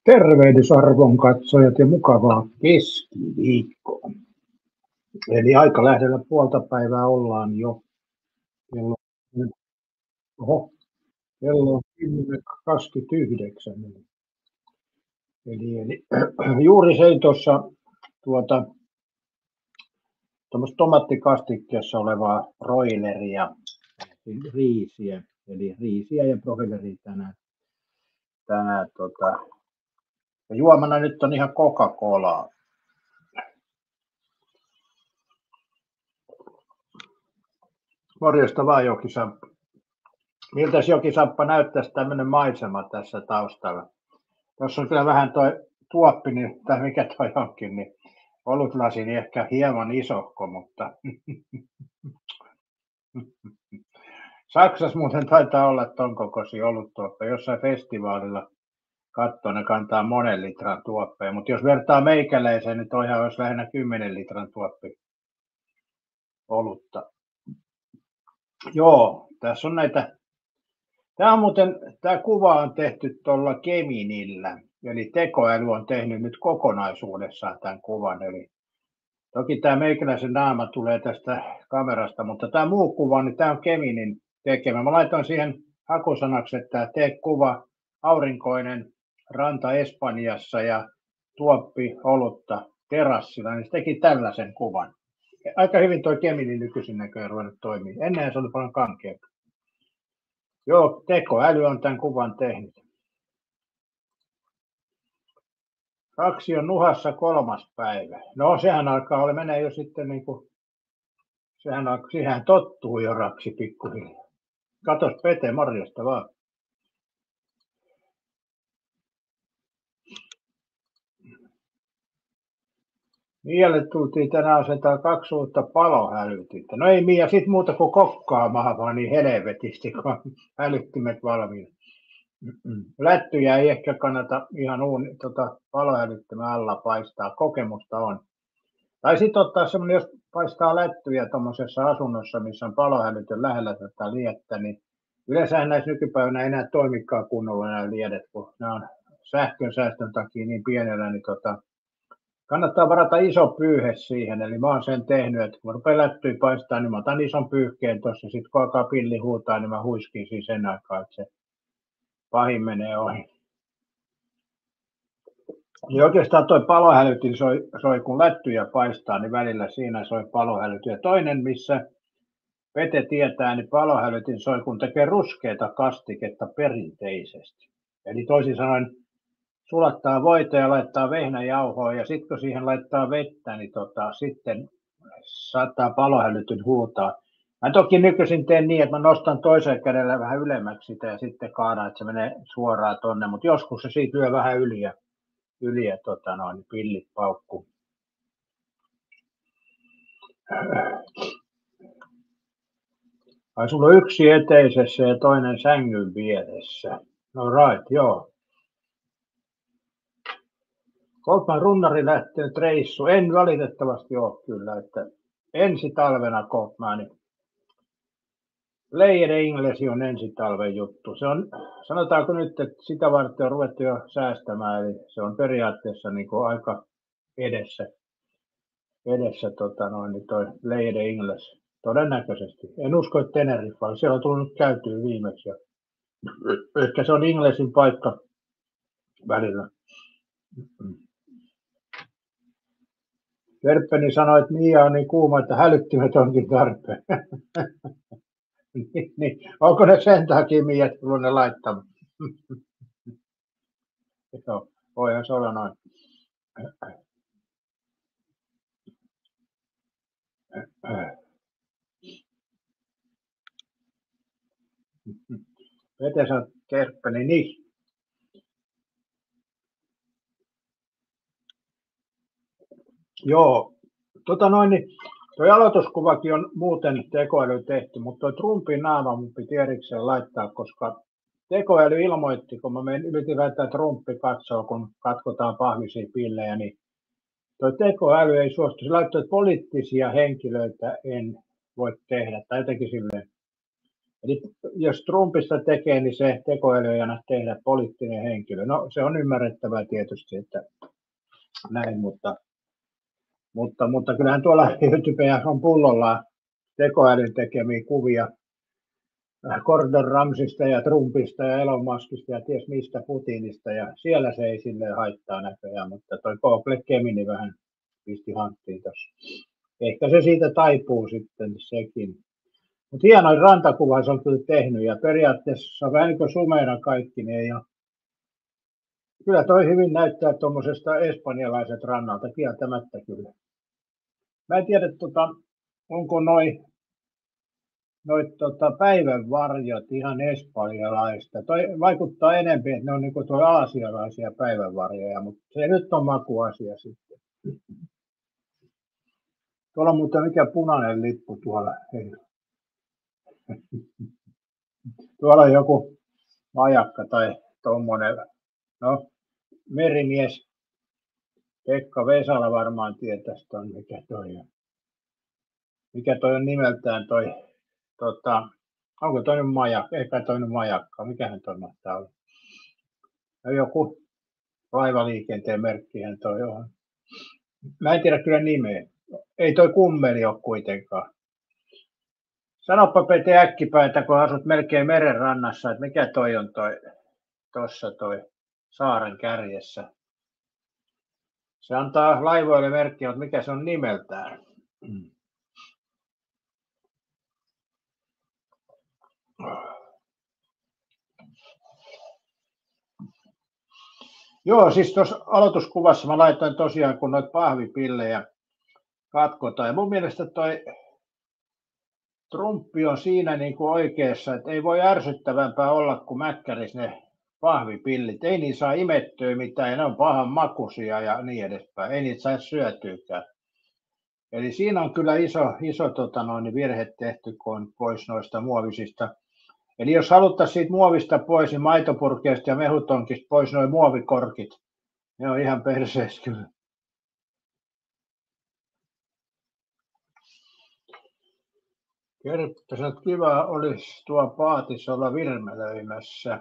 Tervehdys arvon katsojat ja mukavaa keskiviikkoa. Eli aika lähellä puolta päivää ollaan jo. Kello, kello on 10.29. Eli juuri söin tuossa tuommoista tomattikastikkeessa olevaa broileria, riisiä. Eli riisiä ja broileria tänään. Ja juomana nyt on ihan Coca-Colaa. Morjesta vaan Jokisamppa. Miltäs Jokisamppa näyttäisi tämmöinen maisema tässä taustalla? Tuossa on kyllä vähän toi tuoppi, tai mikä toi onkin, niin olutlasi niin ehkä hieman isohko, mutta Saksassa muuten taitaa olla ton kokoisia oluttuoppeja. Jossain festivaalilla katsoo, ne kantaa monen litran tuoppeja, mutta jos vertaa meikäläiseen, niin toihan olisi lähinnä 10 litran tuoppi olutta. Joo, tässä on näitä. Tämä kuva on tehty tuolla Geminillä, eli tekoäly on tehnyt nyt kokonaisuudessaan tämän kuvan. Eli toki tämä meikäläisen naama tulee tästä kamerasta, mutta tämä muu kuva, niin tämä on Geminin tekemä. Mä laitoin siihen hakusanaksi, että tee kuva aurinkoinen ranta Espanjassa ja tuoppi olutta terassilla, niin se teki tällaisen kuvan. Aika hyvin tuo Gemini nykyisin näköjään ruvennut toimii. Ennen se oli paljon kankeampi. Joo, tekoäly on tämän kuvan tehnyt. 2 on nuhassa 3. päivä. No sehän alkaa menee jo sitten niin kuin, sehän tottuu jo raksi pikkuhiljaa. Katos Pete, morjesta vaan. Mialle tultiin tänään asentaa 2 uutta palohälytintä. No ei Mia sit muuta kuin kokkaamaan, vaan niin helvetisti, kun hälyttimet valmiina. Lättyjä ei ehkä kannata ihan palohälyttimen alla paistaa, kokemusta on. Tai sitten ottaa semmoinen, jos paistaa lättyjä tuommoisessa asunnossa, missä on palohälytön lähellä tätä liettä, niin yleensä näissä nykypäivänä ei enää toimikaan kunnolla nämä liedet, kun nämä on sähkön säästön takia niin pienellä, niin kannattaa varata iso pyyhe siihen. Eli mä oon sen tehnyt, että kun mä rupean lättyä paistaa, niin mä otan ison pyyhkeen tuossa, sitten kun alkaa pilli huutaa, niin mä huiskin siinä sen aikaa, että se pahin menee ohi. Ja oikeastaan tuo palohälytin soi, kun lättyjä paistaa, niin välillä siinä soi palohälytin. Ja toinen, missä Pete tietää, niin palohälytin soi, kun tekee ruskeata kastiketta perinteisesti. Eli toisin sanoen sulattaa voita ja laittaa vehnäjauhoa, ja sitten kun siihen laittaa vettä, niin sitten saattaa palohälytin huutaa. Mä toki nykyisin teen niin, että mä nostan toisella kädellä vähän ylemmäksi sitä ja sitten kaadan, että se menee suoraan tonne, mutta joskus se siitä lyö vähän yli ja pillit paukkuu. Ai sulla on yksi eteisessä ja toinen sängyn vieressä. No right, joo. Kopman runnari lähtee reissu. En valitettavasti ole kyllä, että ensi talvena Kopmani. Leijede Inglesi on ensi talven juttu. Se on, sanotaanko nyt, että sitä varten on ruvettu jo säästämään, eli se on periaatteessa niin kuin aika edessä niin toi Leijede Ingles. Todennäköisesti. En usko, että Teneriffa. Siellä on tullut käytyä viimeksi. Ja ehkä se on Inglesin paikka välillä. Verppeni sanoi, että Mia on niin kuuma, että hälyttimet onkin tarpeen. niin, onko ne sen takia Mia tullut ne laittamaan? Joo, voihan se olla noin. Pete sanoi, Kerppeni, niin. Joo, niin toi aloituskuvakin on muuten tekoäly tehty, mutta toi Trumpin naama mun piti erikseen laittaa, koska tekoäly ilmoitti, kun mä menen ylipäätään Trumpi katsoo, kun katkotaan pahvisia pillejä, niin toi tekoäly ei suostu. Se laittoi, että poliittisia henkilöitä en voi tehdä, tai jotenkin silleen. Eli jos Trumpista tekee, niin se tekoäly ei anna tehdä poliittinen henkilö. No se on ymmärrettävää tietysti, että näin, mutta kyllähän tuolla YouTubea on pullollaan tekoälyn tekemiä kuvia Gordon Ramsista ja Trumpista ja Elon Muskista ja ties mistä Putinista, ja siellä se ei silleen haittaa näköjään, mutta toi Google Gemini vähän pisti hanttiin tuossa. Ehkä se siitä taipuu sitten sekin. Mutta hienoin rantakuva se on kyllä tehnyt, ja periaatteessa vähän niin kuin sumeina kaikki ne, ja kyllä toi hyvin näyttää tuommoisesta espanjalaiset rannalta, kieltämättä kyllä. Mä en tiedä, onko noi päivänvarjot ihan espanjalaista. Toi vaikuttaa enemmän, että ne on niinku toi aasialaisia päivänvarjoja, mutta se nyt on makuasia sitten. Tuolla on muuten mikä punainen lippu tuolla. Tuolla on joku majakka tai tommonen, no merimies Pekka Vesala varmaan tietäisi ton, mikä toi on nimeltään toi, onko toi nyt majakka, eikä toi nyt majakka, mikähän toi mahtaa olla. No joku laivaliikenteen merkkihän toi on. Mä en tiedä kyllä nimeä. Ei toi kummeli ole kuitenkaan. Sanoppa Pete äkkipäätä, kun asut melkein meren rannassa, että mikä toi on toi saaren kärjessä. Se antaa laivoille merkkiä, mutta mikä se on nimeltään. Joo, siis tuossa aloituskuvassa mä laitoin tosiaan, kun noita pahvipillejä katkotaan. Ja mun mielestä toi Trumpi on siinä niin kuin oikeassa, että ei voi ärsyttävämpää olla kuin mäkkäris ne pahvipillit. Ei niin saa imettyä mitään, ja ne on pahan makuisia ja niin edespäin. Ei niitä saa syötyykään. Eli siinä on kyllä iso virhe tehty, kun on pois noista muovisista. Eli jos haluttaisiin siitä muovista pois, niin maitopurkeista ja mehutonkista pois nuo muovikorkit. Ne on ihan perseessä kyllä. Kerppäsen kiva olisi tuo paatis olla virmelöimässä.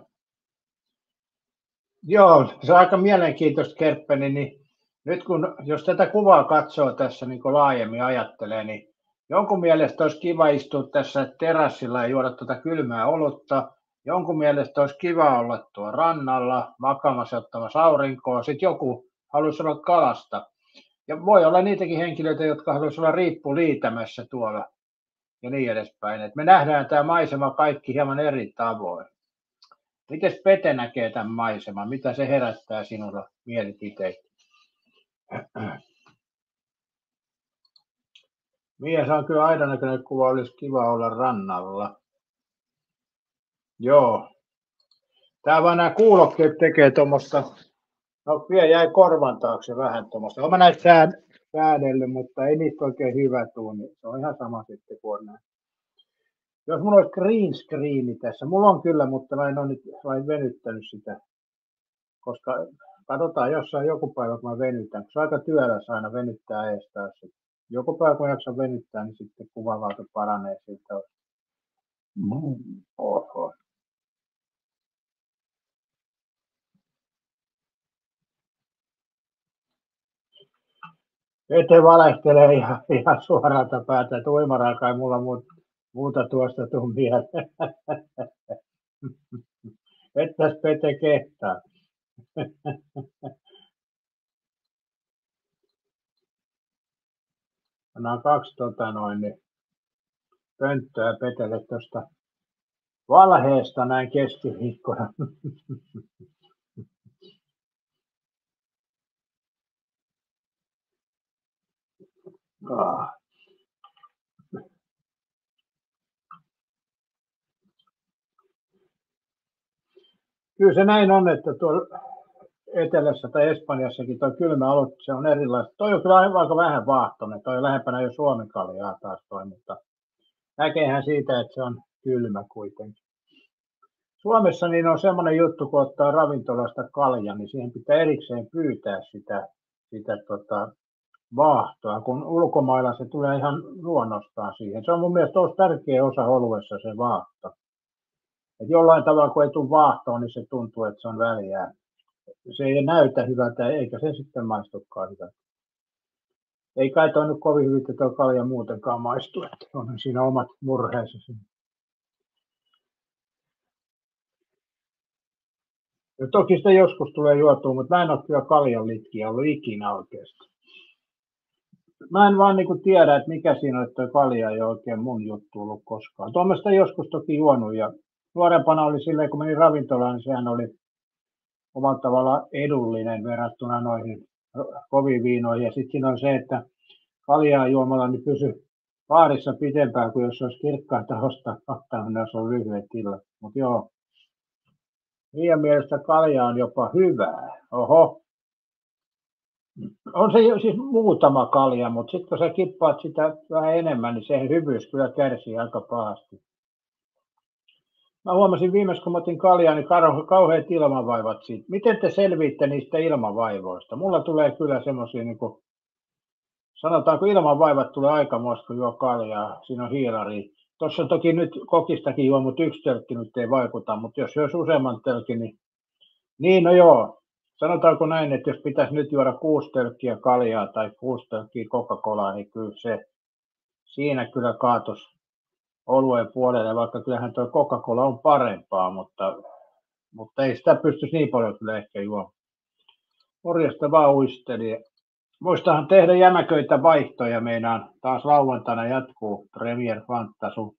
Joo, se on aika mielenkiintoista Kerppäni, niin nyt jos tätä kuvaa katsoo tässä niin kuin laajemmin ajattelee, niin jonkun mielestä olisi kiva istua tässä terassilla ja juoda tuota kylmää olutta. Jonkun mielestä olisi kiva olla tuo rannalla makaamassa ottamassa aurinkoa. Sitten joku haluaisi olla kalasta. Ja voi olla niitäkin henkilöitä, jotka haluaisi olla riippuliitämässä tuolla ja niin edespäin. Et me nähdään tämä maisema kaikki hieman eri tavoin. Miten Pete näkee tämän maiseman? Mitä se herättää sinulla mielipiteitä? Mies on kyllä aidan näköinen kuva, olisi kiva olla rannalla. Joo. Tää vaan nämä kuulokkeet tekee tuommoista, no vielä jäi korvan taakse vähän tuommoista. Olen mä näitä säädellyt, mutta ei niistä oikein hyvä tuu, niin se on ihan sama sitten kuin on näin. Jos mulla olisi green screeni tässä, mulla on kyllä, mutta mä en ole nyt venyttänyt sitä, koska katsotaan jossain joku päivä, kun mä venytän, kun se on aika työläs aina venyttää ees taas. Joku päivä, kun jaksan venyttää, niin sitten kuvalaatu paranee siitä. Oho. Ette valehtelee ihan suoralta päätä, että uimaraakaan ei mulla muuta tuosta tuu mieleen. Ettäs Pete kehtaa. Annan 2 pönttöä Petelle tuosta valheesta näin keskiviikkona. Kyllä se näin on, että tuolla etelässä tai Espanjassakin tuo kylmä olut, se on erilaista. Toi on kyllä aika vähän vaahtoinen, toi on lähempänä jo suomikaljaa taas toi, mutta näkeehän siitä, että se on kylmä kuitenkin. Suomessa niin on semmoinen juttu, kun ottaa ravintolasta kalja, niin siihen pitää erikseen pyytää sitä vaahtoa, kun ulkomailla se tulee ihan luonnostaan siihen. Se on mun mielestä tärkeä osa oluessa se vaahto. Et jollain tavalla, kun ei tule vaahtoon, niin se tuntuu, että se on väliä. Se ei näytä hyvältä, eikä se sitten maistukaan hyvältä. Ei kai toi nyt kovin hyvin tuo kalja muutenkaan maistu, että on siinä omat murheensa. Ja toki sitä joskus tulee juotua, mutta mä en ole kyllä kaljan litkiä ollut ikinä oikeasti. Mä en vaan niin tiedä, että mikä siinä on, että toi kalja ei ole oikein mun juttu ollut koskaan. Tuommoista joskus toki juonut ja nuorempana oli silleen, kun menin ravintolaan, niin sehän oli omalla tavalla edullinen verrattuna noihin koviin viinoihin. Ja sitten siinä on se, että kaljaa juomalla niin pysy baarissa pitempään kuin jos olisi kirkkaita ostaa ottanut, jos on lyhyet illat. Mutta joo, Mian mielestä kalja on jopa hyvää. Oho. On se siis muutama kalja, mutta sitten kun sä kippaat sitä vähän enemmän, niin se hyvyys kyllä kärsii aika pahasti. Mä huomasin viimeis, kun mä otin kaljaa, niin kauheat ilmavaivat siitä. Miten te selviitte niistä ilmavaivoista? Mulla tulee kyllä semmoisia, niin kuin, sanotaanko ilmavaivat tulee aikamoista, kun juo kaljaa. Siinä on hiilari. Tuossa toki nyt kokistakin juo, mutta yksi tölkki nyt ei vaikuta. Mutta jos jos useamman tölkin, niin no joo. Sanotaanko näin, että jos pitäisi nyt juoda 6 tölkkiä kaljaa tai 6 tölkkiä Coca-Colaa, niin kyllä se siinä kyllä kaatos oluen puolelle, vaikka kyllähän tuo Coca-Cola on parempaa, mutta ei sitä pystyisi niin paljon kyllä ehkä juomaan. Morjesta vaan uisteli. Muistahan tehdä jämäköitä vaihtoja, meinaan taas lauantaina jatkuu Premier Fantasu.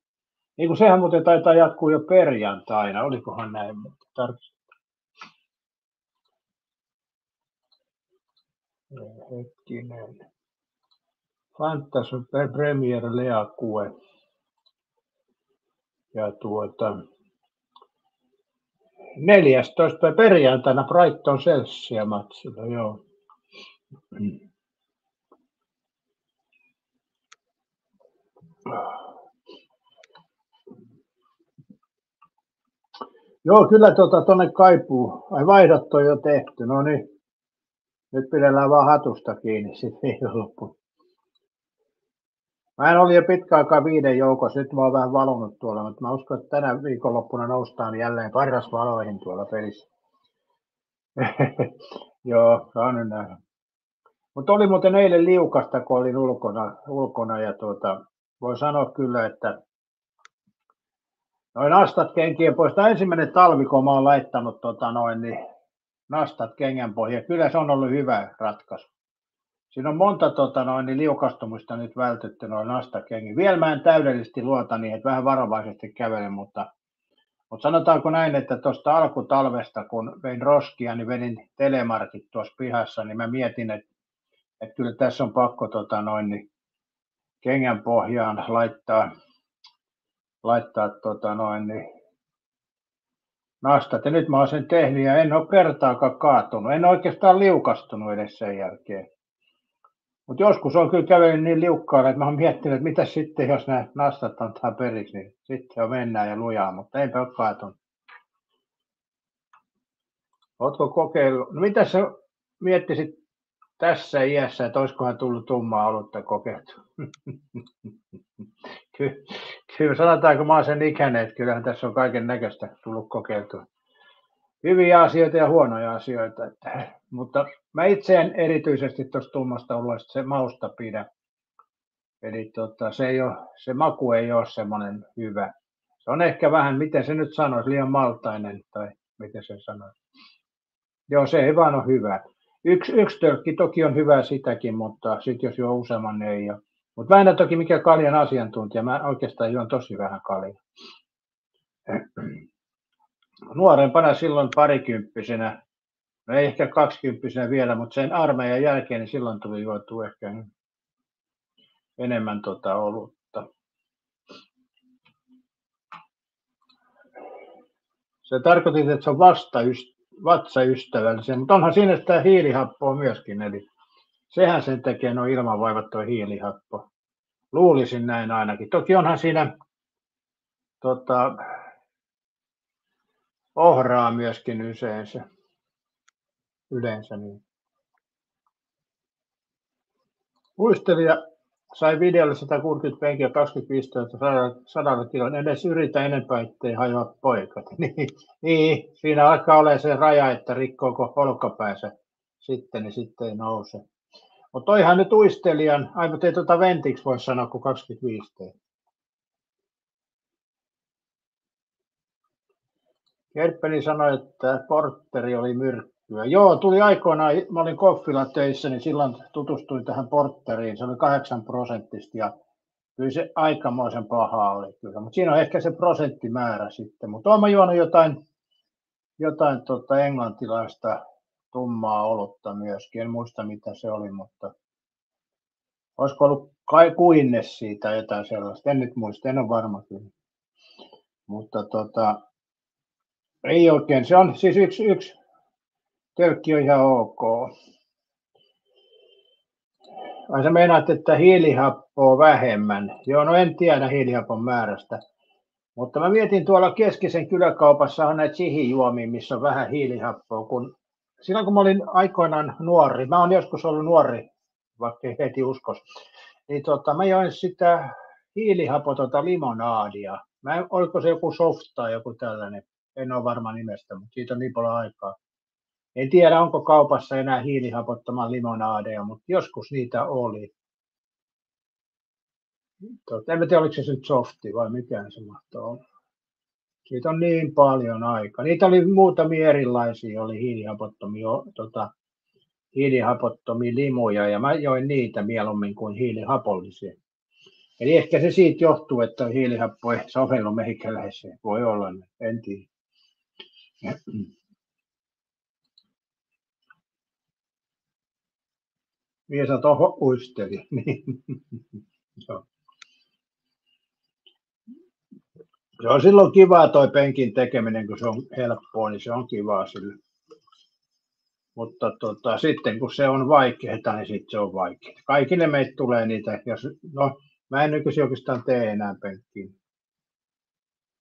Niin kuin sehän muuten taitaa jatkuu jo perjantaina, olikohan näin, mutta tarkistin. Hetkinen. Fantasu Premier Lea Kue. Ja 14. perjantaina Brighton Chelsea matsilla, joo. Joo, kyllä tonne kaipuu. Ai vaihdot on jo tehty, no niin. Nyt pidellään vaan hatusta kiinni sitten viikonloppuun. Mä en ollut jo pitkä aikaa 5 joukossa, nyt mä oon vähän valunut tuolla, mutta mä uskon, että tänä viikonloppuna noustaan jälleen parasvaloihin tuolla pelissä. Joo, on nyt näin. Mutta oli muuten eilen liukasta, kun olin ulkona ja voi sanoa kyllä, että noin nastat kenkien pois. Tämä ensimmäinen talvi, kun mä oon laittanut niin nastat kengänpohja, kyllä se on ollut hyvä ratkaisu. Siinä on monta niin liukastumista nyt vältytty noin nastakengiin. Vielä mä en täydellisesti luota niin, että vähän varovaisesti kävelen, mutta sanotaanko näin, että tuosta alkutalvesta, kun vein roskia, niin vedin telemarkit tuossa pihassa, niin mä mietin, että kyllä tässä on pakko niin kengän pohjaan laittaa niin nastat. Ja nyt mä oon sen tehnyt ja en ole kertaakaan kaatunut. En oikeastaan liukastunut edes sen jälkeen. Mutta joskus on kyllä kävellyt niin liukkaalla, että mä oon miettinyt, että mitä sitten, jos nämä nastat antaa periksi, niin sitten jo mennään ja lujaa, mutta eipä ole kaatunut. Ootko kokeillut? No mitä sä miettisit tässä iässä, että olisikohan tullut tummaa olutta kokeiltu? Kyllä sanotaanko mä oon sen ikäinen, että kyllähän tässä on kaiken näköistä tullut kokeiltua. Hyviä asioita ja huonoja asioita. Mutta mä itse en erityisesti tuosta tummasta oluesta se mausta pidä. Eli se maku ei ole semmoinen hyvä. Se on ehkä vähän, miten se nyt sanoisi, liian maltainen tai miten se sanoisi. Joo, se ei vaan ole hyvä. Yksi tölkki toki on hyvä sitäkin, mutta sitten jos juo useamman, niin ei ole. Mutta mä en ole toki mikä kaljan asiantuntija. Mä oikeastaan juon tosi vähän kaljaa. Nuorempana silloin parikymppisenä, no ei ehkä 20 vielä, mutta sen armeijan jälkeen, niin silloin tuli juotua ehkä enemmän olutta. Se tarkoitti, että se on vatsaystävällisen, mutta onhan siinä sitä hiilihappoa myöskin, eli sehän sen tekee nuo ilmanvaivat tuo hiilihappo. Luulisin näin ainakin. Toki onhan siinä ohraa myöskin yleensä niin. Muistelija sai videolle 160 penkiä 25 100 kiloa. En edes yritä enempää, ettei hajoa poikat. Niin, siinä alkaa olla se raja, että rikkooko olkapäänsä sitten, niin sitten ei nouse. Mutta toihan nyt uistelijan, aivan ei tuota ventiksi voi sanoa, kun 25 tein. Kerppeni sanoi, että porteri oli myrkkyä. Joo, tuli aikoinaan, mä olin Koffilla töissä, niin silloin tutustuin tähän porteriin. Se oli 8% ja kyllä se aikamoisen paha oli kyllä. Mutta siinä on ehkä se prosenttimäärä sitten. Mutta olen mä juonut jotain englantilaista tummaa olutta myöskin. En muista mitä se oli, mutta olisiko ollut kai Guinness siitä jotain sellaista. En nyt muista, en ole varma kyllä. Mutta ei oikein, se on siis yksi tölkki on ihan ok. Ai sä meinaat, että hiilihappoa vähemmän. Joo, no en tiedä hiilihapon määrästä. Mutta mä mietin tuolla keskisen kyläkaupassa on näitä sihijuomia, missä on vähän hiilihappoa. Silloin kun mä olin aikoinaan nuori, mä oon joskus ollut nuori, vaikka ei heti uskos, niin mä join sitä hiilihapotonta limonaadia. Oliko se joku soft tai joku tällainen, en ole varma nimestä, mutta siitä on niin paljon aikaa. En tiedä, onko kaupassa enää hiilihapottoman limonaadeja, mutta joskus niitä oli. En tiedä, oliko se nyt softi vai mikään se mahtoi olla. Siitä on niin paljon aikaa. Niitä oli muutamia erilaisia, oli hiilihapottomia limuja, ja mä join niitä mieluummin kuin hiilihapollisia. Eli ehkä se siitä johtuu, että hiilihappo ei sovellu meikäläiseen. Voi olla, en tiedä. Miesa tuohon uisteli. Se on silloin kivaa toi penkin tekeminen, kun se on helppoa, niin se on kivaa sille. Mutta sitten kun se on vaikeaa, niin sitten se on vaikeaa. Kaikille meitä tulee niitä, mä en nykyisin oikeastaan tee enää penkkiin.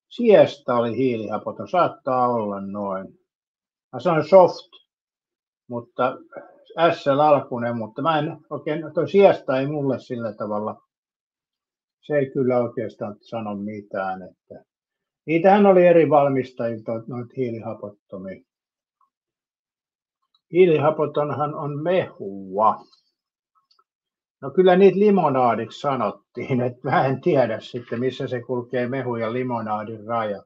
Siesta oli hiilihapoton, saattaa olla noin. Mä sanon soft, mutta SL-alkunen, mutta mä en oikein, toi siesta ei mulle sillä tavalla, se ei kyllä oikeastaan sano mitään. Että niitähän oli eri valmistajilta, noita hiilihapottomia. Hiilihapotonhan on mehua. No kyllä niitä limonaadiksi sanottiin, että mä en tiedä sitten, missä se kulkee mehu ja limonaadin raja.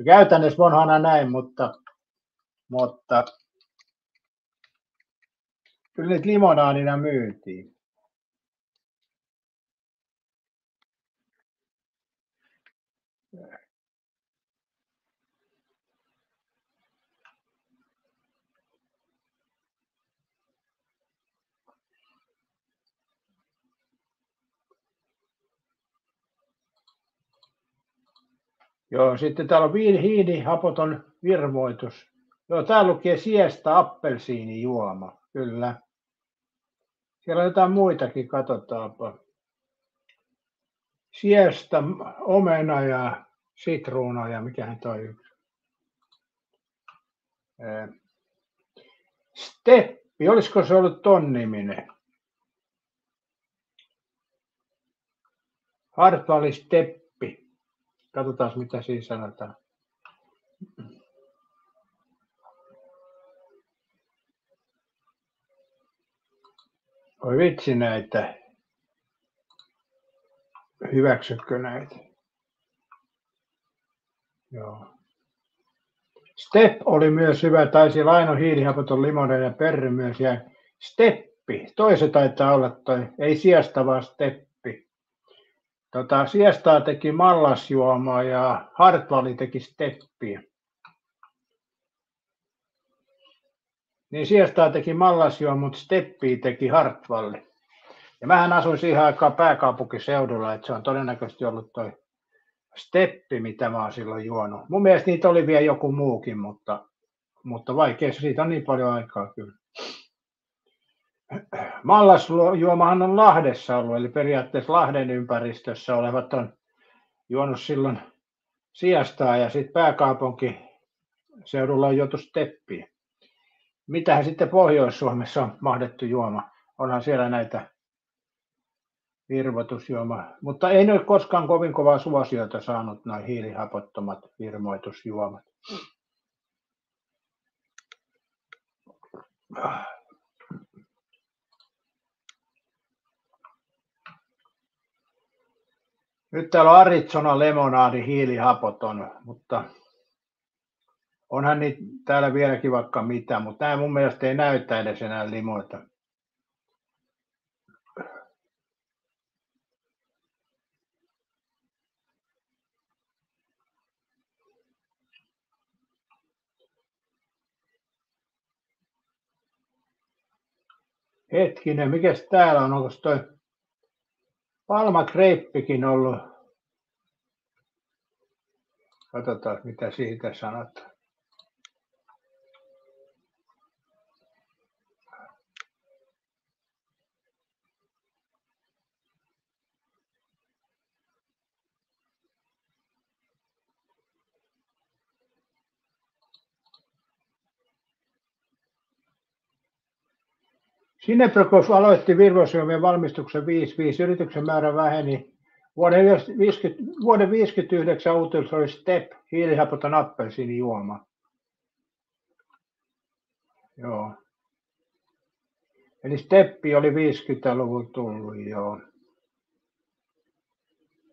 Käytännössä vanhana näin, mutta kyllä niitä limonaadina myytiin. Joo, sitten täällä on hiilihapoton virvoitus. Joo, täällä lukee siesta appelsiinijuoma, kyllä. Siellä on jotain muitakin, katsotaanpa. Siesta, omena ja sitruuna ja mikähän toi yksi. Steppi, olisiko se ollut ton niminen? Hartwall Steppi. Katsotaan mitä siinä sanotaan. Oi vitsi näitä. Hyväksytkö näitä? Joo. Step oli myös hyvä, taisi Laino hiilihapoton limonen ja perry myös jäi. Steppi, se taitaa olla toi, ei siesta vaan Steppi. Siestaa teki mallasjuomaa ja Hartwall teki Steppiä. Niin siestaa teki mallasjuomaa, mutta Steppiä teki Hartwall. Ja mähän asuin siihen aikaan pääkaupunkiseudulla, että se on todennäköisesti ollut toi Steppi, mitä mä oon silloin juonut. Mun mielestä niitä oli vielä joku muukin, mutta vaikea, siitä on niin paljon aikaa kyllä. Mallasjuomahan on Lahdessa ollut, eli periaatteessa Lahden ympäristössä olevat on juonut silloin siestaa ja sitten pääkaupunkiseudulla on juotu Steppiä. Mitähän sitten Pohjois-Suomessa on mahdettu juoma? onhan siellä näitä virvoitusjuoma, mutta ei ne ole koskaan kovin kovaa suosiota saanut nuo hiilihapottomat virvoitusjuomat. Nyt täällä on Arizona lemonaadi hiilihapoton, mutta onhan niitä täällä vieläkin vaikka mitä, mutta nämä mun mielestä ei näytä edes enää limoilta. Hetkinen, mikäs täällä on? Onko toi Palma Grapekin ollut? Katsotaan, mitä siitä sanotaan. Sinebrychoff aloitti virvoitusjuomien valmistuksen 5.5. Yrityksen määrä väheni. Vuoden 1959 uutuus oli Step, hiilihapoton appelsiinijuoma. Joo. Eli Steppi oli 50-luvulla tullut, joo.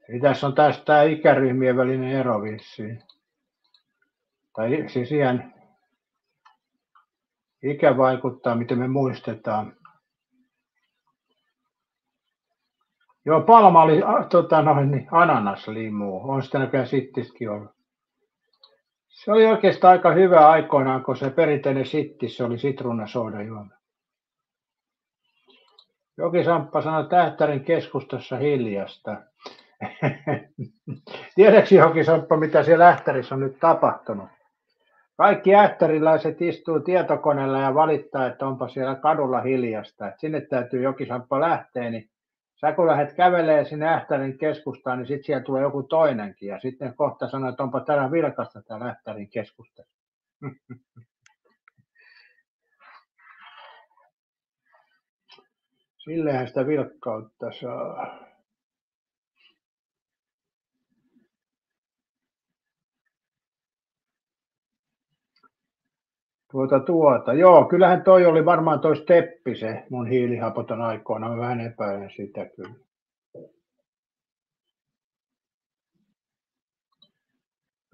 Eli tässä on taas tämä ikäryhmien välinen ero vissiin. Tai siis ikä vaikuttaa, miten me muistetaan. Joo, Palma oli ananaslimu. On sitä näköjään sittiskin ollut. Se oli oikeastaan aika hyvä aikoinaan, kun se perinteinen sittis, se oli sitruunasoodajuoma. Joki-Samppa sanoi Tähtärin keskustassa hiljasta. Tiedätkö Joki-Samppa, mitä siellä Ähtärissä on nyt tapahtunut? Kaikki ähtäriläiset istuu tietokoneella ja valittaa, että onpa siellä kadulla hiljasta. Et sinne täytyy Joki-Samppa lähteä, niin sä kun lähdet kävelee sinne Ähtärin keskustaan, niin sitten siellä tulee joku toinenkin. Ja sitten kohta sanoo, että onpa täällä vilkasta täällä Ähtärin keskustassa. Sillehän sitä vilkkautta saa. Joo, kyllähän toi oli varmaan toi Steppi se mun hiilihapoton aikoina. Mä vähän epäilen sitä kyllä.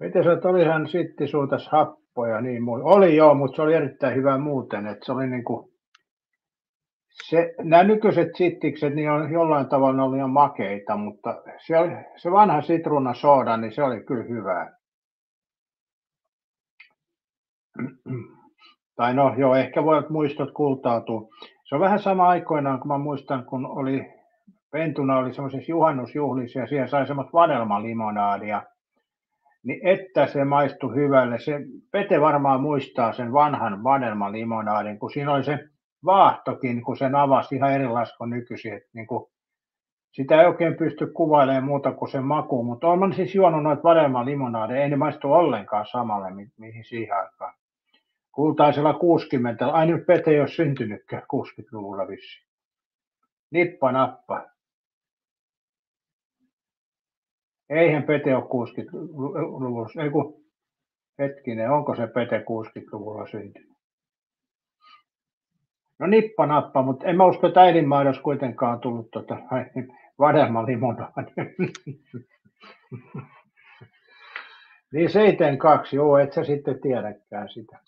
Miten se olihan sitti suutas happoja niin oli joo, mutta se oli erittäin hyvä muuten, että se oli niinku nämä nykyiset sittikset niin on jollain tavalla oli jo makeita, mutta se vanha sitruunasooda, niin se oli kyllä hyvää. Tai no joo, ehkä voivat muistot kultautua. Se on vähän sama aikoinaan, kun mä muistan, kun pentuna oli semmoisessa juhannusjuhlissa ja siellä sai semmoista vadelmalimonaadia. Niin että se maistui hyvälle. Se Pete varmaan muistaa sen vanhan vadelmalimonadin, kun siinä oli se vaahtokin, kun sen avasi ihan erilaista kuin nykyisin. Niin kuin, sitä ei oikein pysty kuvailemaan muuta kuin sen maku, mutta olen siis juonut noita vadelmalimonadeja, ei ne maistu ollenkaan samalle, mihin siihen aikaan. Kultaisella 60, ai nyt Pete ei ole syntynytkään 60-luvulla vissiin. Nippa nappa. Eihän Pete ole 60-luvulla, ei kun hetkinen, onko se Pete 60-luvulla syntynyt? No nippa nappa, mutta en mä usko, että äidinmaidossa kuitenkaan tullut vadelmalimonadi. Niin 72, joo, et sä sitten tiedäkään sitä.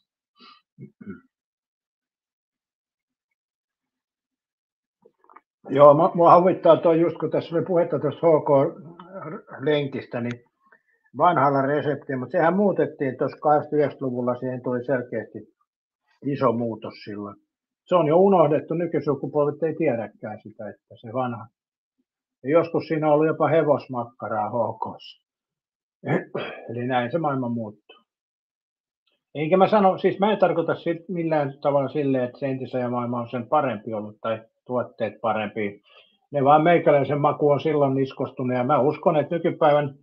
Joo, mua huvittaa toi just, kun tässä oli puhetta tuosta HK-lenkistä, niin vanhalla reseptillä, mutta sehän muutettiin tuossa 89-luvulla, siihen tuli selkeästi iso muutos silloin. Se on jo unohdettu, nykysukupolvet ei tiedäkään sitä, että se vanha. Ja joskus siinä on ollut jopa hevosmakkaraa HK:ssa. Eli näin se maailma muuttuu. Eikä mä sano, siis mä en tarkoita millään tavalla silleen, että se entisen maailma on sen parempi ollut tai tuotteet parempi. Ne vaan meikäläisen maku on silloin niskostunut ja mä uskon, että nykypäivän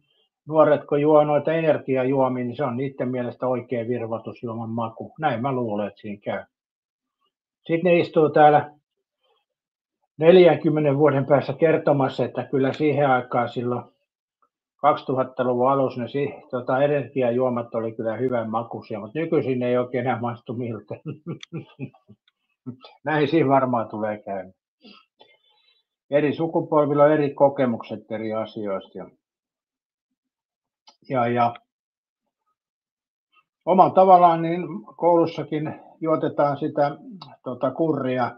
nuoret, kun juo noita energiajuomia, niin se on niiden mielestä oikea virvoitusjuoman maku. Näin mä luulen, että siinä käy. Sitten ne istuu täällä 40 vuoden päässä kertomassa, että kyllä siihen aikaan silloin 2000-luvun alussa ne energiajuomat oli kyllä hyvän makuisia, mutta nykyisin ei oikein enää maistu miltä. Näin siinä varmaan tulee käymään. Eri sukupolvilla on eri kokemukset eri asioista. Ja omalla tavallaan niin koulussakin juotetaan sitä kurria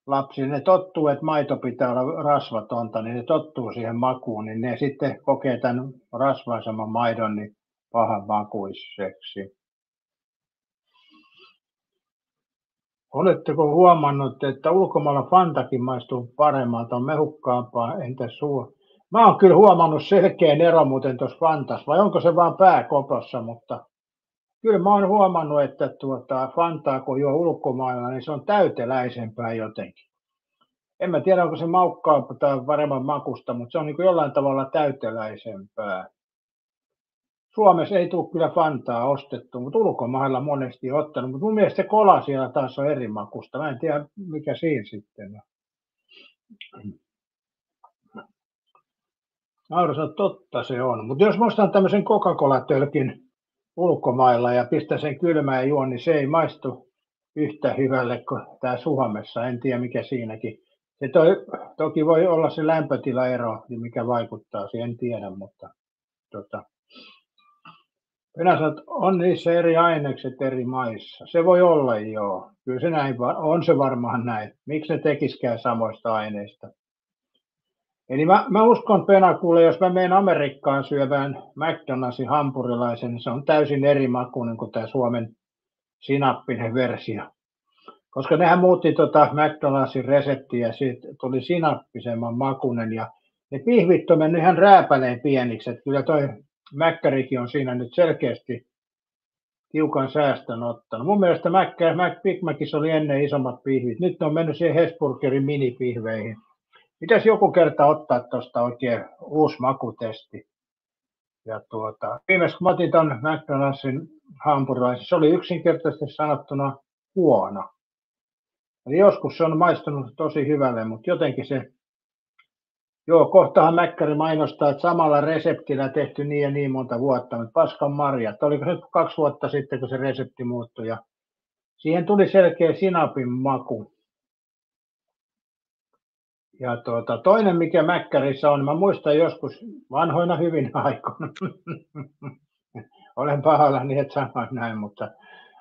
lapsille. Ne tottuu, että maito pitää olla rasvatonta, niin ne tottuu siihen makuun, niin ne sitten kokee tämän rasvaisemman maidon niin pahan makuiseksi. Oletteko huomannut, että ulkomailla Fantakin maistuu paremmalta, on mehukkaampaa, entäs suu? Mä oon kyllä huomannut selkeän ero muuten tuossa Fantassa, vai onko se vaan pääkopossa, mutta kyllä mä oon huomannut, että Fantaa kun juo ulkomailla, niin se on täyteläisempää jotenkin. En mä tiedä, onko se maukkaampaa tai paremman makusta, mutta se on niin kuin jollain tavalla täyteläisempää. Suomessa ei tule kyllä Fantaa ostettu, mutta ulkomailla monesti ottanut. Mutta mun mielestä se kola siellä taas on eri makusta. Mä en tiedä, mikä siinä sitten on. Nauru sanoo, totta se on. Mutta jos mä ostan tämmöisen Coca-Cola-tölkin ulkomailla ja pistän sen kylmään ja juon, niin se ei maistu yhtä hyvälle kuin tää Suomessa. En tiedä, mikä siinäkin. Se toki voi olla se lämpötilaero, mikä vaikuttaa siihen, en tiedä, mutta minä sanon, että on niissä eri ainekset eri maissa. Se voi olla, joo. Kyllä se näin, on se varmaan näin. Miksi ne tekisikään samoista aineista? Eli mä uskon, Pena, kuule, jos mä menen Amerikkaan syövään McDonaldsin hampurilaisen, niin se on täysin eri makuinen kuin tämä Suomen sinappinen versio. Koska nehän muutti McDonaldsin reseptiä ja siitä tuli sinappisemman makuinen ja ne pihvit on mennyt ihan rääpäleen pieniksi. Että kyllä toi Mäkkärikin on siinä nyt selkeästi tiukan säästön ottanut. Mun mielestä Big Macissa oli ennen isommat pihvit. Nyt ne on mennyt siihen Hesburgerin minipihveihin. Pitäisi joku kerta ottaa tuosta oikein uusi makutesti. Ja viimeis kun mä otin ton McDonaldsin hampurilaisen, se oli yksinkertaisesti sanottuna huono. Eli joskus se on maistunut tosi hyvälle, mutta jotenkin se, kohtahan Mäkkäri mainostaa, että samalla reseptillä tehty niin ja niin monta vuotta, mutta paskan marjat. Oliko se nyt 2 vuotta sitten, kun se resepti muuttui ja siihen tuli selkeä sinapin maku. Ja toinen, mikä Mäkkärissä on, mä muistan joskus vanhoina hyvin aikoina, olen pahoillani, että sanoin näin, mutta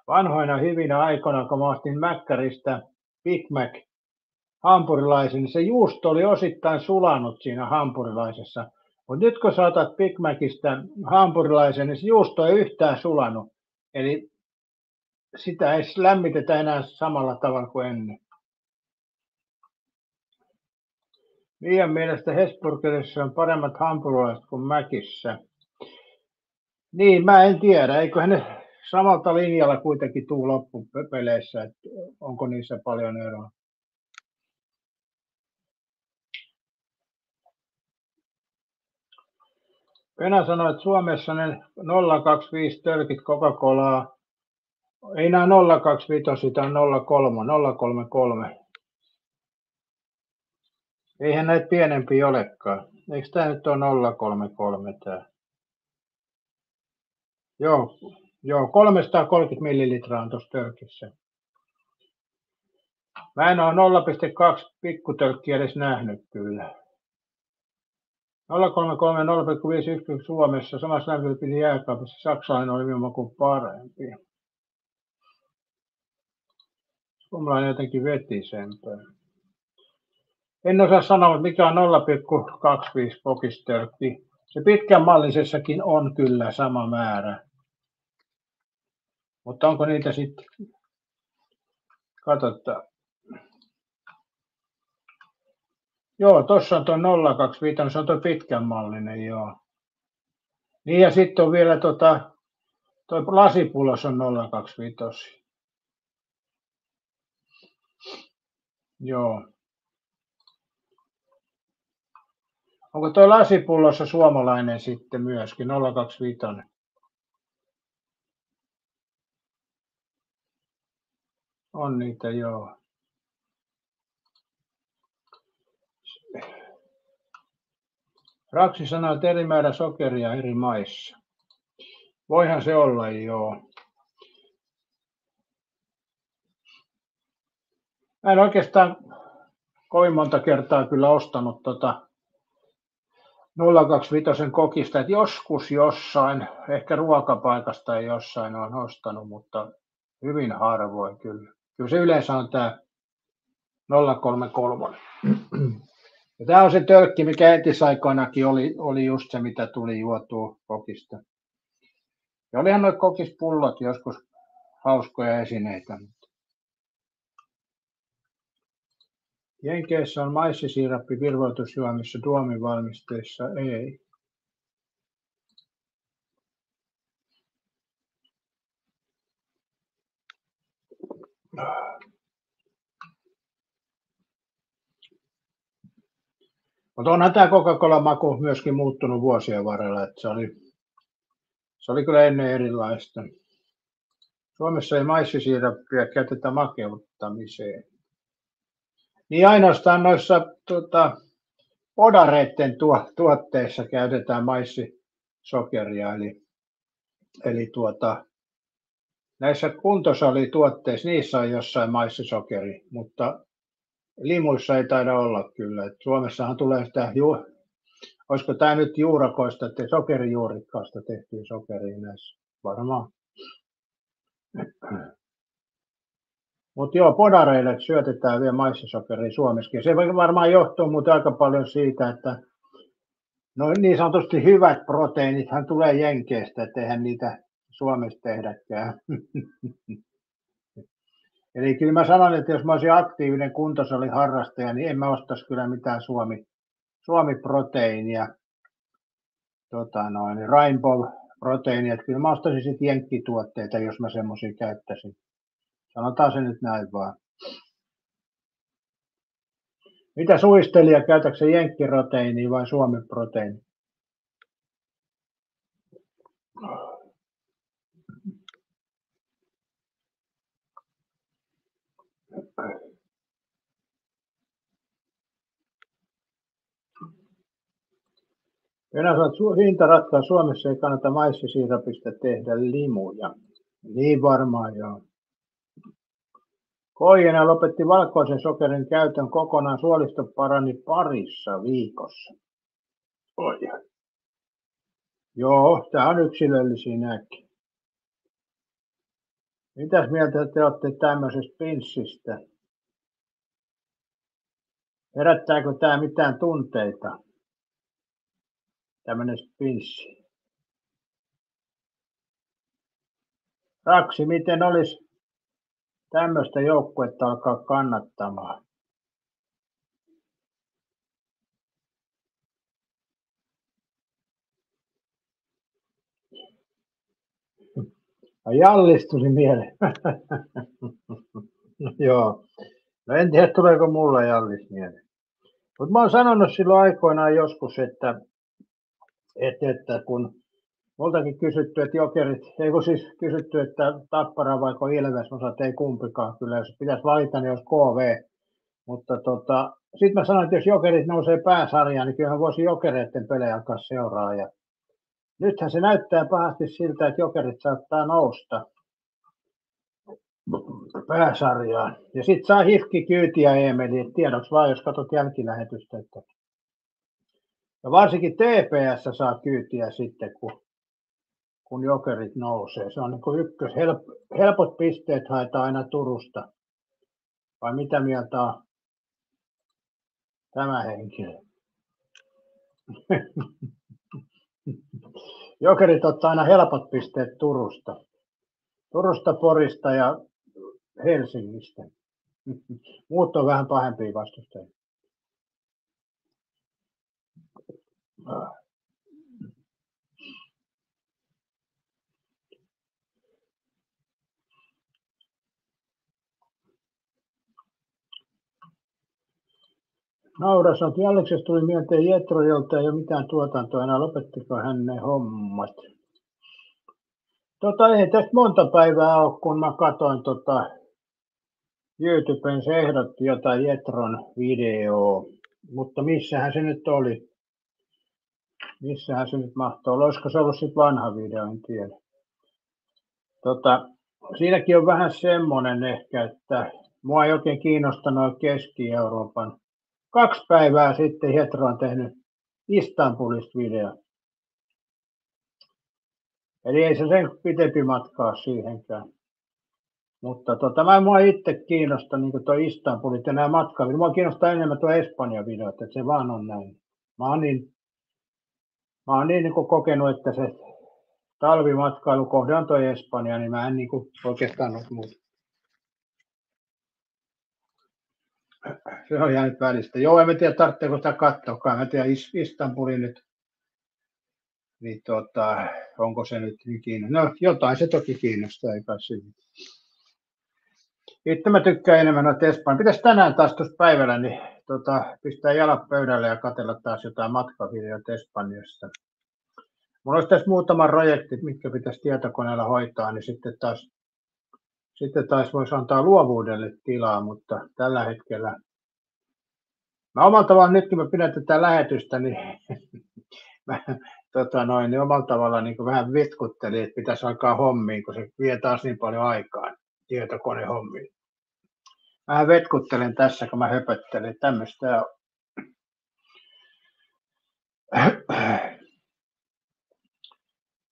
vanhoina hyvinä aikoina, kun mä ostin Mäkkäristä Big Mac hampurilaisen, niin se juusto oli osittain sulanut siinä hampurilaisessa. Mutta nyt kun saatat Big Macista hampurilaisen, niin se juusto ei yhtään sulanut. Eli sitä ei lämmitetä enää samalla tavalla kuin ennen. Liian mielestä Hesburgerissa on paremmat hampurilaiset kuin Mäkissä. Niin, mä en tiedä. Eiköhän ne samalta linjalla kuitenkin tuu loppupeleissä, että onko niissä paljon eroa. Pena sanoi, että Suomessa ne 025 tölkit Coca-Colaa, ei nämä 025, sitä on 033. Eihän näitä pienempiä olekaan. Eikö tämä nyt ole 033 tämä? Joo, 330 millilitraa on tuossa tölkissä. Mä en ole 0,2 pikkutölkkiä edes nähnyt kyllä. 033 0,51 Suomessa, samassa lämpötila jääkaapissa. Saksalainen oli minun makuun parempi. Suomalainen jotenkin vetisempää. En osaa sanoa, mikä on 0,25 pokistölkki. Se pitkän mallisessakin on kyllä sama määrä. Mutta onko niitä sitten? Katsotaan. Joo, tuossa on tuo 025, se on tuo pitkän mallinen, joo. Niin ja sitten on vielä tuo lasipullos on 025. Joo. Onko tuo lasipullossa suomalainen sitten myöskin 025? On niitä, joo. Raksi sanoo, että eri määrä sokeria eri maissa. Voihan se olla, joo. Mä en oikeastaan kovin monta kertaa kyllä ostanut 025 kokista, että joskus jossain, ehkä ruokapaikasta tai jossain on ostanut, mutta hyvin harvoin kyllä. Kyllä se yleensä on tämä 033. Ja tämä on se tölkki, mikä entisaikoinakin oli just se, mitä tuli juotua kokista. Ja olihan nuo kokispullot joskus hauskoja esineitä. Jenkeissä on maissisiirappi virvoitusjuomissa, tuomivalmisteissa ei. Mutta onhan tämä Coca-Cola maku myöskin muuttunut vuosien varrella, että se oli kyllä ennen erilaista. Suomessa ei maissisiirappia käytetä makeuttamiseen. Niin ainoastaan noissa odareiden tuotteissa käytetään maissisokeria, eli näissä kuntosalituotteissa, niissä on jossain maissisokeri, mutta limuissa ei taida olla kyllä. Et Suomessahan tulee sitä, olisiko tämä nyt juurakoista, sokerijuurikkaasta tehtyä sokeria näissä, varmaan. Mutta joo, podareille syötetään vielä maissisokeria Suomessakin. Se varmaan johtuu muuten aika paljon siitä, että no niin sanotusti hyvät proteiinithan tulee Jenkeistä, että eihän niitä Suomessa tehdäkään. Eli kyllä mä sanon, että jos mä olisin aktiivinen kuntosaliharrastaja, niin en mä ostaisi kyllä mitään Suomi-proteiinia, Rainbow-proteiinia, että kyllä mä ostaisin sitten jenkkituotteita, jos mä semmoisia käyttäisin. Sanotaan se nyt näin vaan. Mitä suistelija, käytätkö se jenkkiproteiinia vai Suomi-proteiinia? Hintaratkaa Suomessa ei kannata maissisiirapista tehdä limuja. Niin varmaan joo. Koijana lopetti valkoisen sokerin käytön kokonaan, suolisto parani parissa viikossa. Oi. Joo, tämä on yksilöllisiä näkki. Mitäs mieltä te olette tämmöisestä pinssistä? Herättääkö tämä mitään tunteita? Tämmöinen pinssi. Raksi, miten olisi tämmöistä joukkuetta alkaa kannattamaan? Jallis tuli mieleen. Joo. No en tiedä, tuleeko mulla Jallis mieleen. Mutta mä oon sanonut silloin aikoinaan joskus, että kun multakin kysytty, että jokerit, ei kun siis kysytty, että Tappara vaiko Ilves, mä sanoin, että ei kumpikaan, kyllä jos pitäisi valita, niin olisi KV. Mutta sitten mä sanoin, että jos jokerit nousee pääsarjaan, niin kyllähän voisi jokereiden pelejä alkaa seuraa. Ja nythän se näyttää pahasti siltä, että jokerit saattaa nousta pääsarjaan. Ja sitten saa Hifki kyytiä Emeli, että tiedoksi vaan, jos katsot jälkilähetystä. Ja varsinkin TPS saa kyytiä sitten, kun jokerit nousee. Se on niin kuin helpot pisteet haetaan aina Turusta. Vai mitä mieltä on tämä henkilö? Jokerit ottaa aina helpot pisteet Turusta. Turusta, Porista ja Helsingistä. Muut on vähän pahempia vastustajia. Nauras on, että Jalliksesta tuli mieleen Jetro, jolta ei ole mitään tuotantoa enää, lopettiko hän ne hommat? Ei tästä monta päivää ole, kun mä katsoin YouTuben, se ehdotti jotain Jetron videoa, mutta missähän se nyt oli? Missähän se nyt mahtoo? Olisiko se ollut sitten vanha video, en tiedä. Siinäkin on vähän semmoinen ehkä, että mua ei oikein kiinnostanut Keski-Euroopan. 2 päivää sitten Hetro on tehnyt Istanbulista video. Eli ei se sen pitempi matkaa siihenkään. Mutta mua itse kiinnosta niin tuo Istanbulit ja nämä matkavideot. Mua kiinnostaa enemmän tuo Espanjan videot, että se vaan on näin. Mä oon niin kokenut, että se talvimatkailukohde on tuo Espanja, niin mä en niin oikeastaan ole muuta. Se on jäänyt välistä. Joo, en tiedä, tarvitseeko sitä katsoakaan. Mä en tiedä, Istanbulin nyt, niin onko se nyt niin kiinnostaa? No, jotain se toki kiinnostaa, ei kai siinä. Itse mä tykkään enemmän noita Espanjaa. Pitäisi tänään taas tuossa päivällä niin, pistää jalat pöydälle ja katsella taas jotain matkavideoita Espanjasta. Mulla olisi tässä muutama projekti, mitkä pitäisi tietokoneella hoitaa, niin sitten taas voisi antaa luovuudelle tilaa, mutta tällä hetkellä mä omalla tavalla, nytkin mä pidän tätä lähetystä, niin mä niin omalla tavalla niin vähän vitkuttelin, että pitäisi alkaa hommiin, kun se vie taas niin paljon aikaa tietokonehommiin. Vähän vetkuttelen tässä, kun mä höpöttelen. Tämmöistä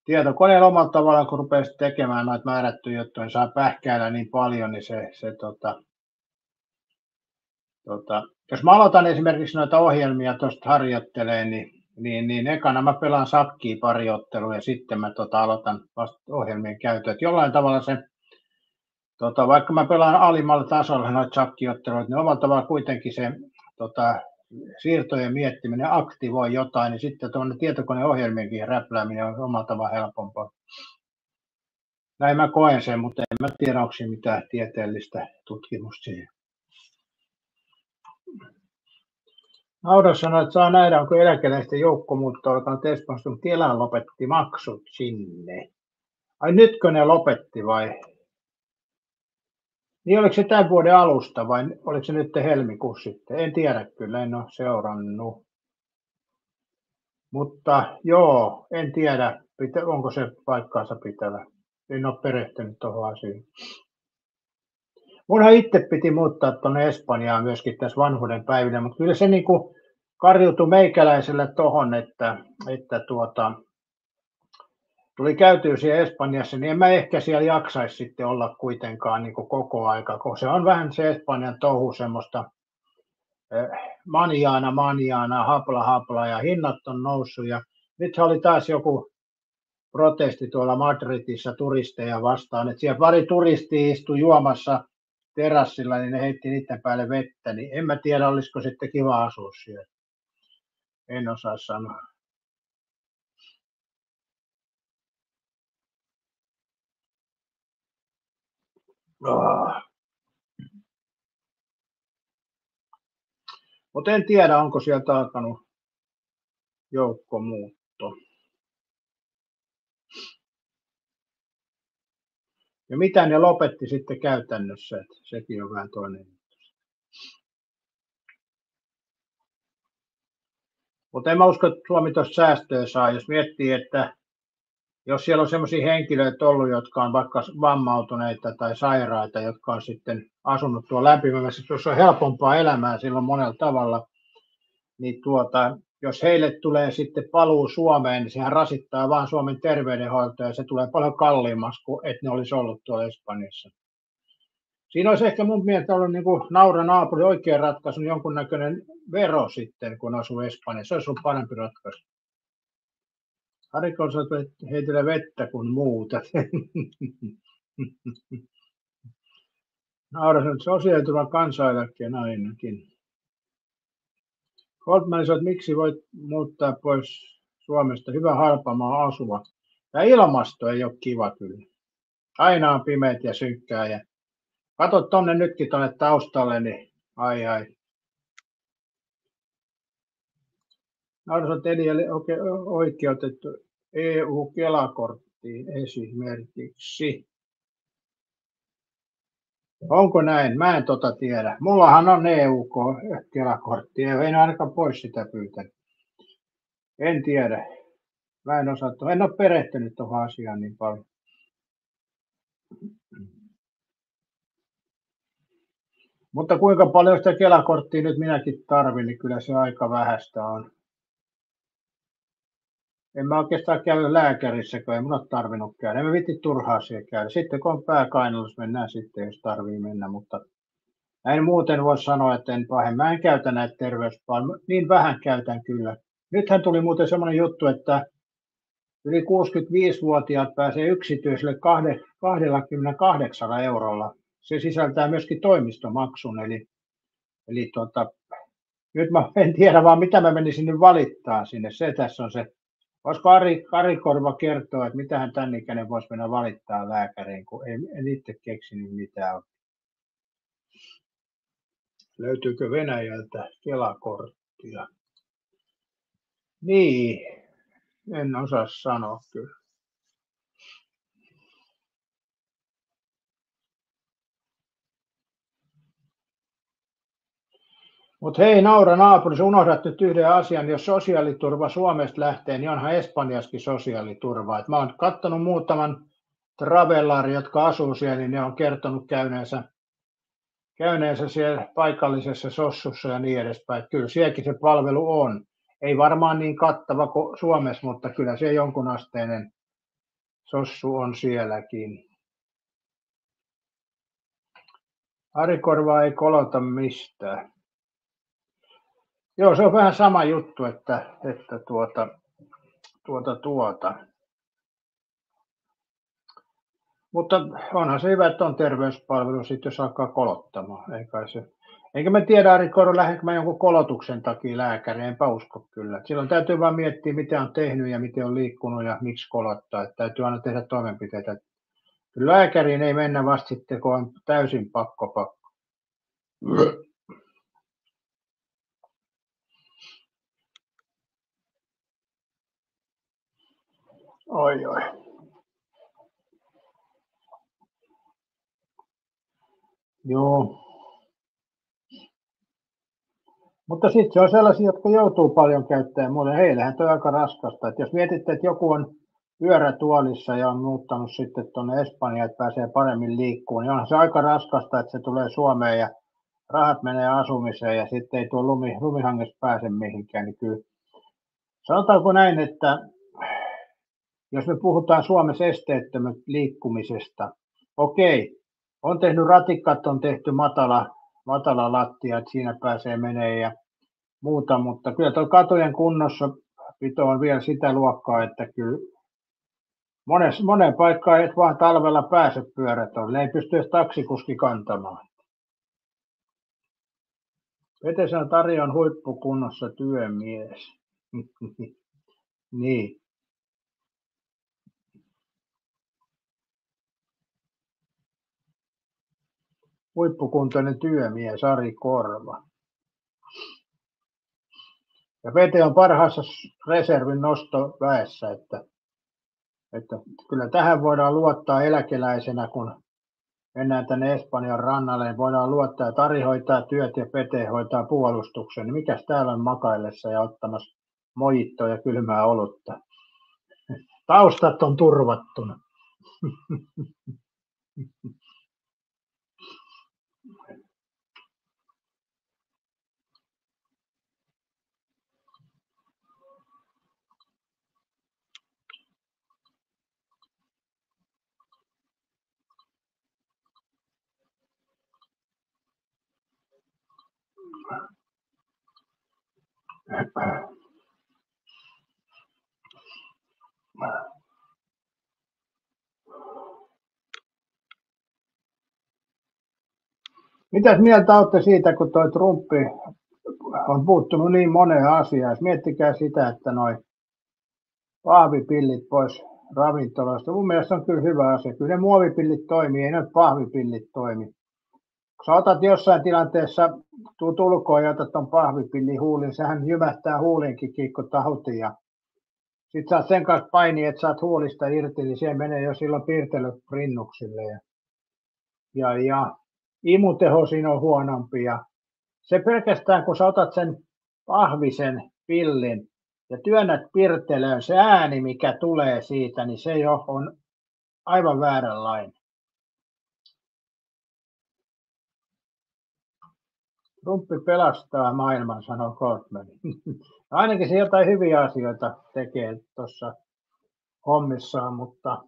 tietokoneella omalla tavallaan, kun rupeaa tekemään noita määrättyjä juttuja, niin saa pähkäillä niin paljon, niin jos mä aloitan esimerkiksi noita ohjelmia tuosta harjoitteleen, niin ekana mä pelaan sakkiin pari ottelua ja sitten mä aloitan vasta ohjelmien käyttöön. Et jollain tavalla se, vaikka mä pelaan alimmalla tasolla noita sakkiotteluita, niin omalla tavalla kuitenkin se siirtojen miettiminen aktivoi jotain, niin sitten tuonne tietokoneohjelmienkin räplääminen on omalla tavalla helpompaa. Näin mä koen sen, mutta en mä tiedä, onko siinä mitään tieteellistä tutkimusta siihen. Naudas sanoi, että saa nähdä, onko eläkeläisten joukkomuutto alkanut Espanjasta, mutta Kela lopetti maksut sinne. Ai nytkö ne lopetti vai? Niin oliko se tämän vuoden alusta vai oliko se nyt helmikuussa sitten? En tiedä kyllä, en ole seurannut. Mutta joo, en tiedä, onko se paikkaansa pitävä. En ole perehtynyt tuohon asiaan. Munhan itse piti muuttaa tuonne Espanjaan myöskin tässä vanhuuden päivinä, mutta kyllä se niin kuin karjutui meikäläiselle tuohon, että tuli käytyä siellä Espanjassa, niin en mä ehkä siellä jaksaisi sitten olla kuitenkaan niin kuin koko aika, kun se on vähän se Espanjan touhu semmoista manjaana, hapla ja hinnat on noussut ja nyt oli taas joku protesti tuolla Madridissa turisteja vastaan, että siellä pari turistia istui juomassa terassilla, niin ne heitti niiden päälle vettä, niin en mä tiedä, olisiko sitten kiva asua siellä. En osaa sanoa. Mutta en tiedä, onko sieltä alkanut joukkomuutto. Ja mitä ne lopetti sitten käytännössä, että sekin on vähän toinen. Mutta en mä usko, että Suomi tuosta säästöä saa, jos miettii, että jos siellä on sellaisia henkilöitä ollut, jotka on vaikka vammautuneita tai sairaita, jotka on sitten asunut tuolla lämpimässä, jos on helpompaa elämää silloin monella tavalla, niin jos heille tulee sitten paluu Suomeen, niin sehän rasittaa vaan Suomen terveydenhoitoa ja se tulee paljon kalliimmaksi kuin että ne olisi ollut tuolla Espanjassa. Siinä olisi ehkä mun mielestä ollut niin kuin naura naapuri oikea ratkaisu, jonkunnäköinen vero sitten, kun asuu Espanjassa. Se olisi ollut parempi ratkaisu. Harikolla heitellä vettä kuin muuta. Naura sanoi, että sosiaaliturvan kansaneläkkeen ainakin. Goldman sanoi, että miksi voit muuttaa pois Suomesta? Hyvä halpa maa asua. Ja ilmasto ei ole kiva kyllä. Aina on pimeät ja synkkää. Ja kato tonne nytkin tuonne taustalle, niin ai. Naura sanoi, että eli oikeutettu EU-Kela-korttiin esimerkiksi. Onko näin? Mä en tiedä. Mullahan on EU-Kela-kortti, en ainakaan pois sitä pyytänyt. En tiedä. Mä en osaa, en ole perehtynyt tuohon asiaan niin paljon. Mutta kuinka paljon sitä Kela-korttia nyt minäkin tarvin, niin kyllä se aika vähäistä on. En mä oikeastaan käy lääkärissä, kun ei mun ole tarvinnut käydä. En mä viitti turhaa siellä käydä. Sitten kun on pääkainalus, mennään sitten, jos tarvii mennä. Mutta näin muuten voisi sanoa, että en pahen. Mä en käytä näitä terveyspalveluja. Niin vähän käytän kyllä. Nythän tuli muuten semmoinen juttu, että yli 65-vuotiaat pääsee yksityiselle 28 eurolla. Se sisältää myöskin toimistomaksun, eli nyt mä en tiedä vaan mitä mä menisin nyt valittaa sinne. Se tässä on se. Voisiko Ari Korva kertoa, että mitähän tämän ikäinen voisi mennä valittaa lääkäriin, kun en itse keksinyt mitään. Löytyykö Venäjältä Kela-korttia? Niin, en osaa sanoa kyllä. Mutta hei, Naura naapuri, unohdat nyt yhden asian. Jos sosiaaliturva Suomesta lähtee, niin onhan Espanjaskin sosiaaliturva. Et mä oon katsonut muutaman travellari, jotka asuu siellä, niin ne on kertonut käyneensä siellä paikallisessa sossussa ja niin edespäin. Kyllä sielläkin se palvelu on. Ei varmaan niin kattava kuin Suomessa, mutta kyllä se jonkunasteinen sossu on sielläkin. Ari Korva ei kolota mistään. Joo, se on vähän sama juttu, että Mutta onhan se hyvä, että on terveyspalvelu, sitten jos alkaa kolottamaan. Enkä mä tiedä, Ari Korva, lähdenkö mä jonkun kolotuksen takia lääkäriin, enpä usko kyllä. Silloin täytyy vaan miettiä, mitä on tehnyt ja miten on liikkunut ja miksi kolottaa. Että täytyy aina tehdä toimenpiteitä. Kyllä lääkäriin ei mennä vasta sitten, kun on täysin pakko. Oi. Joo. Mutta sitten se on sellaisia, jotka joutuu paljon käyttämään muuten. Heillähän toi on aika raskasta. Et jos mietitte, että joku on pyörätuolissa ja on muuttanut sitten tuonne Espanjaan, että pääsee paremmin liikkuun, niin onhan se aika raskasta, että se tulee Suomeen ja rahat menee asumiseen ja sitten ei tuo lumihangessa pääse mihinkään. Niin kyllä. Sanotaanko näin, että jos me puhutaan Suomessa esteettömän liikkumisesta, okei, on tehnyt ratikat, on tehty matala lattia, että siinä pääsee menee ja muuta, mutta kyllä tuo katojen kunnossapito on vielä sitä luokkaa, että kyllä moneen paikkaan et vaan talvella pääse pyörätolle, ei pysty edes taksikuski kantamaan. Petersen Tari on huippukunnossa työmies. Niin. Huippukuntoinen työmies Ari Korva. Ja Pete on parhaassa reservin nostoväessä, että kyllä tähän voidaan luottaa eläkeläisenä, kun mennään tänne Espanjan rannalle, niin voidaan luottaa, että Ari hoitaa työt ja Pete hoitaa puolustuksen. Niin mikäs täällä on makaillessa ja ottamassa mojittoa ja kylmää olutta? Taustat on turvattuna. Mitäs mieltä olette siitä, kun toi Trumpi on puuttunut niin moneen asiaan? Miettikää sitä, että noi pahvipillit pois ravintoloista. Mun mielestä on kyllä hyvä asia. Kyllä ne muovipillit toimii, ei ne pahvipillit toimi. Kun sä otat jossain tilanteessa, tuut ulkoon ja otat ton pahvipillin huuliin, sehän jymähtää huuliinkin kiikko tahuti. Ja sit saat sen kanssa painia, että saat huulista irti, niin siihen menee jo silloin piirtelyt rinnuksille. Ja imuteho siinä on huonompi. Ja se pelkästään, kun sä otat sen pahvisen pillin, ja työnnät pirtelöön, se ääni, mikä tulee siitä, niin se jo on aivan vääränlainen. Trumpi pelastaa maailman, sanoo Goldman. Ainakin se jotain hyviä asioita tekee tuossa hommissaan, mutta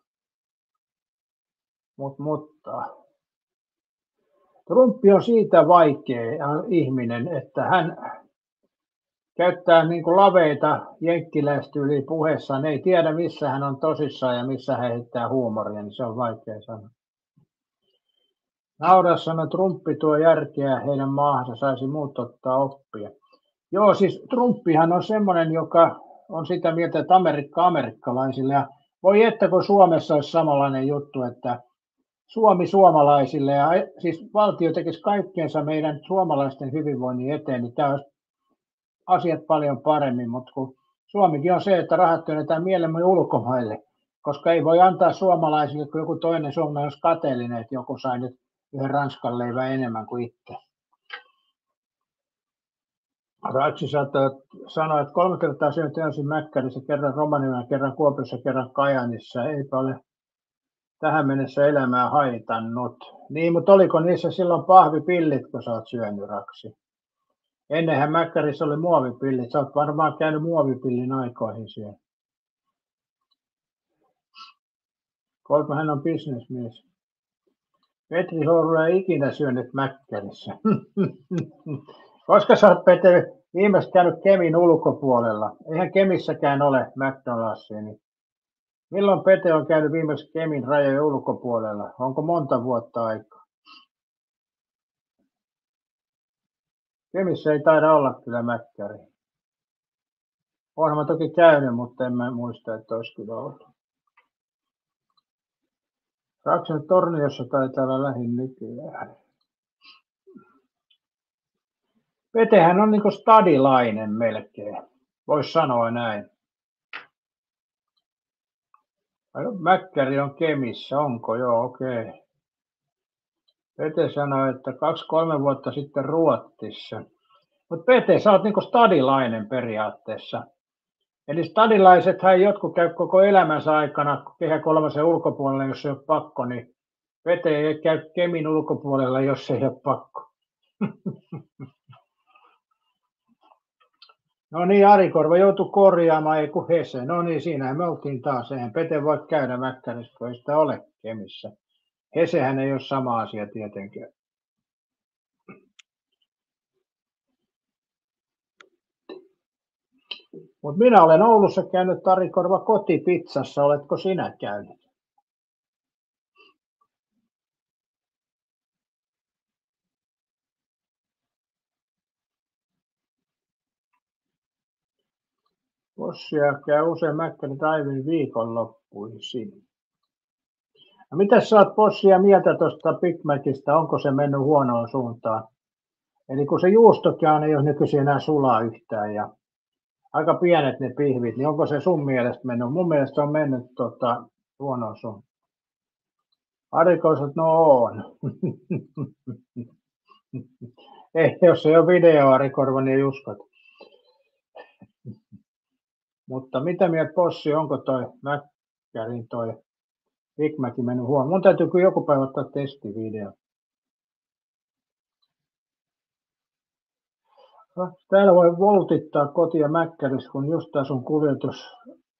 Trump on siitä vaikea ihminen, että hän käyttää niin kuin laveita jenkkiläistyyliä puheessaan. Ei tiedä, missä hän on tosissaan ja missä hän heittää huumoria, niin se on vaikea sanoa. Nauraa sanoi, Trumpi tuo järkeä heidän maahansa, saisi muut ottaa oppia. Joo, siis Trumpihan on semmoinen, joka on sitä mieltä, että Amerikka amerikkalaisille. Ja voi että kun Suomessa olisi samanlainen juttu, että Suomi suomalaisille ja siis valtio tekisi kaikkeensa meidän suomalaisten hyvinvoinnin eteen, niin tämä olisi asiat paljon paremmin, mutta kun Suomikin on se, että rahat työnnetään mieluummin ulkomaille, koska ei voi antaa suomalaisille, kun joku toinen suomalainen olisi kateellinen, että joku sai nyt yhden ranskan leivän enemmän kuin itse. Ratsi sanoi, että 3 kertaa syönyt ensin Mäkkärissä, kerran Rovaniemellä, kerran Kuopiossa, kerran Kajaanissa. Eipä ole tähän mennessä elämää haitannut. Niin, mutta oliko niissä silloin pahvipillit, kun sä oot syönyt, Raksi? Ennenhän Mäkkärissä oli muovipillit. Sä oot varmaan käynyt muovipillin aikoihin siellä. Koska hän on bisnesmies. Petri Horru ei ikinä syönyt Mäkkärissä. Koska sä oot, Petri, viimeksi käynyt Kemin ulkopuolella. Eihän Kemissäkään ole McDonald'sia. Niin milloin Pete on käynyt viimeksi Kemin rajojen ulkopuolella? Onko monta vuotta aikaa? Kemissä ei taida olla kyllä Mäkkäri. Oonhan mä toki käynyt, mutta en mä muista, että olisi kyllä ollut. Saksan Torniossa taitaa olla lähin nykyään. Petehän on niinku stadilainen melkein. Voisi sanoa näin. Mäkkäri on Kemissä, onko? Joo, okei. Pete sanoi, että 2-3 vuotta sitten Ruotsissa. Mutta Pete, sä oot niinku stadilainen periaatteessa. Eli stadilaisethan jotkut käy koko elämänsä aikana Kehä kolmosen ulkopuolella, jos ei ole pakko, niin Pete ei käy Kemin ulkopuolella, jos ei ole pakko. No niin, Ari Korva joutui korjaamaan, ei kun Hese. No niin, siinähän me oltiin taas. Eihän Pete voi käydä Mäkkärissä, kun ei sitä ole Kemissä. Hesehän ei ole sama asia tietenkään. Mutta minä olen Oulussa käynyt, Ari Korva, kotipizzassa. Oletko sinä käynyt? Bossia käy usein Mäkkäri Taivin viikonloppuisin. No mitäs sä oot, Bossia, mieltä tuosta Big Macista? Onko se mennyt huonoon suuntaan? Eli kun se juustokaan ei ole nykyisin enää sulaa yhtään ja aika pienet ne pihvit, niin onko se sun mielestä mennyt? Mun mielestä se on mennyt huonoon suuntaan. Arikoiset, no on. Ei, jos ei ole video, Ari Korva, niin ei uskot. Mutta mitä mieltä, Bossi, onko toi Mäkkärin toi Big Mac mennyt huono? Mun täytyy kyllä joku päivä ottaa testivideo. Täällä voi voltittaa kotia Mäkkärissä, kun just asun kuljetus.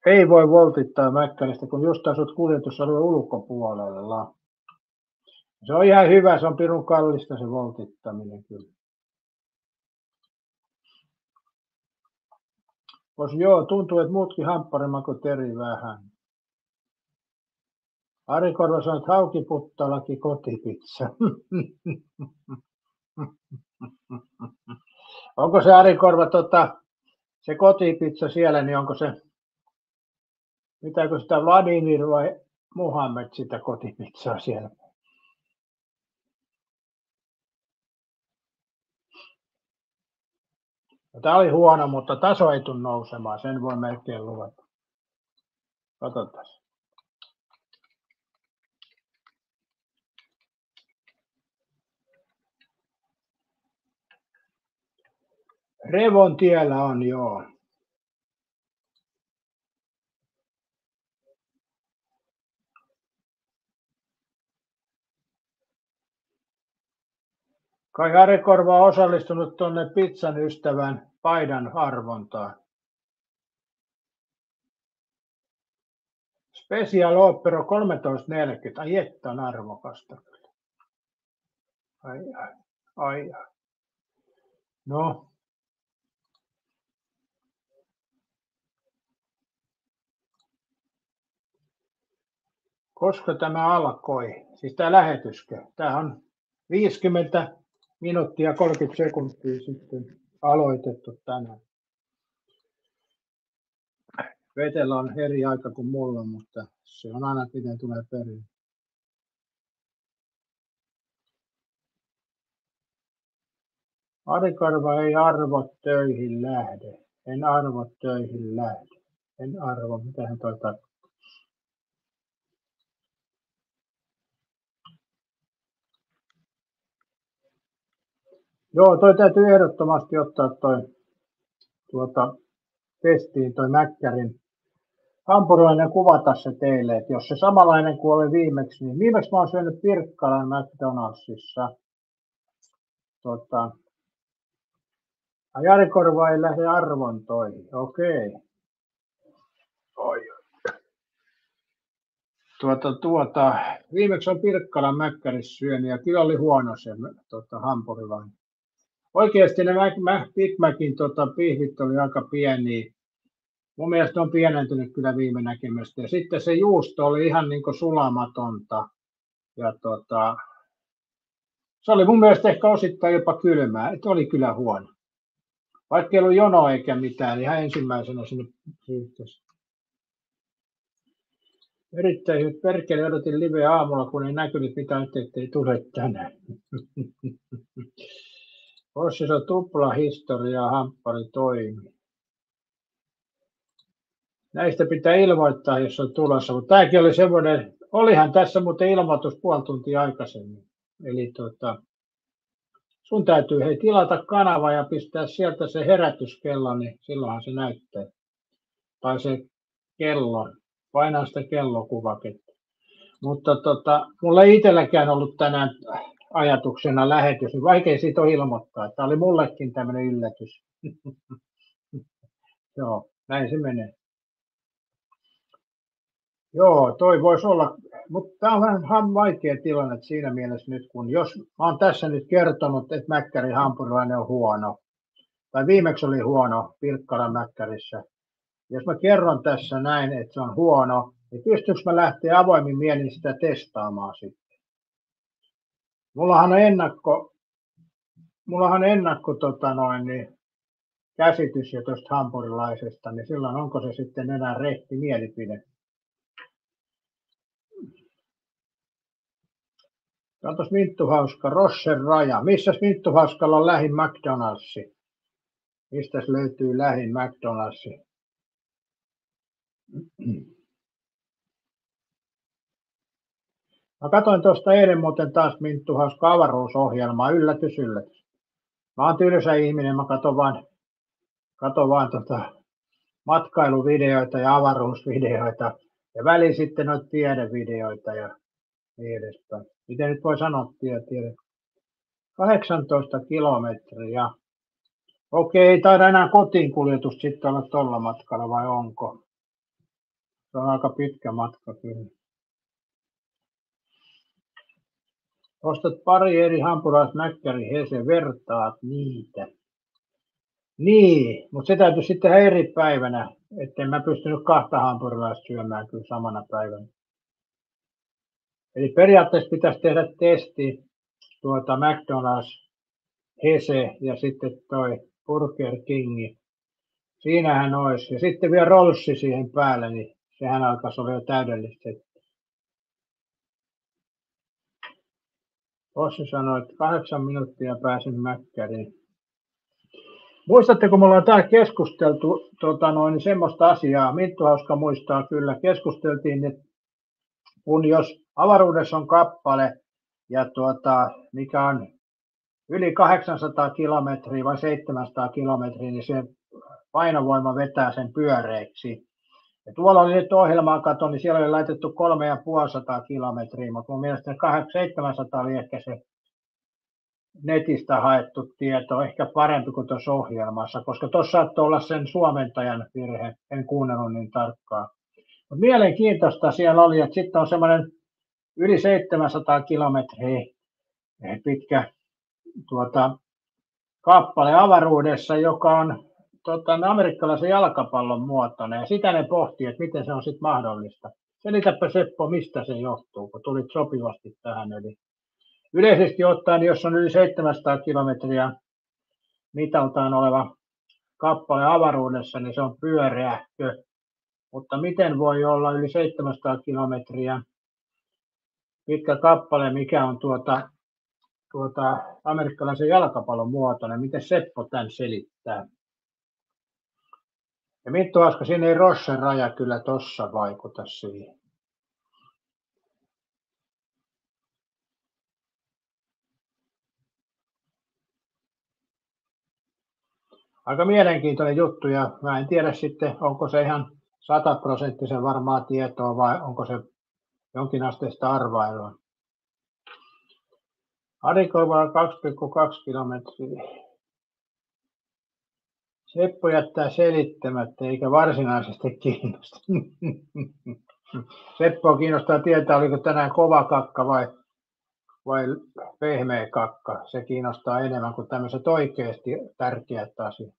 Ei voi voltittaa Mäkkäristä, kun just asut kuljetusalueen ulkopuolella. Se on ihan hyvä, se on pirun kallista se voltittaminen kyllä. Joo, tuntuu, että muutkin hampparimman kuin Teri vähän. Ari Korva sanoi, että Haukiputtalakin kotipizza. Onko se, Ari Korva, se kotipizza siellä, niin onko se, pitääkö sitä Vladimir vai Muhammed sitä kotipizzaa siellä? No, tämä oli huono, mutta taso ei tule nousemaan, sen voi melkein luvata. Katsotaan. Revon tiellä on, joo. Kai Ari Korva on osallistunut tuonne pizzan ystävän paidan arvontaan. Special Opero 13,40. Ai että on arvokasta. Ai. No. Koska tämä alkoi? Siis tämä lähetyskö? Tämä on 50 minuuttia 30 sekuntia sitten aloitettu tänään. Vetellä on eri aika kuin mulla, mutta se on aina miten tulee perin. Ari Korva ei arvo töihin lähde. En arvo töihin lähde. En arvo, mitähän toi tarkoittaa. Joo, toi täytyy ehdottomasti ottaa testiin toi Mäkkärin hampurilainen, kuvata se teille, että jos se samanlainen kuin oli viimeksi, niin viimeksi mä oon syönyt Pirkkalan McDonaldsissa. Ari Korva ei lähde arvontoihin, okei. Viimeksi on Pirkkalan Mäkkärissä syönyt ja kyllä oli huono se hampurilainen. Oikeasti ne Big Macin pihvit oli aika pieniä. Mun mielestä on pienentynyt kyllä viime näkemästä. Ja sitten se juusto oli ihan niin kuin sulamatonta. Ja se oli mun mielestä ehkä osittain jopa kylmää. Että oli kyllä huono. Vaikka ei ollut jono eikä mitään, niin ihan ensimmäisenä sinne yhteydessä. Erittäin hyvä. Perkele, odotin live aamulla, kun ei näkynyt mitään, ettei tule tänään. Ossissa on tupla historiaa, hamppari toimii. Näistä pitää ilmoittaa, jos on tulossa, mutta tämäkin oli semmoinen, olihan tässä muuten ilmoitus puoli tuntia aikaisemmin. Eli sun täytyy tilata kanava ja pistää sieltä se herätyskello, niin silloinhan se näyttää. Tai se kello, painaa sitä kellokuvaketta. Mutta mulla ei itselläkään ollut tänään ajatuksena lähetys, niin vaikea siitä on ilmoittaa. Tämä oli mullekin tämmöinen yllätys. Joo, näin se menee. Joo, toi voisi olla, mutta tämä on vähän vaikea tilanne siinä mielessä nyt, kun jos mä oon tässä nyt kertonut, että Mäkkärin hampurilainen on huono, tai viimeksi oli huono Pirkkalan Mäkkärissä. Jos mä kerron tässä näin, että se on huono, niin pystyykö mä lähteä avoimin mielin sitä testaamaan sitten? Mullahan on ennakko käsitys jo tuosta hampurilaisesta, niin silloin onko se sitten enää rehti mielipide? Katsos Minttuhauska, Rossen raja. Missäs Minttuhauskalla on lähin McDonald'si? Mistäs löytyy lähin McDonald'si? Mä katsoin tuosta eilen muuten taas Minttuhauska avaruusohjelmaa, yllätys. Mä oon tylsä ihminen, mä katon vaan matkailuvideoita ja avaruusvideoita ja väliin sitten noita tiedevideoita ja niin edespäin. Miten nyt voi sanoa tiede? 18 kilometriä. Okei, ei taida enää kotiin kuljetus sitten olla tuolla matkalla vai onko? Se on aika pitkä matka kyllä. Ostat pari eri hampurilaismäkkäri Hese, vertaat niitä. Niin, mutta se täytyy sitten tehdä eri päivänä, etten mä pystynyt kahta hampurilaista syömään kyllä samana päivänä. Eli periaatteessa pitäisi tehdä testi McDonald's, Hese ja sitten toi Burger King. Siinähän olisi. Ja sitten vielä rollsi siihen päälle, niin sehän alkaisi olla jo täydellistä. Ossi sanoi, että 8 minuuttia pääsin Mäkkäriin. Muistatteko, me ollaan täällä keskusteltu semmoista asiaa, Minttuhauska muistaa kyllä, keskusteltiin, että kun jos avaruudessa on kappale, ja mikä on yli 800 kilometriä vai 700 kilometriä, niin se painovoima vetää sen pyöreiksi. Ja tuolla oli nyt ohjelmaa katon, niin siellä oli laitettu 350 kilometriä, mutta mun mielestä 700 oli ehkä se netistä haettu tieto, ehkä parempi kuin tuossa ohjelmassa, koska tuossa saattoi olla sen suomentajan virhe, en kuunnellut niin tarkkaan. Mutta mielenkiintoista siellä oli, että sitten on semmoinen yli 700 kilometriä pitkä kappale avaruudessa, joka on amerikkalaisen jalkapallon muotoinen, ja sitä ne pohtii, että miten se on sitten mahdollista. Selitäpä Seppo, mistä se johtuu, kun tulit sopivasti tähän. Eli yleisesti ottaen, jos on yli 700 kilometriä mitaltaan oleva kappale avaruudessa, niin se on pyöreähkö. Mutta miten voi olla yli 700 kilometriä pitkä kappale, mikä on amerikkalaisen jalkapallon muotoinen? Miten Seppo tämän selittää? Ja Minttu Hauska, siinä ei Rossen raja kyllä tuossa vaikuta siihen. Aika mielenkiintoinen juttu, ja mä en tiedä sitten, onko se ihan 100% varmaa tietoa vai onko se jonkinasteista arvailua. Arikoivaa 2,2 kilometriä. Seppo jättää selittämättä eikä varsinaisesti kiinnosta. Seppo kiinnostaa tietää, oliko tänään kova kakka vai pehmeä kakka. Se kiinnostaa enemmän kuin tämmöiset oikeasti tärkeät asiat.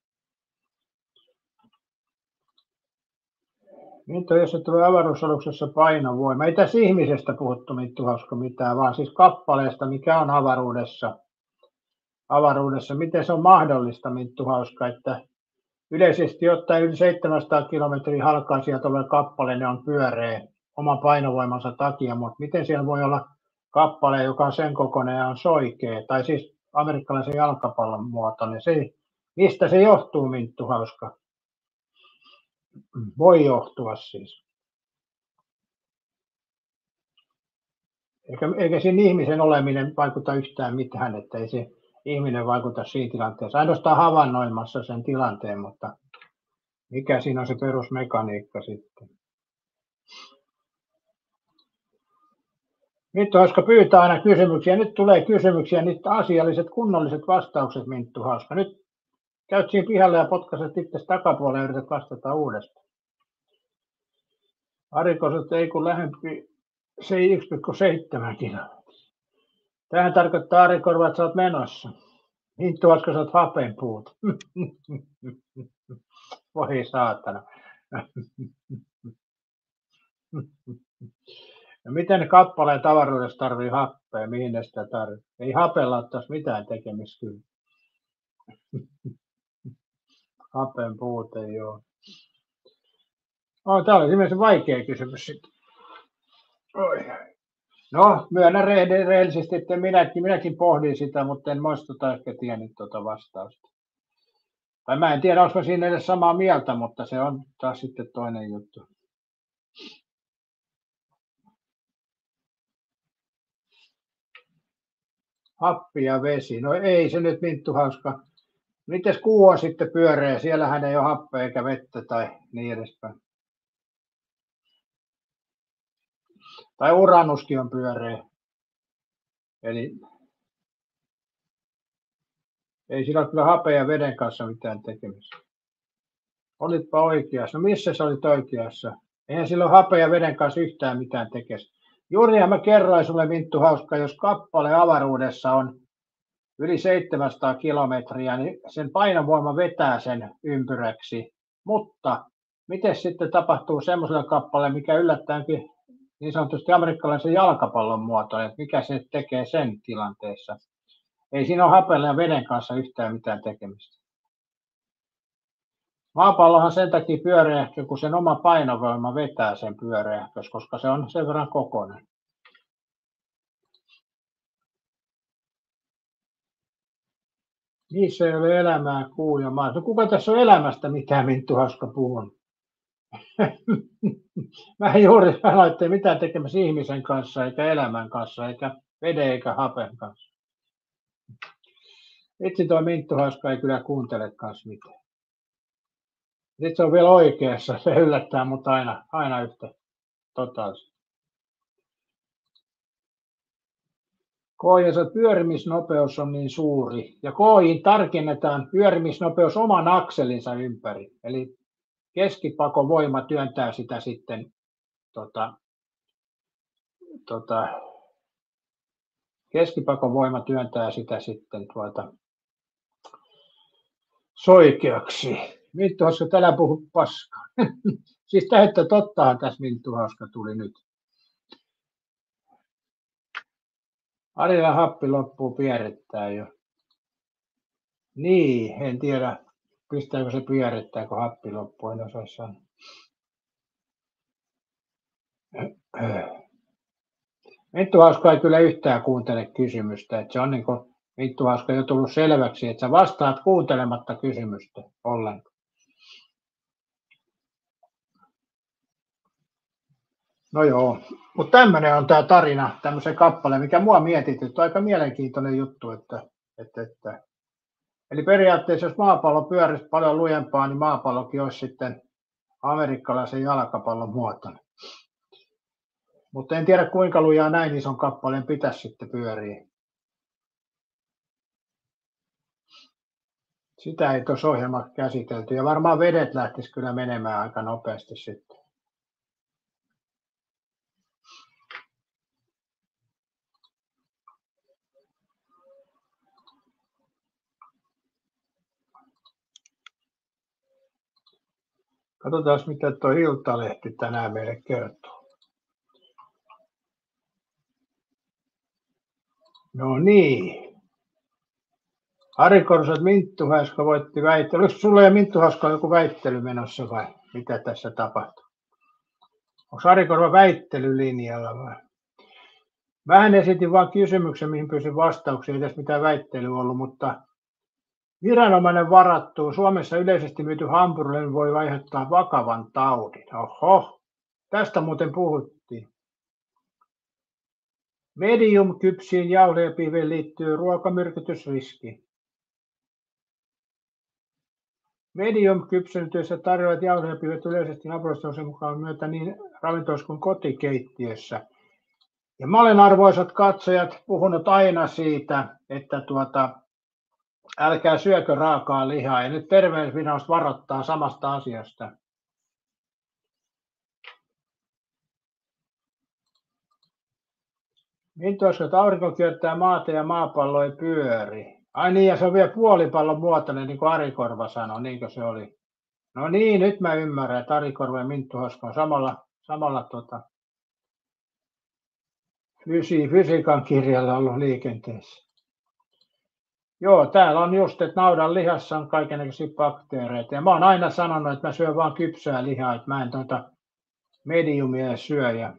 Minttu, jos se tulee avaruusaluksessa painovoima. Ei tässä ihmisestä puhuttu, Minttu Hauska, mitään, vaan siis kappaleesta, mikä on avaruudessa. Miten se on mahdollista, Minttu Hauska, että yleisesti ottaen yli 700 kilometriä halkaisijat oleva kappale, ne on pyöreä oman painovoimansa takia, mutta miten siellä voi olla kappale, joka on sen kokoinen ja on soikea, tai siis amerikkalaisen jalkapallon muotoinen. Mistä se johtuu, Minttu Hauska? Voi johtua siis. Eikä siinä ihmisen oleminen vaikuta yhtään mitään, että ei se ihminen vaikuta siinä tilanteessa. Ainoastaan havainnoimassa sen tilanteen, mutta mikä siinä on se perusmekaniikka sitten? Minttu Hauska pyytää aina kysymyksiä. Nyt tulee kysymyksiä, niitä asialliset, kunnolliset vastaukset, Minttu Hauska. Nyt käyt siinä pihalle ja potkaset itse takapuolelle ja yrität vastata uudestaan. Arikoset ei kun lähempi, se ei 1,7 kilometriä. Tämähän tarkoittaa, Arikorva, että sä oot menossa. Minttu Hauska, sä oot hapenpuut. Voi saatana. No miten kappaleen avaruudessa tarvii happea? Mihin ne sitä tarvitsee? Ei hapella ole taas mitään tekemistä kyllä. Hapen puute, joo. Tämä oli esimerkiksi vaikea kysymys sitten. No, myönnän rehellisesti, että minäkin pohdin sitä, mutta en muistuta ehkä tiennyt tuota vastausta. Tai mä en tiedä, onko siinä edes samaa mieltä, mutta se on taas sitten toinen juttu. Happi ja vesi. No ei se nyt, Minttu Hauska. Mites kuu on sitten pyöreä? Siellähän ei ole happea eikä vettä tai niin edespäin. Tai Uranuskin on pyöreä. Eli ei sillä ole kyllä hapen ja veden kanssa mitään tekemistä. Olitpa oikeassa. No missä sä olit oikeassa? Eihän sillä ole hapen ja veden kanssa yhtään mitään tekemistä. Juuri mä kerroin sulle, Minttu Hauska, jos kappale avaruudessa on yli 700 kilometriä, niin sen painovoima vetää sen ympyräksi. Mutta miten sitten tapahtuu semmoisella kappaleella, mikä yllättäenkin niin sanotusti amerikkalaisen jalkapallon muotoinen, että mikä se tekee sen tilanteessa? Ei siinä ole hapella ja veden kanssa yhtään mitään tekemistä. Maapallohan sen takia pyöreähkö, kun sen oma painovoima vetää sen pyöreähkös, koska se on sen verran kokoinen. Niissä ei ole elämää, kuu ja maa. No kuka tässä on elämästä mitään, Minttu Hauska puhun? Mä juuri sanoin, että ei mitään tekemistä ihmisen kanssa, eikä elämän kanssa, eikä veden eikä hapen kanssa. Itse tuo Minttu Hauska ei kyllä kuuntele kanssa mitään. Sitten se on vielä oikeassa, se yllättää mut aina yhtä totaalisesti. KJ pyörimisnopeus on niin suuri, ja KJ tarkennetaan pyörimisnopeus oman akselinsa ympäri, eli keskipakovoima työntää sitä sitten keskipakovoima työntää sitä sitten soikeaksi. Minttu Haska, täällä puhu paskaa. Siis täyttä tottahan tässä Minttu Haska tuli nyt. Arilla happi loppuu pierrettää jo. Niin, en tiedä, pistääkö se pierrettää, kun happi loppuu, en osaa sanoa. Minttu Haska ei kyllä yhtään kuuntele kysymystä, että se on niin kuin Minttu Haska jo tullut selväksi, että sä vastaat kuuntelematta kysymystä ollenkaan. No joo, mutta tämmöinen on tämä tarina, tämmöisen kappaleen, mikä mua mietityttää, aika mielenkiintoinen juttu, että eli periaatteessa jos maapallo pyörisi paljon lujempaa, niin maapallokin olisi sitten amerikkalaisen jalkapallon muotoinen. Mutta en tiedä kuinka lujaa näin ison kappaleen pitäisi sitten pyöriä. Sitä ei tuossa ohjelmassa käsitelty ja varmaan vedet lähtisi kyllä menemään aika nopeasti sitten. Katsotaan mitä tuo Iltalehti tänään meille kertoo. No niin. Ari Korsat, Minttu Haska voitti väittely. Oliko sulla ja Minttu Haska joku väittely menossa vai mitä tässä tapahtuu? Onko Ari Korva väittelylinjalla vai? Mähän esitin vain kysymyksen, mihin pyysin vastauksia, ei tässä mitään väittelyä ollut, mutta viranomainen varattuu. Suomessa yleisesti myyty hampurilainen voi aiheuttaa vakavan taudin. Oho, tästä muuten puhuttiin. Medium-kypsiin jauhepihveihin liittyy ruokamyrkytysriski. Medium-kypsennetyissä tarjoavat jauhepihvet yleisesti naapurustamisen mukaan myötä niin ravintolassa kuin kotikeittiössä. Ja mä olen, arvoisat katsojat, puhunut aina siitä, että älkää syökö raakaa lihaa. Ja nyt terveysvirasto varoittaa samasta asiasta. Minttu Haska, että aurinko kiertää maata ja maapallo ei pyöri. Ai niin, ja se on vielä puolipallon muotoinen, niin kuin Ari Korva sanoi, niinkö se oli? No niin, nyt mä ymmärrän, että Ari Korva ja Minttu Haska on samalla fysiikan kirjalla ollut liikenteessä. Joo, täällä on just, että naudan lihassa on kaikennäköisiä bakteereita. Ja mä oon aina sanonut, että mä syön vaan kypsää lihaa, että mä en mediumia syö. Ja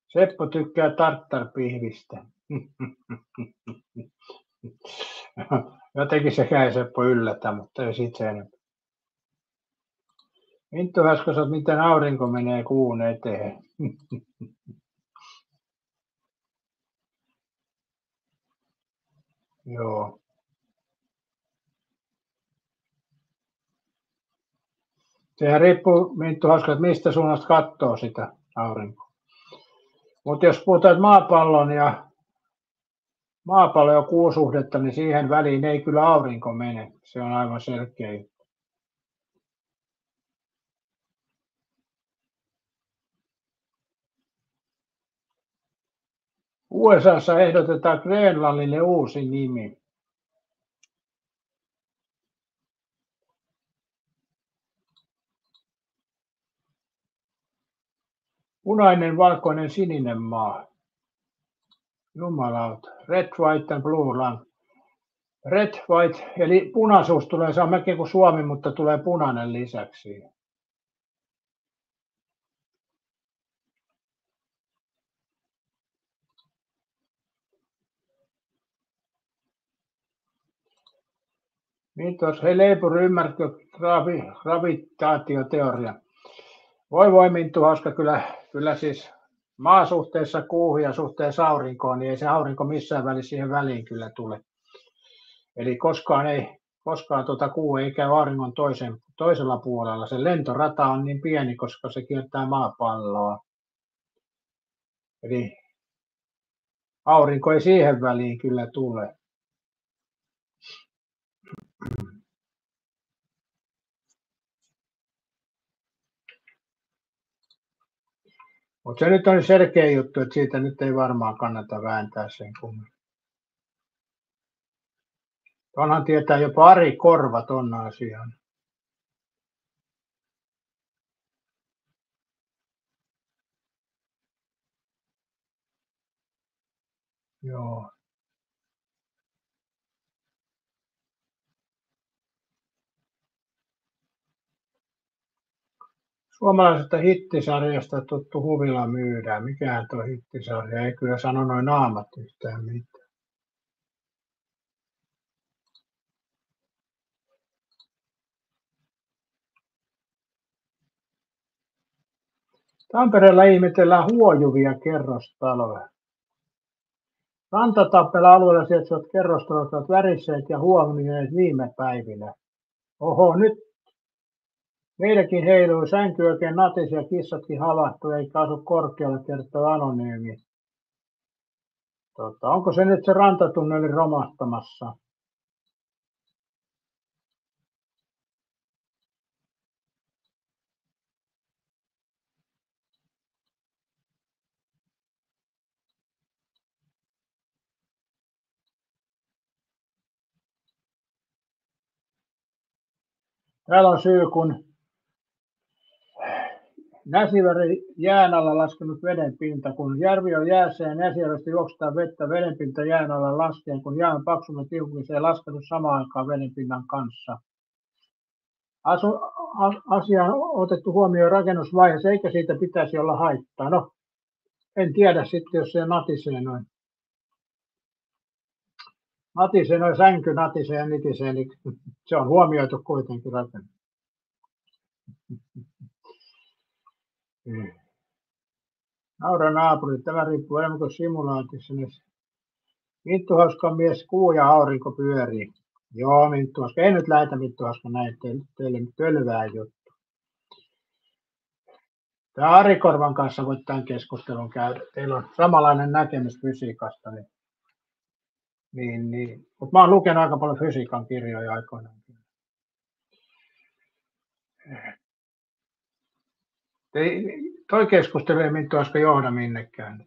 Seppo tykkää tarttarpihvistä. Jotenkin se käy Seppo yllätä, mutta ei siitä se enempää. Minttu Haska, miten aurinko menee kuun eteen. Joo. Sehän riippuu, Minttu Haska, että mistä suunnasta katsoo sitä aurinkoa. Mutta jos puhutaan maapallon ja kuun suhdetta, niin siihen väliin ei kyllä aurinko mene. Se on aivan selkeä. USAssa ehdotetaan Grönlannille uusi nimi. Punainen, valkoinen, sininen maa. Jumalauta. Red, white and blue land. Red, white, eli punaisuus tulee, se on melkein kuin Suomi, mutta tulee punainen lisäksi. Mitos, he Leipur ymmärtää gravitaatioteoria. Voi Minttu Haska, kyllä siis maasuhteessa kuuhun ja suhteessa aurinkoon, niin ei se aurinko missään välissä siihen väliin kyllä tule. Eli koskaan kuu ei käy auringon toisella puolella. Se lentorata on niin pieni, koska se kiertää maapalloa. Eli Aurinko ei siihen väliin kyllä tule. Mutta se nyt on selkeä juttu, että siitä nyt ei varmaan kannata vääntää sen kummemmin. Onhan tietää jopa Ari Korva ton asian. Joo. Suomalaisesta hittisarjasta tuttu huvila myydään. Mikähän tuo hittisarja? Ei kyllä sano noin naamat yhtään mitään. Tampereella ihmetellään huojuvia kerrostaloja. Rantatappela-alueella sijaitsevat kerrostalot ovat värisseet ja huomineet viime päivinä. Oho, nyt meilläkin heiluu sänky oikein natisi ja kissatkin havahtuu eikä asu korkealla, kertoo anonyymi. Onko se nyt se rantatunneli romahtamassa? Täällä on syy, kun Näsijärven jään alla laskenut vedenpinta. Kun järvi on jäässä ja Näsijärvestä juoksutaan vettä, vedenpinta jään alla laskee. Kun jään paksumme tiukukin, se ei laskenut samaan aikaan vedenpinnan kanssa. Asia on otettu huomioon rakennusvaiheessa, eikä siitä pitäisi olla haittaa. No, en tiedä sitten, jos se natisee noin. Natisee noin, sänky natisee ja nitisee, niin se on huomioitu kuitenkin rakennus. Naura naapuri, tämä riippuu enemmän kuin simulaatissa. Minttu Hauskan mies, kuu ja aurinko pyörii. Joo, Minttu Hauska. Ei nyt lähetä Minttu Hauska näin teille tölvää juttu. Tämä Ari Korvan kanssa voit tämän keskustelun käydä. Teillä on samanlainen näkemys fysiikasta. Niin. Mutta mä oon lukenut aika paljon fysiikan kirjoja aikoinaan. Toi keskustelu ei Minttu Hauska johda minnekään.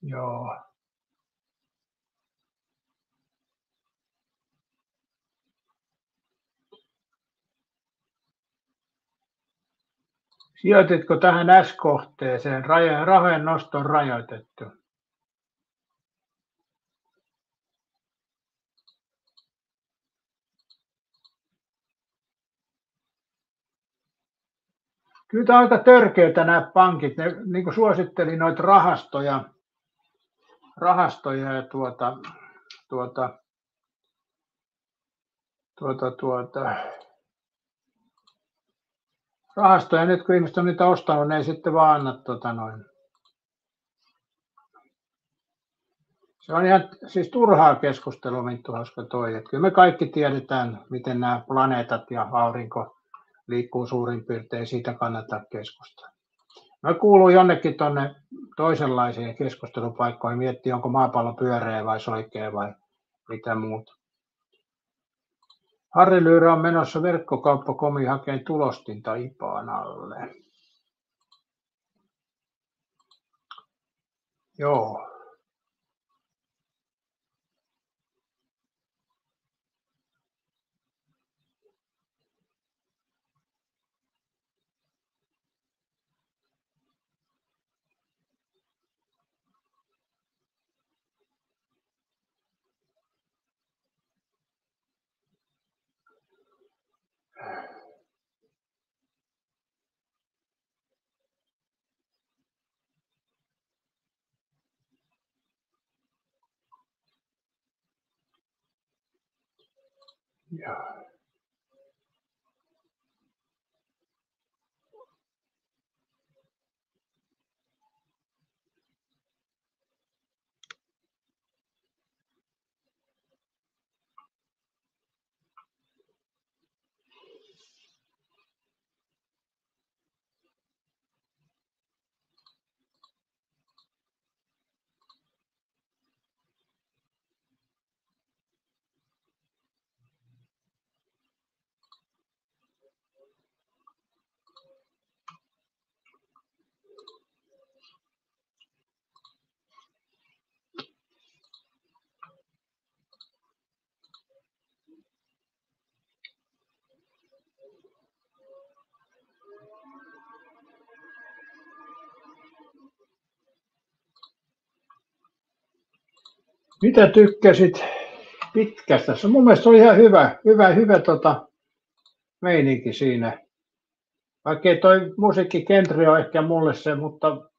Joo. Sijoititko tähän S-kohteeseen? Rahojen nosto on rajoitettu. Kyllä tämä on aika törkeitä nämä pankit. Ne niin kuin suositteli noita rahastoja ja rahastoja. Nyt kun ihmiset on niitä ostanut, ne ei sitten vaan anna Se on ihan siis turhaa keskustelua, Minttu Hauska toi. Että kyllä me kaikki tiedetään, miten nämä planeetat ja aurinko liikkuu suurin piirtein, siitä kannattaa keskustella. No kuuluu jonnekin tuonne toisenlaisiin keskustelupaikkoihin, miettiä onko maapallo pyöreä vai soikea vai mitä muuta. Harri Lyyrä on menossa verkkokauppa.comi hakeen tulostinta IPAan alle. Joo. Ja. Mitä tykkäsit pitkästä? Se mun mielestä oli ihan hyvä meininki siinä. Vaikkei toi musiikkigenre ole ehkä mulle se, mutta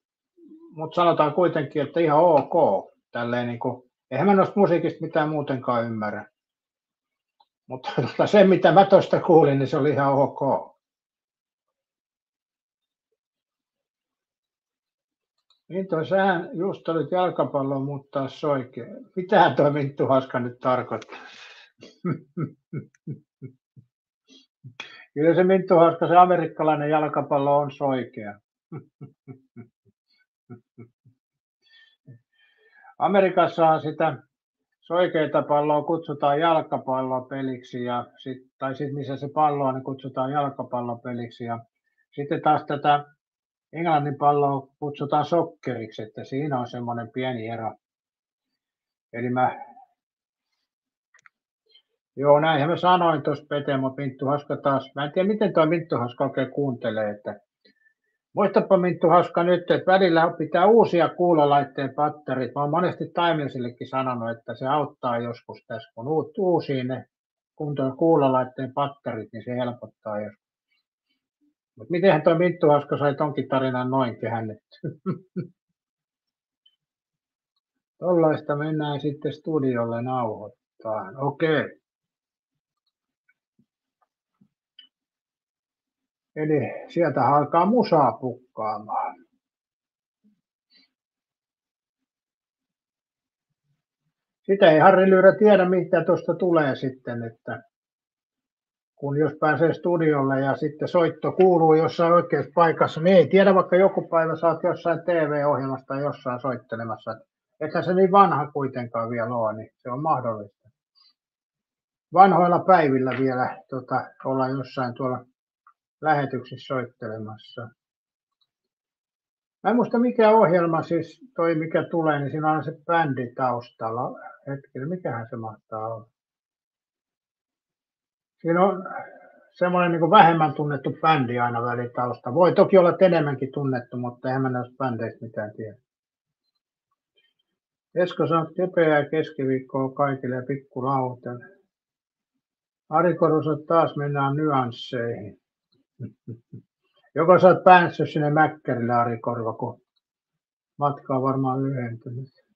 sanotaan kuitenkin, että ihan ok. Tälleen niin kuin, eihän mä noista musiikista mitään muutenkaan ymmärrä. Mutta se, mitä mä tuosta kuulin, niin se oli ihan ok. Niin toi sähän just olit jalkapallon muuttaa soikeen. Mitähän toi Minttu Haska nyt tarkoittaa? Kyllä se Minttu Haska, se amerikkalainen jalkapallo on soikea. Amerikassahan sitä soikeita palloa kutsutaan jalkapallopeliksi tai sitten missä se pallo on, niin kutsutaan jalkapallopeliksi ja sitten taas tätä Englannin palloa kutsutaan sokkeriksi, että siinä on semmoinen pieni ero. Eli näinhän mä sanoin tuossa Pete, mutta Minttu Haska taas, mä en tiedä miten tuo Minttu Haska oikein kuuntelee, että muistapa Minttu Haska nyt, että välillä pitää uusia kuulolaitteen patterit. Mä oon monesti Taimelsillekin sanonut, että se auttaa joskus tässä, kun uusii ne kuulolaitteen patterit, niin se helpottaa joskus. Mutta mitenhän tuo Minttu Haska sai tonkin tarinan noin käännetty? Tollaista mennään sitten studiolle nauhoittaa. Okei. Eli sieltä alkaa musaa pukkaamaan. Sitä ei Harri Lyyrä tiedä, mitä tuosta tulee sitten, että kun jos pääsee studiolle ja sitten soitto kuuluu jossain oikeassa paikassa, niin ei tiedä, vaikka joku päivä saat jossain TV-ohjelmasta jossain soittelemassa. Ethän se niin vanha kuitenkaan vielä ole, niin se on mahdollista. Vanhoilla päivillä vielä olla jossain tuolla lähetyksissä soittelemassa. Mä en muista mikä ohjelma siis toi mikä tulee, niin siinä on se bändi taustalla. Hetkinen, mikähän se mahtaa olla? Siinä on semmoinen niin kuin vähemmän tunnettu bändi aina välitausta. Voi toki olla enemmänkin tunnettu, mutta eihän mä näistä bändeistä mitään tiedä. Esko sanoo kepeää keskiviikkoa kaikille ja pikkulauten. Ari Korhoset taas mennään nyansseihin. Joko sä oot päässyt sinne Mäkkärille, Ari Korva, kun matka on varmaan lyhentynyt.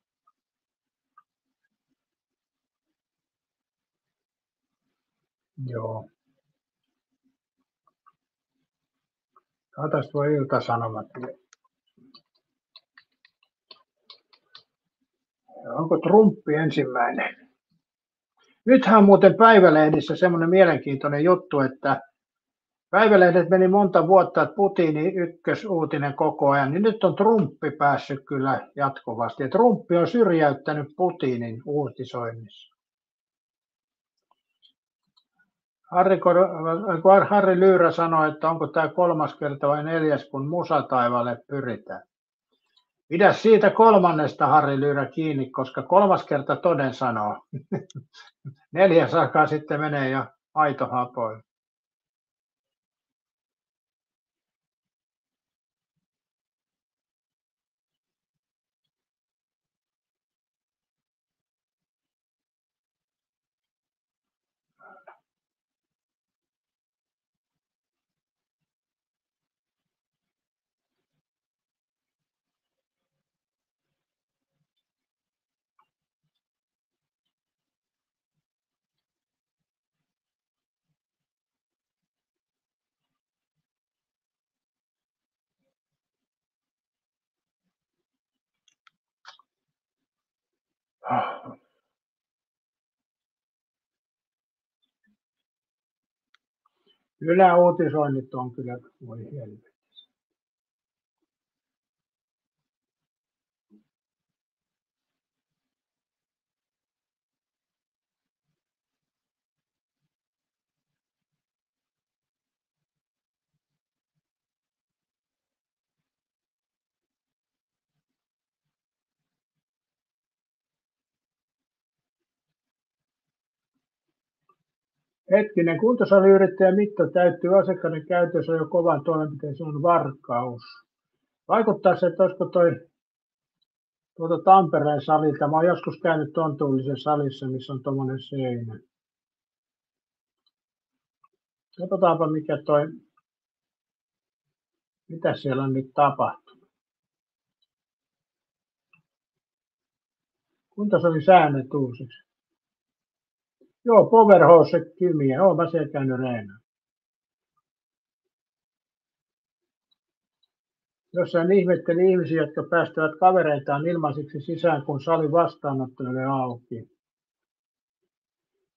Joo. Katas tuo Ilta-Sanomat. Onko Trumpi ensimmäinen? Nythän on muuten päivälehdissä semmoinen mielenkiintoinen juttu, että päivälehdet meni monta vuotta, että Putinin ykkösuutinen koko ajan, niin nyt on Trumpi päässyt kyllä jatkuvasti. Ja Trumpi on syrjäyttänyt Putinin uutisoinnissa. Harri Lyyrä sanoi, että onko tämä 3. kerta vai 4, kun musataivaalle pyritään. Pidä siitä 3. Harri Lyyrä kiinni, koska 3. kerta toden sanoo. 4 alkaa sitten menee jo aito hapoille. Yläuutisoinnit on kyllä, voi helvetti. Hetkinen, kuntosaliyrittäjä Mitto täyttyy asiakkaiden käytössä jo kovan toimenpiteen, se on varkaus. Vaikuttaa se, että olisiko tuolta Tampereen salilta. Mä oon joskus käynyt Tontuulisen salissa, missä on tommonen seinä. Katsotaanpa mitä siellä on nyt tapahtunut. Kuinka se oli säännöt uusiksi? Joo, Powerhouse Kymiä. Oon mä siellä käynyt reenaan. Jossain ihmetteli ihmisiä, jotka päästävät kavereitaan ilmaisiksi sisään, kun salin vastaanotto oli auki.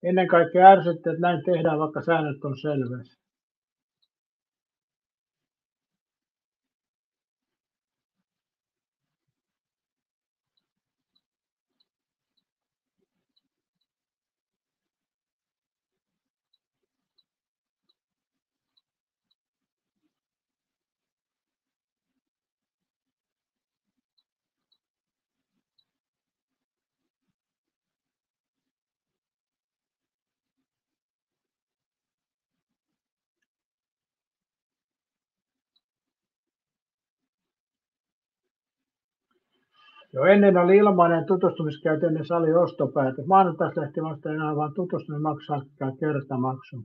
Ennen kaikkea ärsytti, että näin tehdään, vaikka säännöt on selvät. Jo ennen oli ilmainen tutustumiskäytö ennen salin ostopäätös. Maanantaista lähti vasta enää vain tutustuminen maksaa kertamaksu.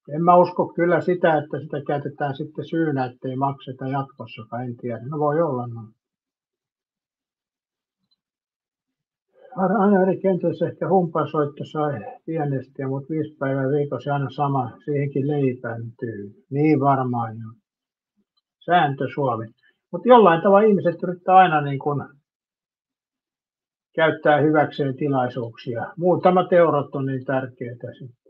En mä usko kyllä sitä, että sitä käytetään sitten syynä, ettei makseta jatkossakaan, en tiedä. No voi olla noin. Aina eri kenties ehkä humpasoitto sai pienesti, mutta 5 päivää viikossa aina sama, siihenkin leipääntyy. Niin varmaan jo. Sääntö Suomi. Mutta jollain tavalla ihmiset yrittää aina niin kun käyttää hyväkseen tilaisuuksia. Muutamat eurot on niin tärkeitä sitten.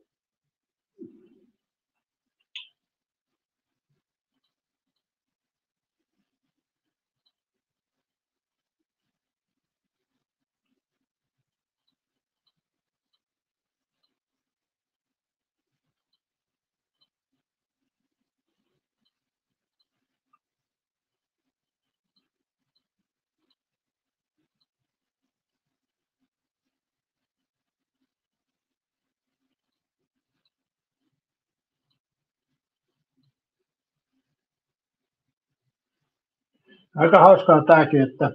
Aika hauskaa tämäkin, että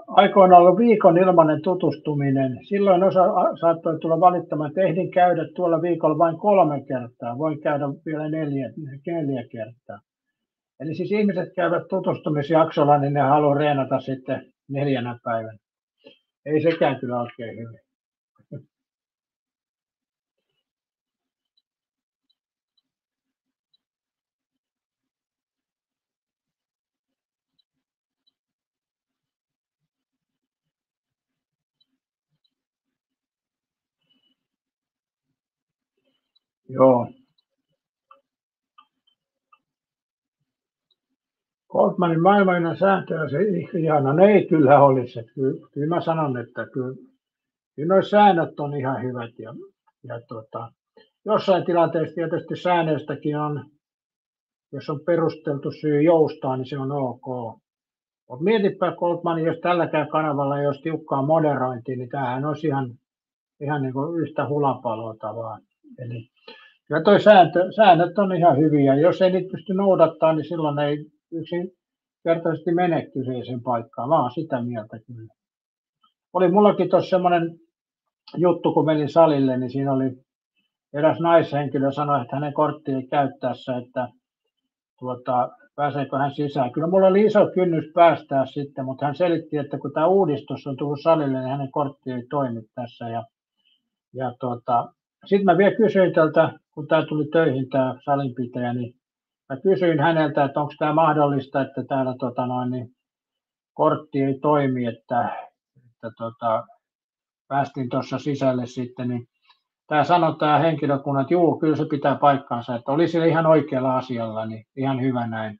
aikoina ollut viikon ilmainen tutustuminen. Silloin osa saattoi tulla valittamaan, että ehdin käydä tuolla viikolla vain 3 kertaa. Voin käydä vielä 4 kertaa. Eli siis ihmiset käyvät tutustumisjaksolla, niin ne haluaa reenata sitten 4 päivänä. Ei sekään kyllä oikein hyvin. Joo. Goldmanin maailmaninen sääntö on se ihana. No ei kyllä olisi. Kyllä mä sanon, että kyllä nuo säännöt on ihan hyvät. Ja jossain tilanteessa tietysti säännöistäkin on, jos on perusteltu syy joustaa, niin se on ok. Mutta mietipä Goldman, jos tälläkään kanavalla ei olisi tiukkaa moderointia, niin tämähän olisi ihan niin kuin yhtä hulapaloa vaan. Eli kyllä toi säännöt on ihan hyviä. Jos ei niitä pysty noudattaa, niin silloin ei yksinkertaisesti mene kyseisen paikkaan. Mä oon sitä mieltä kyllä. Oli mullakin tuossa semmoinen juttu, kun menin salille, niin siinä oli eräs naishenkilö sanoi, että hänen korttia ei käyttäessä, että pääseekö hän sisään. Kyllä mulla oli iso kynnys päästää sitten, mutta hän selitti, että kun tämä uudistus on tullut salille, niin hänen kortti ei toimi tässä. Sitten mä vielä kysyin tältä, kun tämä tuli töihin tämä salinpitäjä, niin mä kysyin häneltä, että onko tämä mahdollista, että täällä kortti ei toimi, että päästiin tuossa sisälle sitten, niin tämä sanoi tämä henkilökunnan, että juu, kyllä se pitää paikkaansa, että oli sillä ihan oikealla asialla, niin ihan hyvä näin.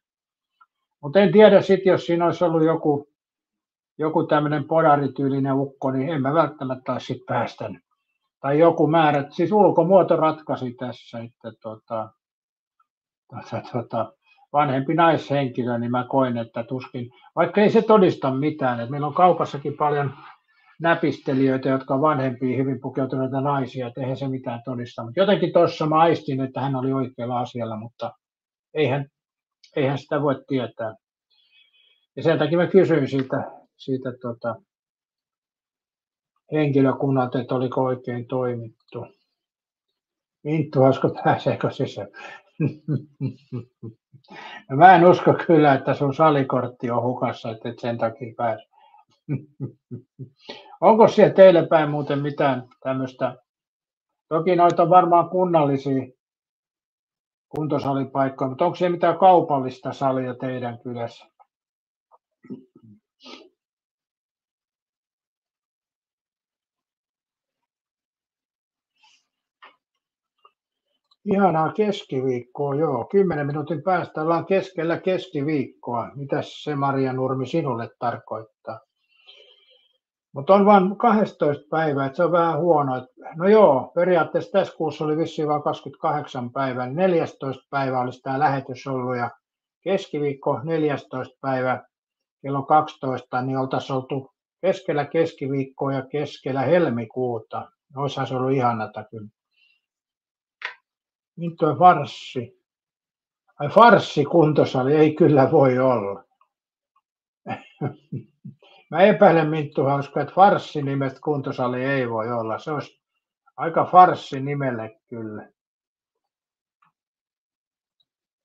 Mutta en tiedä sitten, jos siinä olisi ollut joku tämmöinen podarityylinen ukko, niin en mä välttämättä olisi sitten päästänyt. Tai joku määrä, siis ulkomuoto ratkaisi tässä, että vanhempi naishenkilö, niin mä koin, että tuskin, vaikka ei se todista mitään, että meillä on kaupassakin paljon näpistelijöitä, jotka on vanhempia, hyvin pukeutuneita naisia, että eihän se mitään todista. Mutta jotenkin tuossa mä aistin, että hän oli oikealla asialla, mutta eihän eihän sitä voi tietää. Ja sen takia mä kysyin siitä henkilökunnalta, että oliko oikein toimittu. Minttu Hasko, pääseekö sisään? Mä en usko kyllä, että sun salikortti on hukassa, että et sen takia pääse. Onko siellä teille päin muuten mitään tämmöistä? Toki noita on varmaan kunnallisia kuntosalipaikkoja, mutta onko siellä mitään kaupallista salia teidän kylässä? Ihanaa keskiviikkoa, joo. 10 minuutin päästä ollaan keskellä keskiviikkoa. Mitäs se Maria Nurmi sinulle tarkoittaa? Mutta on vain 12 päivää, että se on vähän huono. No joo, periaatteessa tässä kuussa oli vissiin vain 28 päivää. 14 päivä olisi tämä lähetys ollut ja keskiviikko 14 päivä kello 12, niin oltaisiin oltu keskellä keskiviikkoa ja keskellä helmikuuta. Olisihan se ollut ihanata kyllä. Nyt on farssi. Ai farssi kuntosali, ei kyllä voi olla. Mä epäilen Minttu Hauska, että farssi nimestä kuntosali ei voi olla. Se olisi aika farssi nimelle kyllä.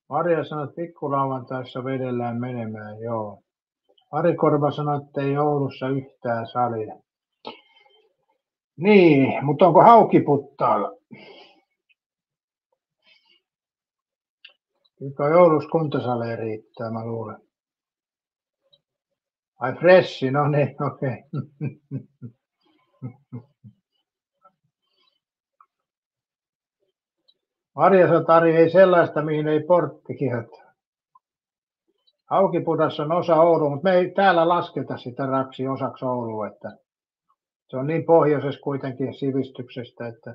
Maria sanoi, että pikkulauantaissa vedellään menemään, joo. Ari Korva sanoi, että ei Oulussa yhtään salia. Niin, mutta onko Haukiputtaalla? Kyllä Oulussa kuntosaleja riittää, mä luulen. Ai Freshi, no niin, okei. Marja Satari ei sellaista, mihin ei portti kihata. Haukipudassa on osa Oulua, mutta me ei täällä lasketa sitä Raksi osaksi Oulua, että se on niin pohjoisessa kuitenkin sivistyksestä, että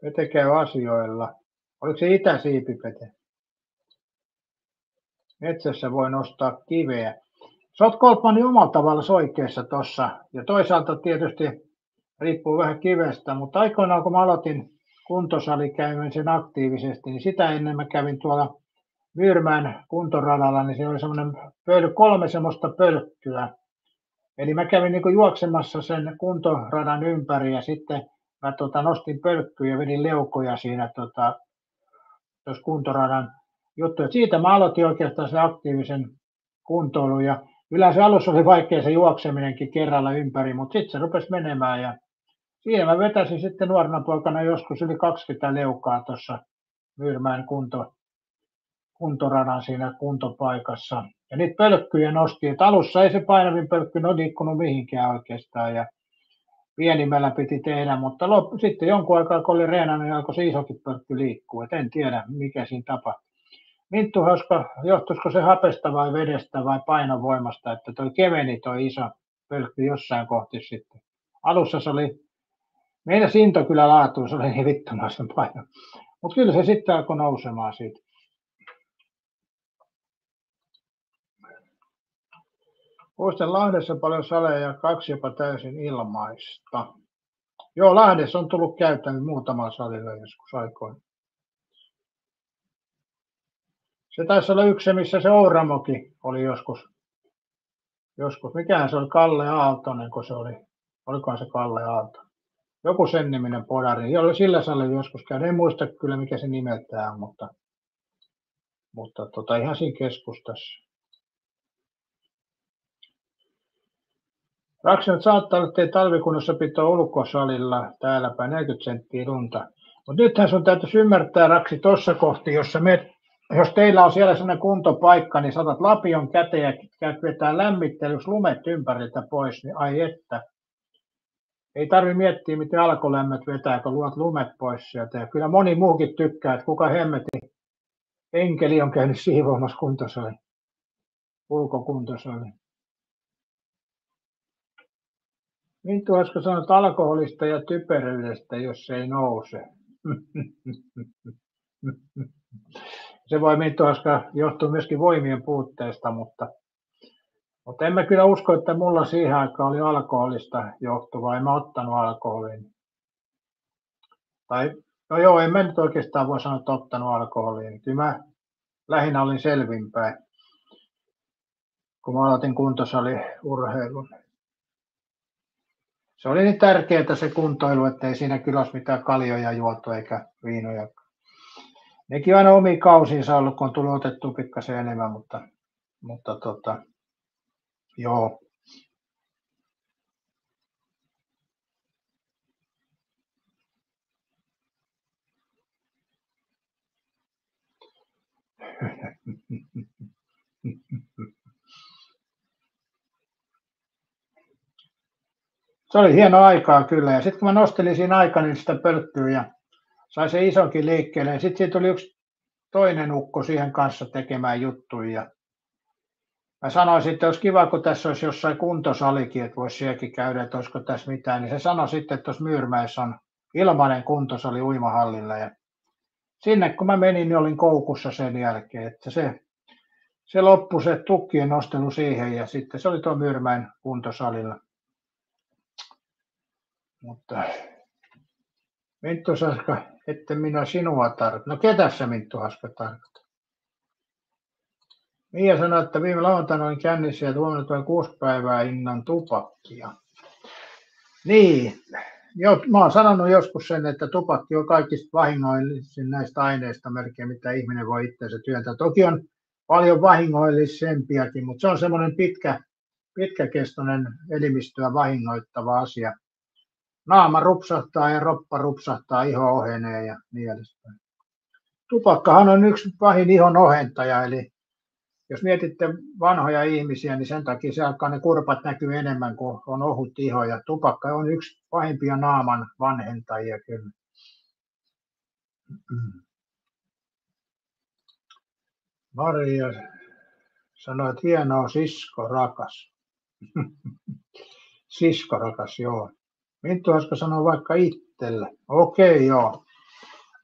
Pete käy asioilla. Oliko se Itä-Siipi, Pete? Metsässä voi nostaa kiveä. Sä oot Kolpmani omalla tavalla oikeassa tuossa. Ja toisaalta tietysti riippuu vähän kivestä, mutta aikoinaan kun mä aloitin kuntosalikäymisen aktiivisesti, niin sitä ennen mä kävin tuolla Myyrmään kuntoradalla, niin siinä oli semmoinen 3 semmoista pölkkyä. Eli mä kävin niin juoksemassa sen kuntoradan ympäri ja sitten mä nostin pölkkyä ja vedin leukoja siinä tuossa kuntoradan juttuja. Siitä mä aloitin oikeastaan sen aktiivisen kuntoilun ja yleensä alussa oli vaikea se juokseminenkin kerralla ympäri, mutta sitten se rupesi menemään ja siinä mä vetäsin sitten nuorena poikana joskus yli 20 leukaa tuossa Myyrmään kuntoradan siinä kuntopaikassa. Ja niitä pölkkyjä nosti, että alussa ei se painavin pölkky liikkunut mihinkään oikeastaan ja pienimmällä piti tehdä, mutta sitten jonkun aikaa kun oli reenannut, niin alkoi se isokin pölkky liikkua, et en tiedä mikä siinä tapahtui. Minttu Hauska, johtuisiko se hapesta vai vedestä vai painovoimasta, että toi keveni toi iso pölkky jossain kohti sitten. Alussa se oli, meidän into kyllä laatuun, se oli niin vittumaisen paino, mutta kyllä se sitten alkoi nousemaan siitä. Muistan Lahdessa paljon saleja ja 2 jopa täysin ilmaista. Joo, Lahdessa on tullut käyttänyt muutamalla salilla joskus aikoina. Se taisi olla yksi, missä se Ouramokin oli joskus. Mikähän se oli, Kalle Aaltonen, kun se oli. Olikohan se Kalle Aalto? Joku sen niminen podari. Joo, sillä salilla joskus käynyt. En muista kyllä, mikä se nimeltään on, mutta ihan siinä keskustassa. Raksinut saattaa olla, ettei talvikunnossapito ulkosalilla täällä päin 40 senttiä lunta. Mutta nythän sun täytyisi ymmärtää, Raksi, tuossa kohti, jos teillä on siellä sellainen kuntopaikka, niin saatat lapion käteen ja käyt vetää lämmittelyksi lumet ympäriltä pois, niin ai että. Ei tarvitse miettiä, miten alkolämmöt vetää, kun luot lumet pois sieltä. Ja kyllä moni muukin tykkää, että kuka hemmetin enkeli on käynyt siivoamassa kuntosali, ulkokuntosali. Minttu Haska sanoi alkoholista ja typeryydestä, jos se ei nouse. Se voi Minttu Haska johtua myöskin voimien puutteesta, mutta en mä kyllä usko, että mulla siihen aikaan oli alkoholista johtuvaa. En mä ottanut alkoholiin. No joo, en mä nyt oikeastaan voi sanoa, että ottanut alkoholiin. Kyllä mä lähinnä olin selvinpäin, kun mä aloitin kuntosaliurheilun. Se oli niin tärkeää se kuntoilu, että ei siinä kyllä olisi mitään kaljoja juotu eikä viinoja. Nekin on aina omiin kausiinsa ollut, kun on tullut otettua pikkasen enemmän, mutta joo. Se oli hieno aikaa kyllä. Ja sitten kun mä nostelin siinä aikani sitä pölkkyä ja sai se isonkin liikkeelle, ja sitten siitä tuli yksi toinen ukko siihen kanssa tekemään juttuja. Mä sanoin että olisi kiva, kun tässä olisi jossain kuntosalikin, että voisi sielläkin käydä, että olisiko tässä mitään. Niin se sanoi sitten, että tuossa Myyrmäessä on ilmainen kuntosali uimahallilla. Ja sinne kun mä menin, niin olin koukussa sen jälkeen. Että se loppui se tukkien nostelu siihen ja sitten se oli tuo Myyrmäen kuntosalilla. Mutta Minttu Haska, ette minä sinua tarkoita. No ketä se Minttu Haska tarkoittaa? Mia sanoi, että viime lauantaina olin kännissä ja tuominut vain 6 päivää innan tupakkia. Niin, mä oon sanonut joskus sen, että tupakki on kaikista vahingollisin näistä aineista melkein, mitä ihminen voi itseensä työntää. Toki on paljon vahingollisempiakin, mutta se on semmoinen pitkäkestoinen elimistöä vahingoittava asia. Naama rupsahtaa ja roppa rupsahtaa, iho ohenee ja niin edespäin. Tupakkahan on yksi pahin ihon ohentaja, eli jos mietitte vanhoja ihmisiä, niin sen takia se alkaa ne kurpat näkyy enemmän, kuin on ohut iho, ja tupakka on yksi pahimpia naaman vanhentajia kyllä. Maria sanoi, että hienoa, sisko rakas. Sisko rakas, joo. Minttu Haska sanoi vaikka itselle. Okei, joo.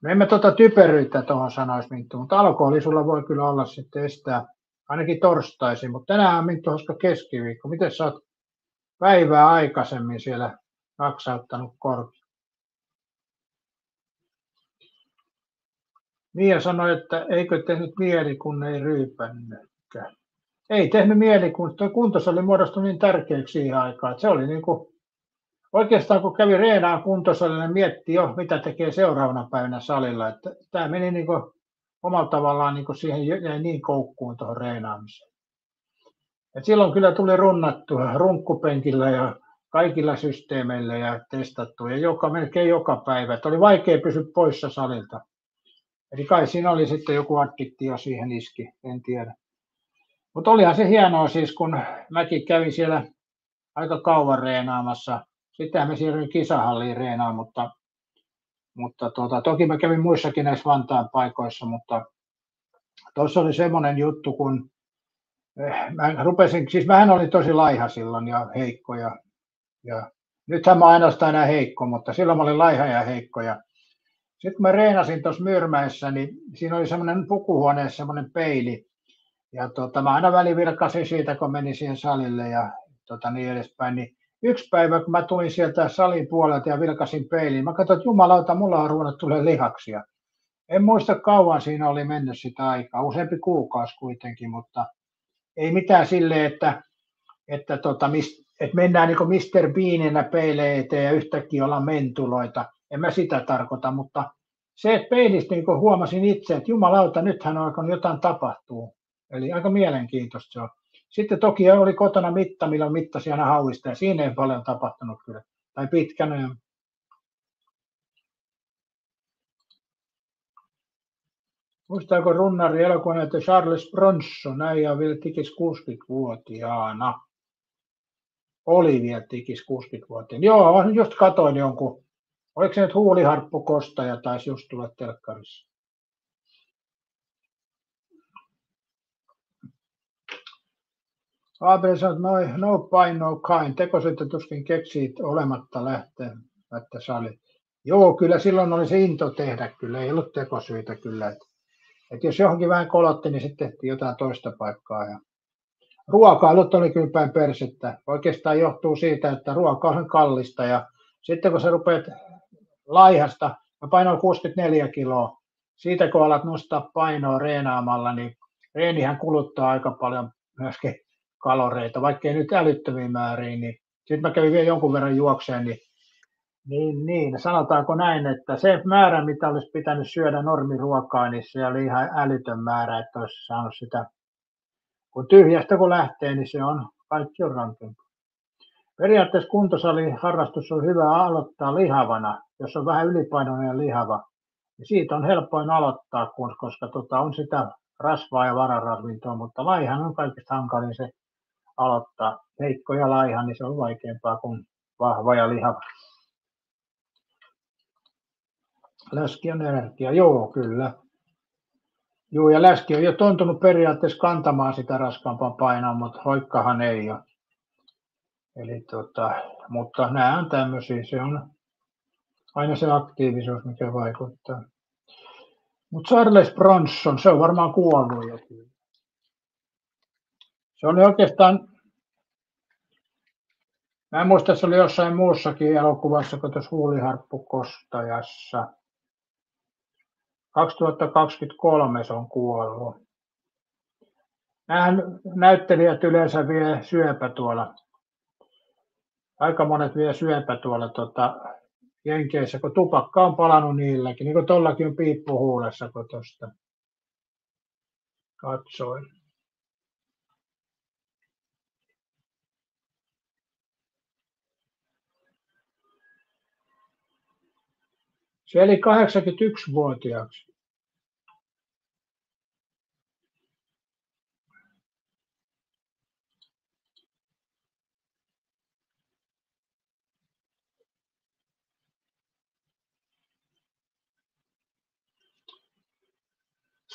Me emme typeryyttä tuohon sanoisi, Minttu, mutta alkoholi sulla voi kyllä olla sitten estää ainakin torstaisin, mutta tänään on Minttu Haska keskiviikko. Miten sä oot päivää aikaisemmin siellä naksauttanut korki? Mia sanoi, että eikö tehnyt mieli, kun ei ryypännytkään. Ei tehnyt mieli, kun tuo kuntosali muodostui niin tärkeäksi siihen aikaan. Että se oli niin kuin, oikeastaan kun kävi reenaan kuntosalilla, niin mietti jo, mitä tekee seuraavana päivänä salilla. Että tämä meni niin kuin omalla tavallaan niin kuin siihen jäi niin koukkuun tuohon reenaamiseen. Et silloin kyllä tuli runnattua runkkupenkillä ja kaikilla systeemeillä ja testattu ja melkein joka päivä. Et oli vaikea pysyä poissa salilta. Eli kai siinä oli sitten joku addiktio siihen iski, en tiedä. Mutta olihan se hienoa siis, kun mäkin kävin siellä aika kauan reenaamassa. Sittenhän me siirryin kisahalliin reenaan, mutta toki mä kävin muissakin näissä Vantaan paikoissa, mutta tuossa oli semmoinen juttu, kun mähän olin tosi laiha silloin ja heikko ja nythän mä ainoastaan enää heikko, mutta silloin mä olin laiha ja heikko. Sitten kun mä reenasin tuossa Myyrmäessä, niin siinä oli semmoinen pukuhuoneessa semmoinen peili. Ja mä aina välivirkkasin siitä, kun menin siihen salille ja niin edespäin. Niin yksi päivä, kun mä tulin sieltä salin puolelta ja vilkasin peiliin, mä katsoin, että jumalauta, mulla on ruvennut tulee lihaksia. En muista kauan siinä oli mennyt sitä aikaa, useampi kuukausi kuitenkin, mutta ei mitään silleen, että mennään niin kuin Mr. Beaninä peileen eteen ja yhtäkkiä ollaan mentuloita. En mä sitä tarkoita, mutta se, että peilistä niin huomasin itse, että jumalauta, nythän on alkanut jotain tapahtuu. Eli aika mielenkiintoista se on. Sitten toki oli kotona mitta, millä mittasi aina hauista ja siinä ei paljon tapahtunut kyllä. Tai pitkänä. Muistaako runnari elokuvan, että Charles Bronson äijä on vielä tikis 60-vuotiaana? Oli vielä tikis 60-vuotiaana. Joo, just katoin jonkun. Oliko se nyt Huuliharppu Kostaja taisi just tulla telkkarissa? Abel sanoi, että no pain, no kind. Tekosyitä tuskin keksit olematta lähtemättä sali. Joo, kyllä silloin oli se into tehdä, kyllä ei ollut tekosyitä kyllä. Että jos johonkin vähän kolotti, niin sitten tehtiin jotain toista paikkaa. Ja ruokailut oli kyllä päin persettä. Oikeastaan johtuu siitä, että ruoka on kallista ja sitten kun sä rupeat laihasta, mä painoin 64 kiloa siitä kun alat nostaa painoa reenaamalla, niin reenihän kuluttaa aika paljon myöskin kaloreita, vaikkei nyt älyttömiin määriin. Niin sitten mä kävin vielä jonkun verran juokseen, niin, sanotaanko näin, että se määrä, mitä olisi pitänyt syödä normiruokaa, niin se oli ihan älytön määrä, että olisi saanut sitä. Kun tyhjästä kun lähtee, niin se on, kaikki on rankempaa. Periaatteessa kuntosaliharrastus on hyvä aloittaa lihavana, jos on vähän ylipainoinen ja lihava. Ja siitä on helpoin aloittaa, koska on sitä rasvaa ja vararavintoa, mutta laihan on kaikista hankalin se aloittaa. Heikko ja laiha, niin se on vaikeampaa kuin vahva ja lihava. Läski on energia, joo kyllä. Joo, ja läski on jo tontunut periaatteessa kantamaan sitä raskaampaa painoa, mutta hoikkahan ei ole. Eli mutta nämä on tämmöisiä, se on aina se aktiivisuus, mikä vaikuttaa. Mutta Charles Bronson, se on varmaan kuollut jo. Se oli oikeastaan, mä en muista, se oli jossain muussakin elokuvassa kuin tuossa Huuliharppukostajassa. 2023 se on kuollut. Nämä näyttelijät yleensä vie syöpä tuolla. Aika monet vie syöpä tuolla Jenkeissä, kun tupakka on palannut niilläkin. Niin kuin tuollakin on piippu huulessa, kun tuosta katsoin. Se eli 81-vuotiaaksi.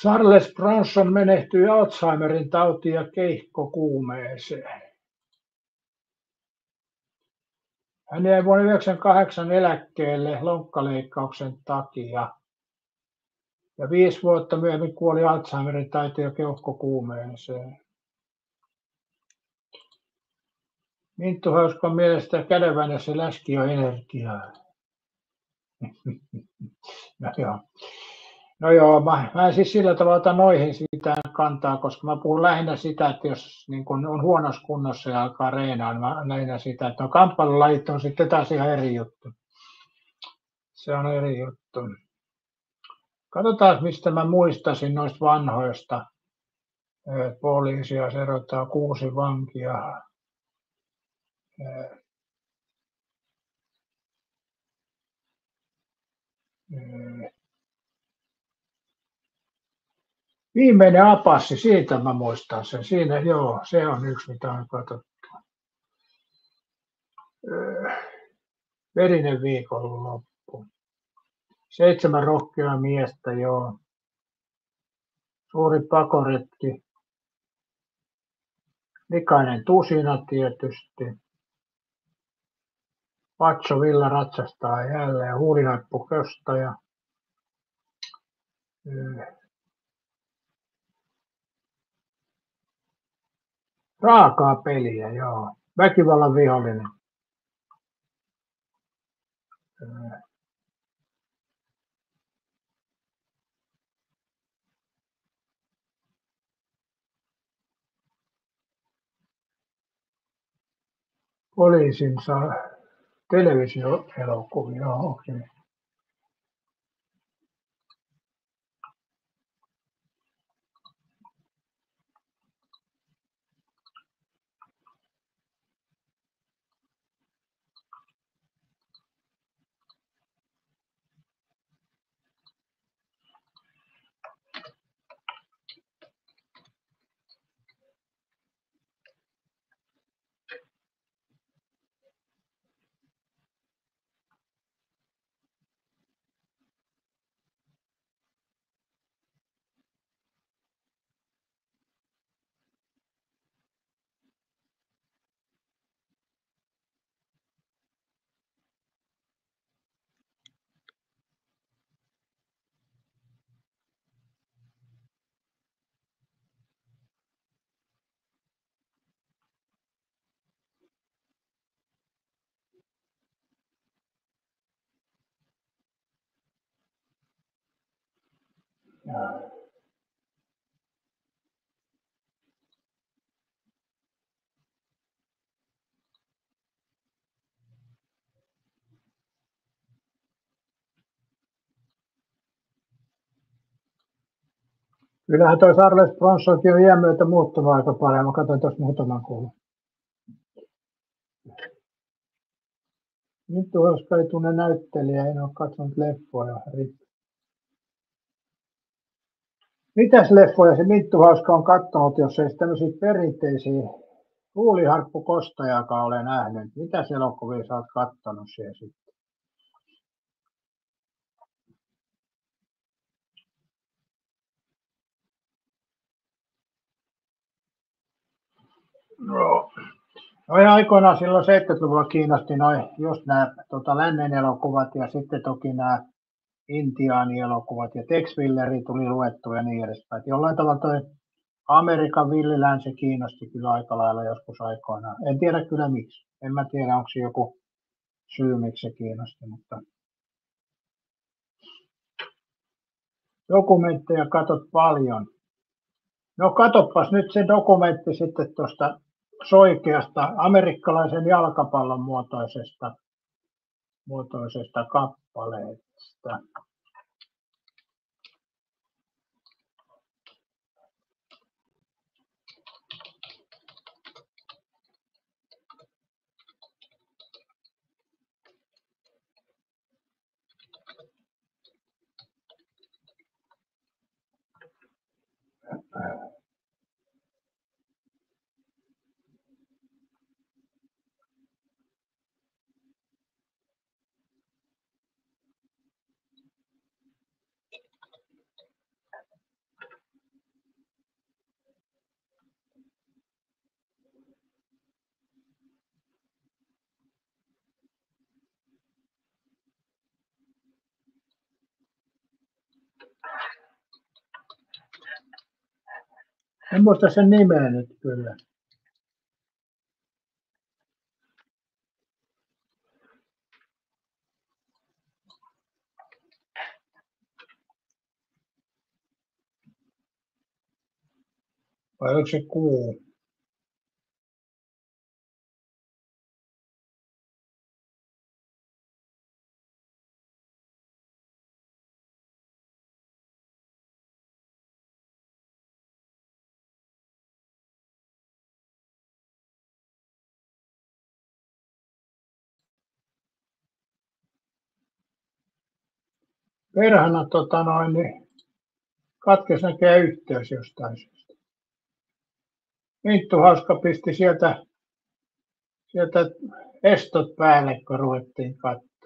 Charles Bronson menehtyi Alzheimerin tautiin ja keuhkokuumeeseen. Hän jäi vuonna 1998 eläkkeelle lonkkaleikkauksen takia ja 5 vuotta myöhemmin kuoli Alzheimerin tautiin ja keuhkokuumeeseen. Minttu Hauskon mielestä kädenväännössä läski on energiaa. No joo, mä en siis sillä tavalla ota noihin siitä kantaa, koska mä puhun lähinnä sitä, että jos niin kun on huonossa kunnossa ja alkaa reenaa, niin mä lähinnä sitä, että kamppailulajit on sitten taas ihan eri juttu. Se on eri juttu. Katsotaan, mistä mä muistasin noista vanhoista. Poliisia erotaa 6 vankia. Viimeinen apassi, siitä mä muistan sen. Siinä, joo, se on yksi, mitä on katsottu. Verinen viikonloppu. 7 rohkeaa miestä, joo. Suuri pakoretki. Likainen tusina tietysti. Patso Villa ratsastaa jälleen. Huuliharppu Kostaja. Raakaa peliä, joo. Väkivallan vihollinen. Poliisin televisioelokuvia, okei. Kyllähän tuo Charles Bronsonkin on iän myötä muuttunut aika paljon. Mä katsoin tuossa muutaman kuulun. Nyt tuossa ei tunne näyttelijä, en ole katsonut leffoja. Mitäs leffoja se Minttu Hauska on katsonut, jos ei tämmöisiä perinteisiä Huuliharppu Kostajakaan ole nähnyt? Mitäs elokuvia sä oot katsonut siellä sitten? No. Aikoinaan silloin 70-luvulla kiinnosti just nämä lännen elokuvat ja sitten toki nämä intiaanielokuvat ja Tex Willeri tuli luettua ja niin edespäin. Jollain tavalla toi Amerikan villilänsi kiinnosti kyllä aika lailla joskus aikoinaan. En tiedä kyllä miksi. En mä tiedä, onko se joku syy, miksi se kiinnosti, mutta dokumentteja katot paljon. No katoppas nyt se dokumentti sitten tuosta soikeasta amerikkalaisen jalkapallon muotoisesta kappaleesta. En muista sen nimeä nyt kyllä. Vai oliko se Kuu? Perhana niin katkesi näkee yhteys jostain syystä. Minttu Hauska pisti sieltä estot päälle, kun ruvettiin katsomaan.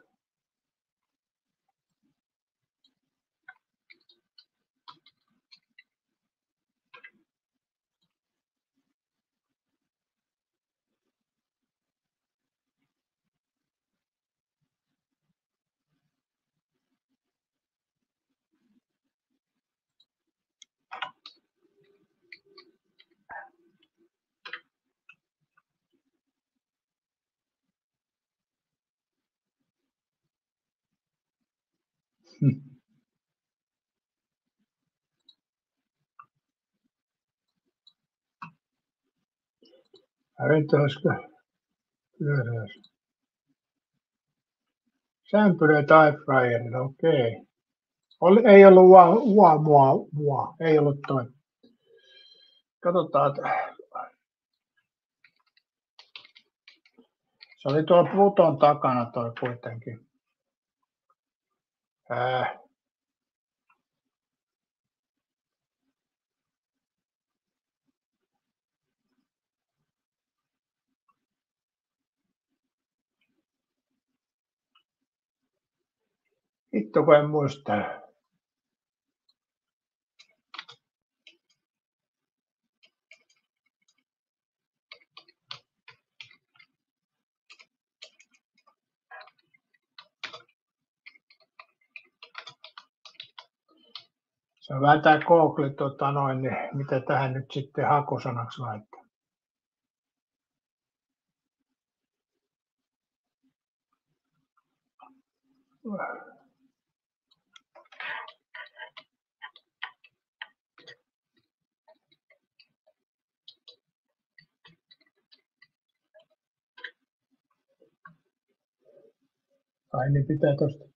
Minttu Hauska pyöräys. Sämpylä typewriter, okei. Ei ollut ei ollut toi. Katsotaan. Se oli tuolla Pluton takana toi kuitenkin. Hitto kun en muista. Se on vähän tää Google, niin mitä tähän nyt sitten hakusanaksi laittaa. Ai niin pitää tosta.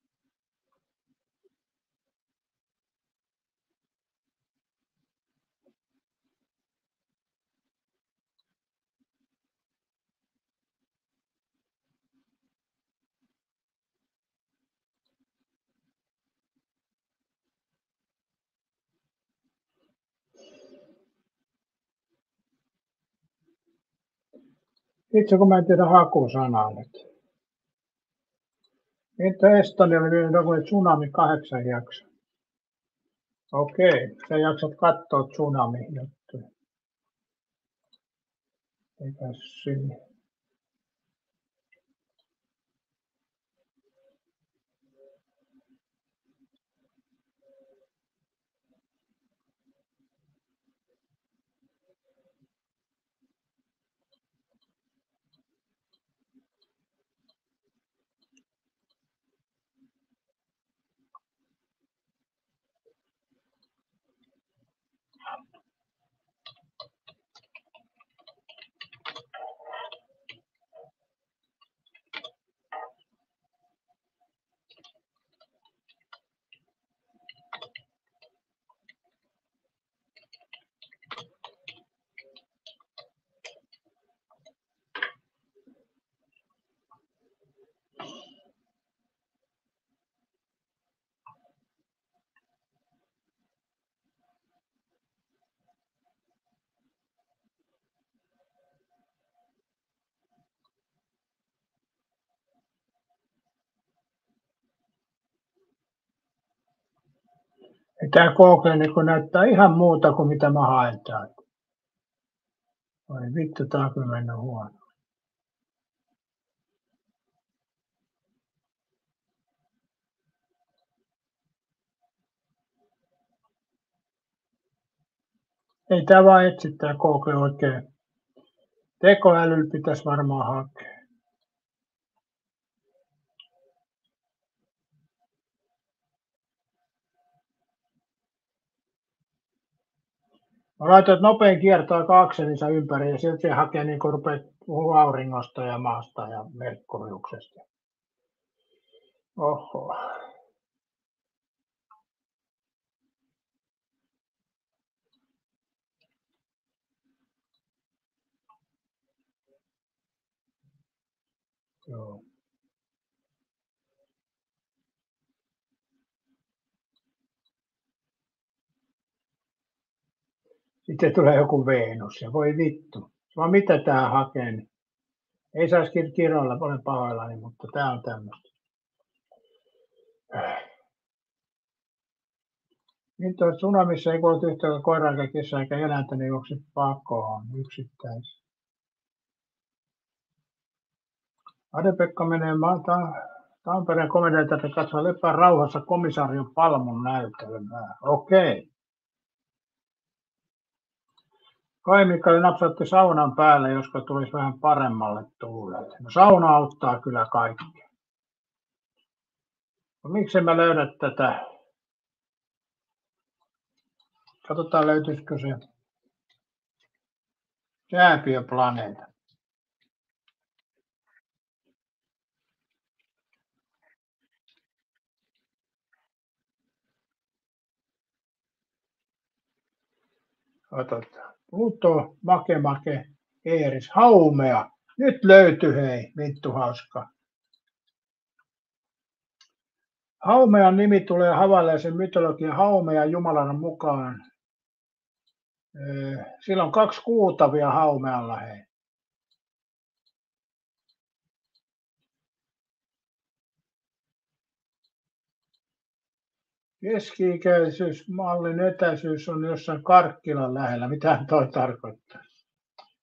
Itse kun mä en tiedä hakusanaa nyt. Entä Espanjalla oli joku Tsunami 8 jakso? Okei, sä jaksat katsoa Tsunami-juttuja. Eikä siinä. Tämä Google niin näyttää ihan muuta kuin mitä mä haen täältä. Oi vittu, tää on kyllä mennyt huono. Ei tää vaan etsi tää Google oikein. Tekoälyllä pitäisi varmaan hakea. Mä laitoin nopein kiertoa akselinsa ympäri ja silti hakee niin kuin rupeat puhua auringosta ja maasta ja Merkuriuksesta. Oho. Joo. Sitten tulee joku Venus ja voi vittu. Vaan mitä tää hakee? Niin ei saisi kiroilla, olen pahoillani, mutta tää on tämmöistä. Nyt on Tsunamissa ei kuollut yhtään koiraa eikä kissaa eikä eläintä, niin juoksi pakoon yksittäisiä. Ade-Pekka menee Tampereen komediateatterin katsoa lepää rauhassa komisarion Palmun näytelmää. Okei. Kai Mikael napsautti saunan päälle, josko tulisi vähän paremmalle tuulelle. No sauna auttaa kyllä kaikkea. No miksi mä löydä tätä? Katsotaan löytyisikö se Sääpiöplaneeta. Katsotaan. Pluto, Make, Eeris, Haumea. Nyt löytyi hei, vittu hauska. Haumean nimi tulee havainnollisen mytologian Haumea Jumalana mukaan. Sillä on 2 kuutavia Haumealla hei. Keski-ikäisyys, mallin etäisyys on jossain Karkkilan lähellä. Mitä toi tarkoittaa?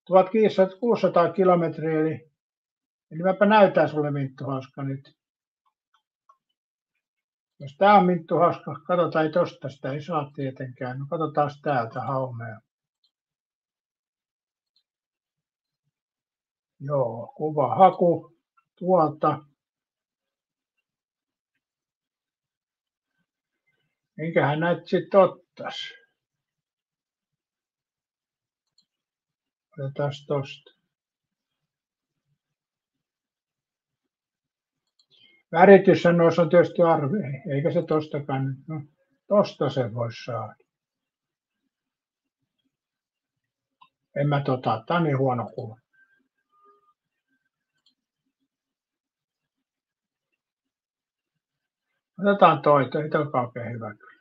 1600 kilometriä, eli mäpä näytän sulle Minttu hauska nyt. Jos tää on Minttu hauska, katsotaan, ei tosta sitä ei saa tietenkään. No katsotaan täältä Haumea. Joo, kuva haku tuolta. Minkähän näitä sitten ottais? Otetaan tosta. Värityshän noissa on tietysti arvi, eikä se tostakaan nyt. No, tosta se voisi saada. En mä tää on niin huono kuva. Otetaan toi, ei toikaan oikein hyvä kyllä.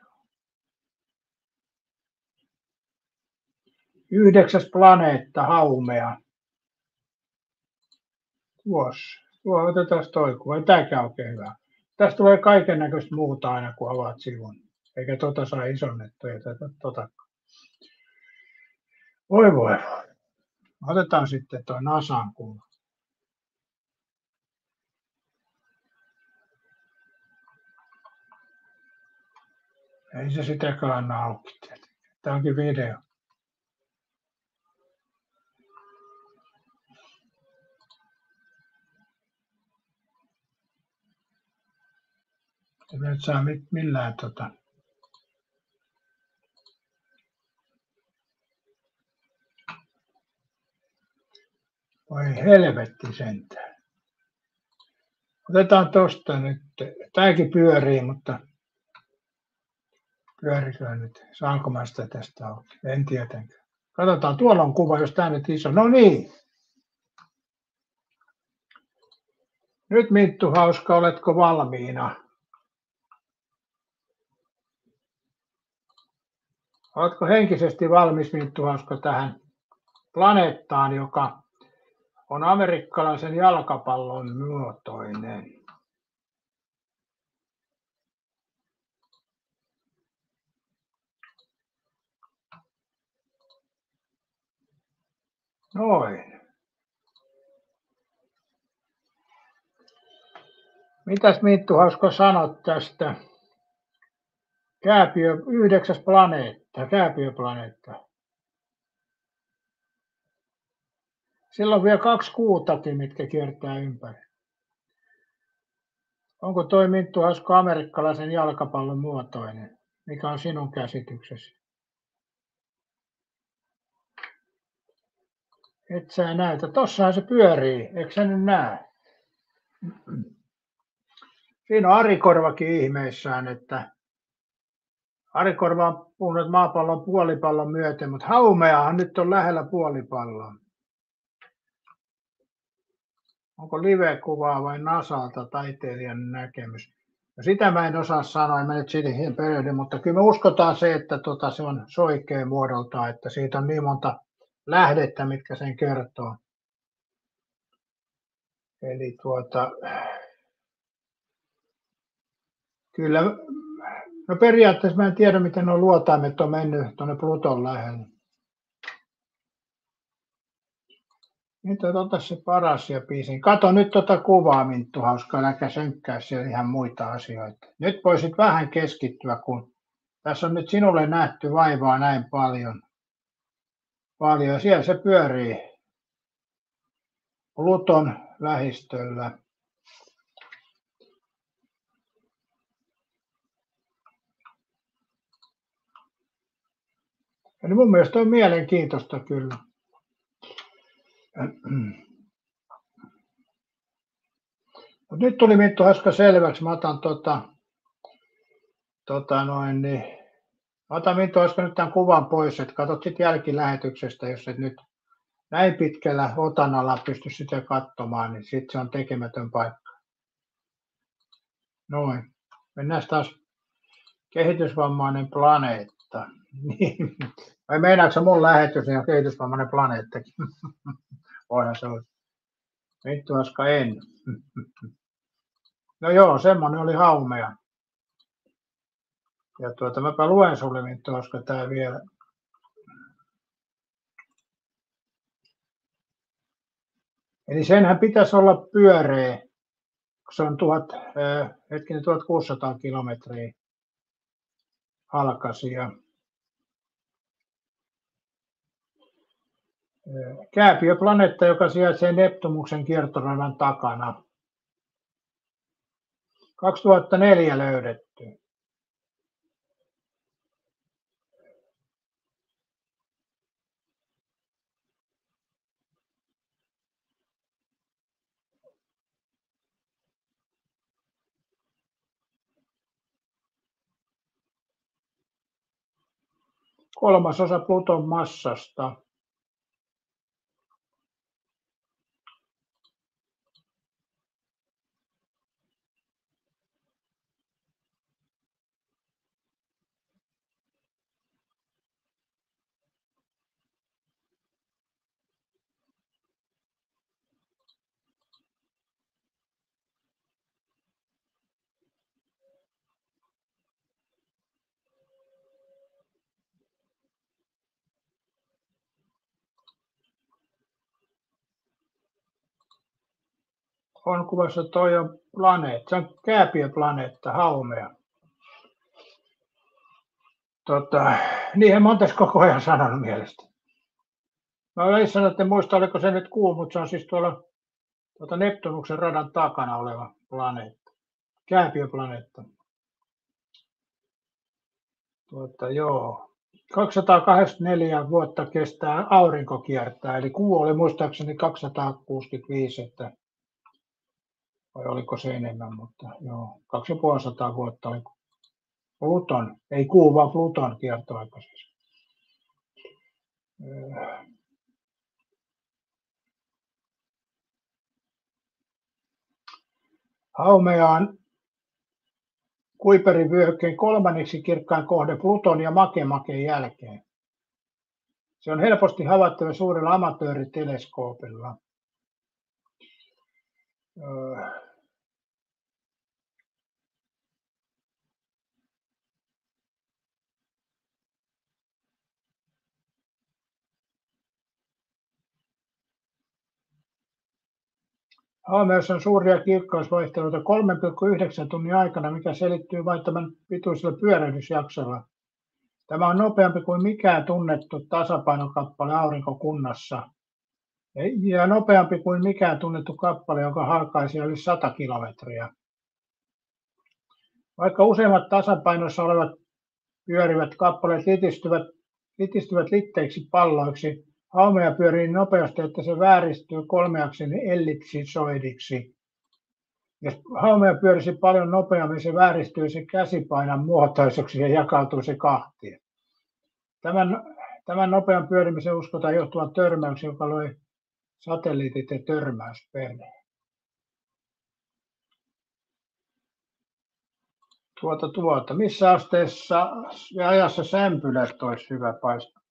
9. planeetta, Haumea. Tuo otetaan toi kuva, ei tääkään oikein hyvä. Tästä tulee kaiken näköistä muuta aina, kun avaat sivun. Eikä saa isonnettua ja Voi. Otetaan sitten toi Nasan kuva. Ei se sitäkään auki. Tämä onkin video. Et saa millään Voi helvetti sentään. Otetaan tosta nyt. Tääkin pyörii, mutta pyörikö nyt? Saanko mä sitä tästä auki? En tietenkään. Katsotaan, tuolla on kuva, jos tää nyt iso. No niin. Nyt Minttu Hauska, oletko valmiina? Oletko henkisesti valmis, Minttu Hauska, tähän planeettaan, joka on amerikkalaisen jalkapallon muotoinen? Noin. Mitäs Minttu Hauska sanot tästä? 9. planeetta, Kääpiöplaneetta. Sillä on vielä 2 kuutakin, mitkä kiertää ympäri. Onko toi Minttu Hauska amerikkalaisen jalkapallon muotoinen? Mikä on sinun käsityksesi? Et sä näytä. Tossahan se pyörii. Eikö sä nyt näe? Siinä on Arikorvakin ihmeissään, että Arikorva on puhunut maapallon puolipallon myöten, mutta Haumeahan nyt on lähellä puolipalloa. Onko live-kuvaa vai Nasalta taiteilijan näkemys? No sitä mä en osaa sanoa, en mä nyt siihen perehdy, mutta kyllä me uskotaan se, että se on soikea muodolta, että siitä on niin monta lähdettä, mitkä sen kertoo. Eli kyllä, no periaatteessa mä en tiedä, miten nuo luotaimet on mennyt tuonne Pluton lähelle. Nyt ota se paras ja biisin. Kato nyt kuvaa, Minttu Hauska, äläkä sönkkää siellä ihan muita asioita. Nyt voisit vähän keskittyä, kun tässä on nyt sinulle nähty vaivaa näin paljon. Siellä se pyörii Pluton lähistöllä. Eli mun mielestä on mielenkiintoista kyllä. Mut nyt tuli Minttu Hauska selväksi. Mä otan otan Minttu Hauska nyt tämän kuvan pois, että katsot sitten jälkilähetyksestä, jos et nyt näin pitkällä otanalla pysty sitä katsomaan, niin sitten se on tekemätön paikka. Noin. Mennään taas kehitysvammainen planeetta. Vai meinaatko sä mun lähetys, niin on kehitysvammainen planeettakin? Voihan se olla. Minttu Hauska en. No joo, semmonen oli Haumea. Ja mäpä luen sulle, Minttu Hauska, tää vielä. Eli senhän pitäisi olla pyöreä, kun se on 1600 kilometriä halkaisia. Kääpiöplaneetta, joka sijaitsee Neptumuksen kiertoradan takana. 2004 löydetty. 3/3 Pluton massasta. On kuvassa toi on planeetta, se on kääpiöplaneetta, Haumea. Niinhän montas koko ajan sanonut mielestä. Mä olen sanonut, että en muista oliko se nyt kuu, mutta se on siis tuolla Neptunuksen radan takana oleva planeetta, kääpiöplaneetta. Joo. 284 vuotta kestää aurinko kiertää, eli kuu oli muistaakseni 265, että vai oliko se enemmän, mutta joo, 250 vuotta oli Pluton, ei kuu, vaan Pluton kiertoaika siis. Haumea on Kuiperin vyöhykkeen kolmanneksi kirkkain kohde Pluton ja Makemaken jälkeen. Se on helposti havaittava suurella amatööriteleskoopilla. Haumeessa on suuria kirkkausvaihteluita 3,9 tunnin aikana, mikä selittyy vain tämän pituisella pyörähdysjaksolla. Tämä on nopeampi kuin mikään tunnettu tasapainokappale aurinkokunnassa ja nopeampi kuin mikään tunnettu kappale, joka halkaisi yli 100 kilometriä. Vaikka useimmat tasapainossa olevat pyörivät kappaleet litistyvät litteiksi palloiksi, Haumea pyörii niin nopeasti, että se vääristyy kolmeaksin ellipsisoidiksi. Jos Haumea pyörisi paljon nopeammin, se vääristyisi käsipainan muotoiseksi ja jakautuisi kahtia. Tämän nopean pyörimisen uskotaan johtuvan törmäyksen, joka loi satelliitit ja törmäysperheen. Missä asteessa ja ajassa sämpylät olisi hyvä paistaa?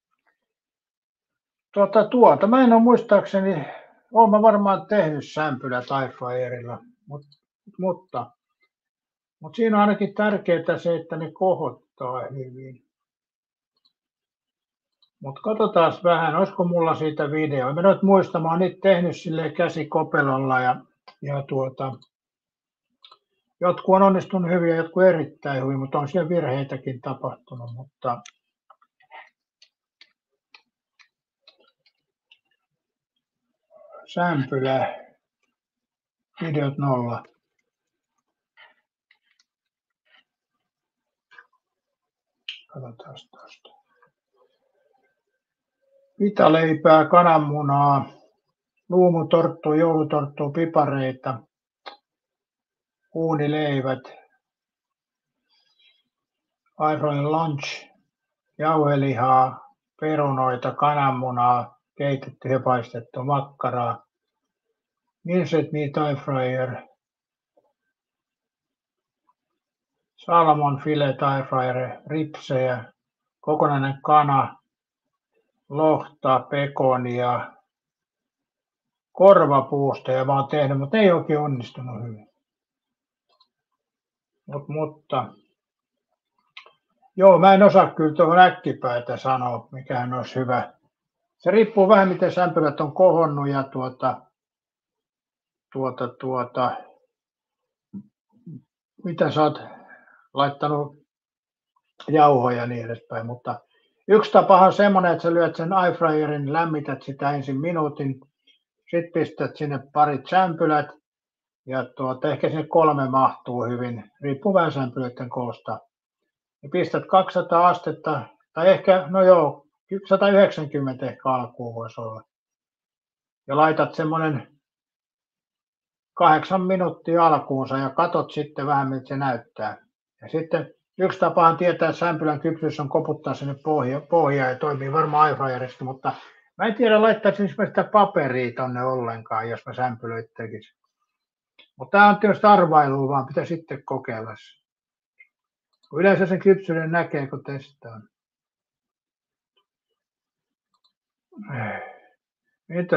Mä en ole muistaakseni, olen mä varmaan tehnyt sämpylät iFlyerilla, mutta siinä on ainakin tärkeää se, että ne kohottaa hyvin. Mutta katsotaan vähän, olisiko mulla siitä video. Mä nyt muistan, mä oon niitä tehnyt silleen käsikopelolla ja jotkut on onnistunut hyvin ja jotkut erittäin hyvin, mutta on siellä virheitäkin tapahtunut. Mutta sämpylä, videot 0. Katsotaan tuosta. Pitaleipää, kananmunaa, luumutorttua, joulutorttua, pipareita, uunileivät, iFlying lunch, jauhelihaa, perunoita, kananmunaa, keitetty ja paistettu makkaraa, minced meat iFlyer, salmon filet iFlyer, ripsejä, kokonainen kana, lohta, pekonia, korvapuusta mä oon tehnyt, mutta ei oikein onnistunut hyvin. Mutta joo, mä en osaa kyllä tuohon äkkipäätä sanoa, mikähän olisi hyvä. Se riippuu vähän, miten sämpylät on kohonnut ja mitä sä oot laittanut jauhoja ja niin edespäin. Mutta yksi tapahan on semmoinen, että sä lyöt sen iFlyerin, lämmität sitä ensin minuutin, sitten pistät sinne parit sämpylät ja ehkä sinne 3 mahtuu hyvin, riippuu vähän sämpylöiden koosta. Ja pistät 200 astetta, tai ehkä, 190 ehkä alkuun voisi olla. Ja laitat semmoinen 8 minuuttia alkuunsa ja katot sitten vähän, miltä se näyttää. Ja sitten Yksi tapahan tietää, että sämpylän kypsyys on koputtaa sinne pohjaan ja toimii varmaan airfryerista, mutta mä en tiedä laittaisin sitä paperia tonne ollenkaan, jos mä sämpylöitä tekisin. Mutta tämä on tietysti arvailua, vaan pitää sitten kokeilla. Yleensä sen kypsyyden näkee, kun testaa. Mitä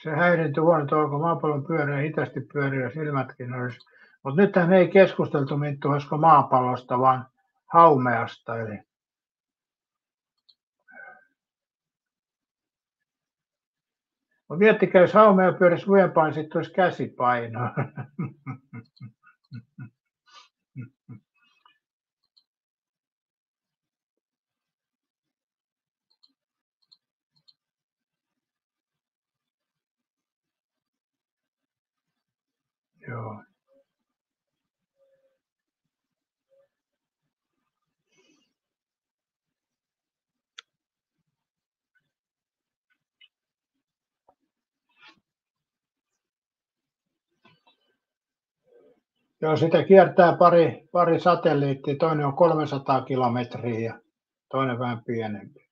se häiriintyy huono, kun maapallon pyörii hitaasti pyörii ja silmätkin olisi. Mutta nythän ei keskusteltu Minttu olisiko maapallosta, vaan haumeasta. Eli miettikää, jos haumea pyörisi lujempaan, niin sitten olisi käsipaino. Joo. Joo, sitä kiertää pari satelliittia. Toinen on 300 kilometriä ja toinen vähän pienempi.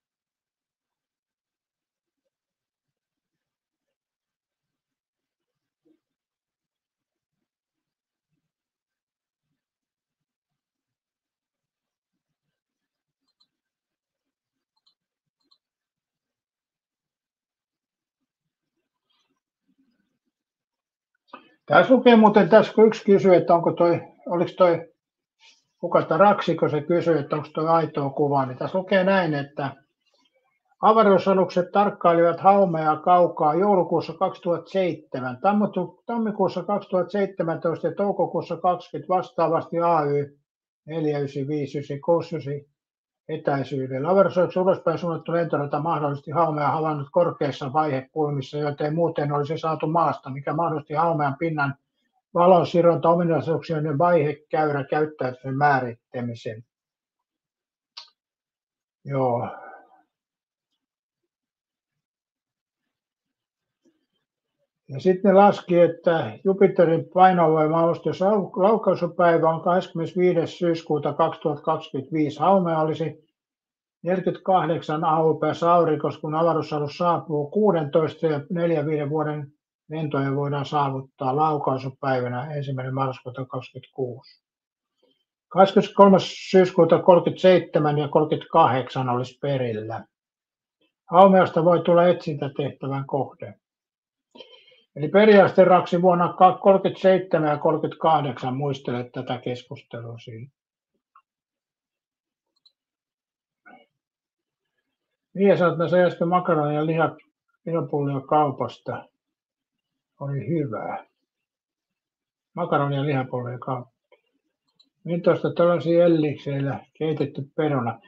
Tässä lukee muuten, tässä kun yksi kysyy, että oliko toi, Raksiko se kysyy, että onko toi aitoa kuva, niin tässä lukee näin, että avaruusalukset tarkkailivat Haumeaa kaukaa joulukuussa 2007, tammikuussa 2017 ja toukokuussa 2020 vastaavasti AY 495969 etäisyydellä. Avaruusaluksen ulospäin suunnattu lentorata mahdollisesti Haumeaa havainnut korkeissa vaihekulmissa, joita ei muuten olisi saatu maasta, mikä mahdollisti Haumean pinnan valonsidonta ominaisuuksien ja vaihekäyrä käyttäytymisen määrittämisen. Joo. Ja sitten ne laski, että Jupiterin painovoima-alustus laukaisupäivä on 25. syyskuuta 2025. Haumea olisi 48 AUPS aurinkossa, kun avaruusalus saapuu 16 ja 4-5 vuoden lentoja voidaan saavuttaa laukaisupäivänä 1. marraskuuta 2026. 23. syyskuuta 37 ja 38 olisi perillä. Haumeasta voi tulla etsintätehtävän kohde. Eli periaatteessa Raksi vuonna 1937 ja 1938 muistelet tätä keskustelua siinä. Niin ja sanoit, että se äsken makaronia ja lihapullia kaupasta. Oli hyvää. Makaronia ja lihapullia kaupasta. Minttu ostaa tällaisia ellikseillä keitetty peruna.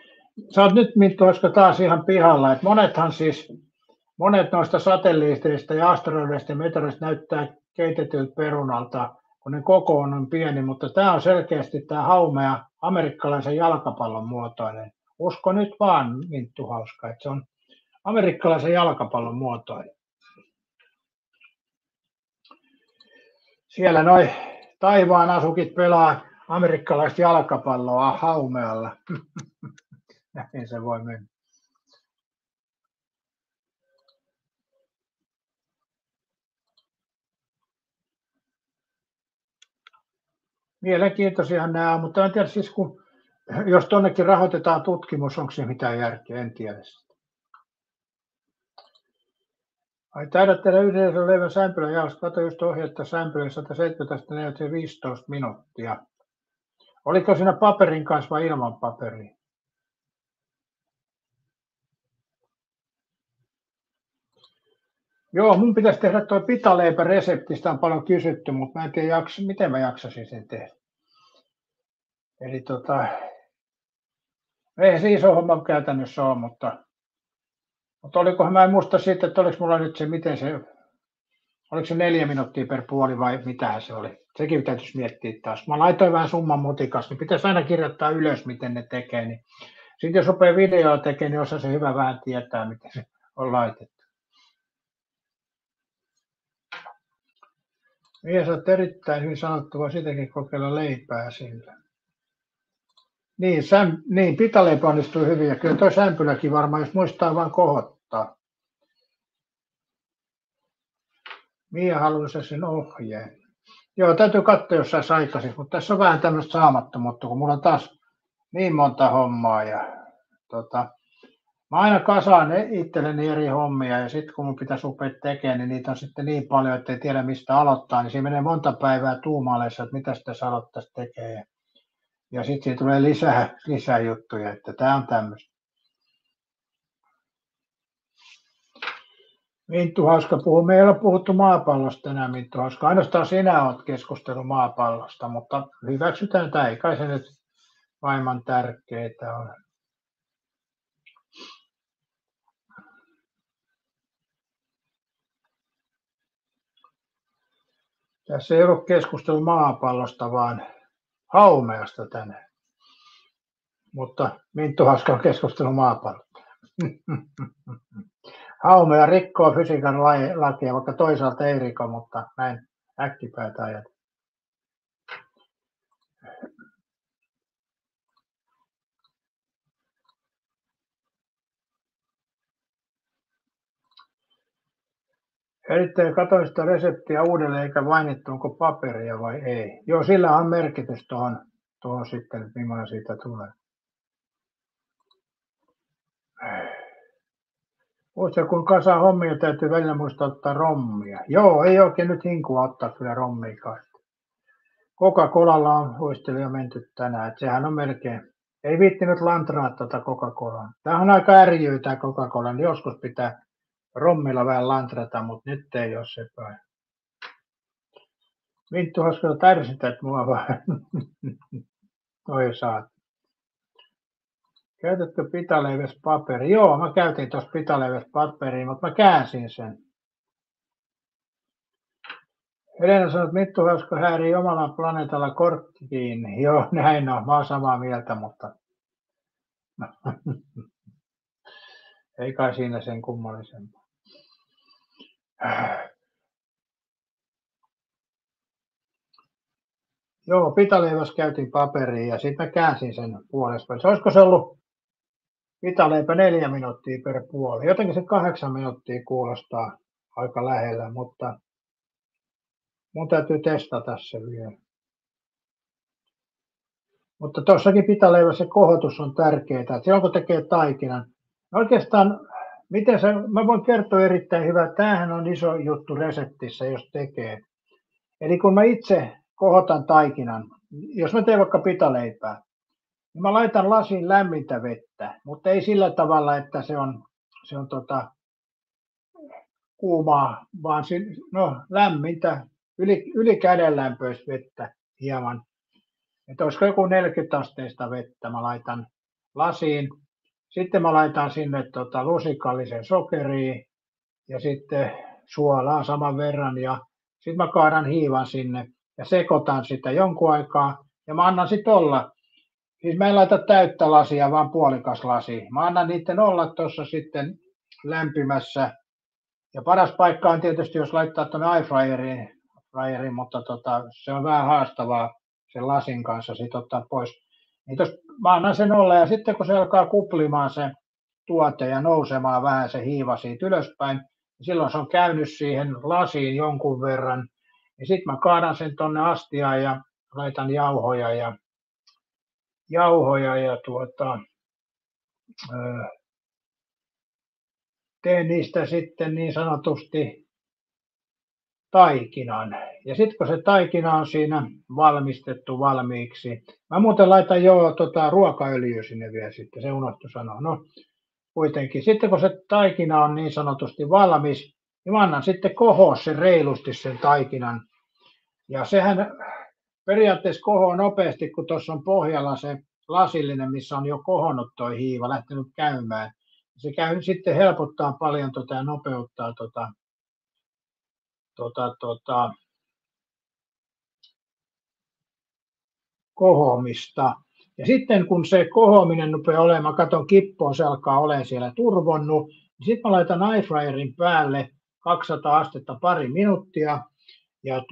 Sä oot nyt Minttu olisiko taas ihan pihalla, että monet noista satelliiteista ja asteroideista ja meteoroista näyttää keitetyltä perunalta, kun ne koko on pieni, mutta tämä on selkeästi tämä haumea amerikkalaisen jalkapallon muotoinen. Usko nyt vaan, Minttu hauska, että se on amerikkalaisen jalkapallon muotoinen. Siellä noi taivaan asukit pelaa amerikkalaista jalkapalloa haumealla. Näin se voi mennä. Mielenkiintoisiahan nämä on, mutta en tiedä siis, jos tuonnekin rahoitetaan tutkimus, onko se mitään järkeä, en tiedä sitä. Ai taidat tehdä yhdessä levän sämpylän jaossa, kato just ohjetta sämpylän 170-15 minuuttia. Oliko siinä paperin kanssa vai ilman paperia? Joo, mun pitäisi tehdä tuo pitaleipä-resepti, sitä on paljon kysytty, mutta mä en tiedä, miten mä jaksasin sen tehdä. Eli ei se iso homma käytännössä ole, mutta olikohan, mä en muista siitä, että oliko mulla nyt se, oliko se 4 minuuttia per puoli vai mitä se oli. Sekin täytyisi miettiä taas. Mä laitoin vähän summan mutikas, niin pitäisi aina kirjoittaa ylös, miten ne tekee. Niin sitten jos rupeaa videoa tekemään, niin osaa se hyvä vähän tietää, miten se on laitettu. Niin, sä oot erittäin hyvin sanottu, voi sitäkin kokeilla leipää sillä. Niin, pitaleipä onnistui hyvin ja kyllä tuo sämpyläkin varmaan, jos muistaa vaan kohottaa. Mia haluaisi sen ohjeen. Joo, täytyy katsoa, jos saisi aikaisin, mutta tässä on vähän tämmöistä saamattomuutta, kun mulla on taas niin monta hommaa ja mä aina kasaan itselleni eri hommia ja sitten kun mun pitäisi rupea tekemään, niin niitä on sitten niin paljon, että ei tiedä mistä aloittaa, niin siinä menee monta päivää tuumaaleissa, että mitä sitä aloittaisi tekemään. Ja sitten siitä tulee lisää juttuja, että tämä on tämmöistä. Minttu Hauska puhuu. Me ei ole puhuttu maapallosta enää, Minttu Hauska. Ainoastaan sinä olet keskustellut maapallosta, mutta hyväksytään tämä. Ei kai se nyt maailman tärkeää ole. Tässä ei ollut keskustelu maapallosta, vaan haumeasta tänään. Mutta Minttu Hauska on keskustellut maapallosta. Haumea rikkoo fysiikan lakia, vaikka toisaalta ei riko, mutta näin äkkipäätä ajatella. Erittäin katsoin sitä reseptiä uudelleen eikä mainittu, onko paperia vai ei. Joo, sillä on merkitys tuohon sitten, että millainen siitä tulee. Muista, kun kasaa hommia, täytyy välillä muistaa ottaa rommia. Joo, ei oikein nyt hinkua ottaa kyllä rommia kai. Coca-Colalla on huistelija menty tänään, että sehän on melkein. Ei viittinyt lantraa tuota Coca-Colaa. Tämä on aika ärjyy tämä Coca-Cola, niin joskus pitää rommilla vähän lantrata, mutta nyt ei ole se päin. Minttu Hauska tärsität mua vähän. Oi saat. Käytätkö pitaleiväs paperi? Joo, mä käytin tuossa pitaleiväs paperiin, mutta mä käänsin sen. Helena sanoi, että Minttu Hauska häärii omalla planeetalla korkki kiinni. Joo, näin on. Mä oon samaa mieltä, mutta ei kai siinä sen kummallisempaa. Joo, pitaleiväs käytin paperiin ja sitten mä käänsin sen puolesta. Olisiko se ollut pitaleipä 4 minuuttia per puoli? Jotenkin se 8 minuuttia kuulostaa aika lähellä, mutta mun täytyy testata se vielä. Mutta tuossakin pitaleivässä se kohotus on tärkeää, että silloin kun tekee taikinan, oikeastaan mä voin kertoa erittäin hyvä, tämähän on iso juttu reseptissä, jos tekee. Eli kun mä itse kohotan taikinan, jos mä teen vaikka pitaleipää, niin mä laitan lasiin lämmintä vettä, mutta ei sillä tavalla, että se on kuumaa, vaan lämmintä, yli kädenlämpöistä vettä hieman. Että olisiko joku 40 asteista vettä, mä laitan lasiin. Sitten mä laitan sinne lusikallisen sokeria ja sitten suolaa saman verran ja sitten mä kaadan hiivan sinne ja sekoitan sitä jonkun aikaa ja mä annan sitten olla. Siis mä en laita täyttä lasia, vaan puolikas lasi. Mä annan niiden olla tuossa sitten lämpimässä. Ja paras paikka on tietysti, jos laittaa tuonne airfryeriin, mutta se on vähän haastavaa sen lasin kanssa sit ottaa pois. Niin mä annan sen olla ja sitten kun se alkaa kuplimaan se tuote ja nousemaan vähän se hiiva siitä ylöspäin, niin silloin se on käynyt siihen lasiin jonkun verran. Ja sitten mä kaadan sen tuonne astiaan ja laitan jauhoja ja teen niistä sitten niin sanotusti taikinan. Ja sitten kun se taikina on siinä valmistettu valmiiksi, mä muuten laitan jo ruokaöljyä sinne vielä sitten, se unohtui sanoa. No kuitenkin, sitten kun se taikina on niin sanotusti valmis, niin mä annan sitten kohoa sen reilusti sen taikinan. Ja sehän periaatteessa kohoaa nopeasti, kun tuossa on pohjalla se lasillinen, missä on jo kohonnut toi hiiva, lähtenyt käymään. Se sitten helpottaa paljon ja nopeuttaa kohoamista. Ja sitten kun se kohoaminen rupeaa olemaan, katson kippoon, se alkaa olemaan siellä turvonnut, niin sitten mä laitan airfryerin päälle 200 astetta pari minuuttia. Ja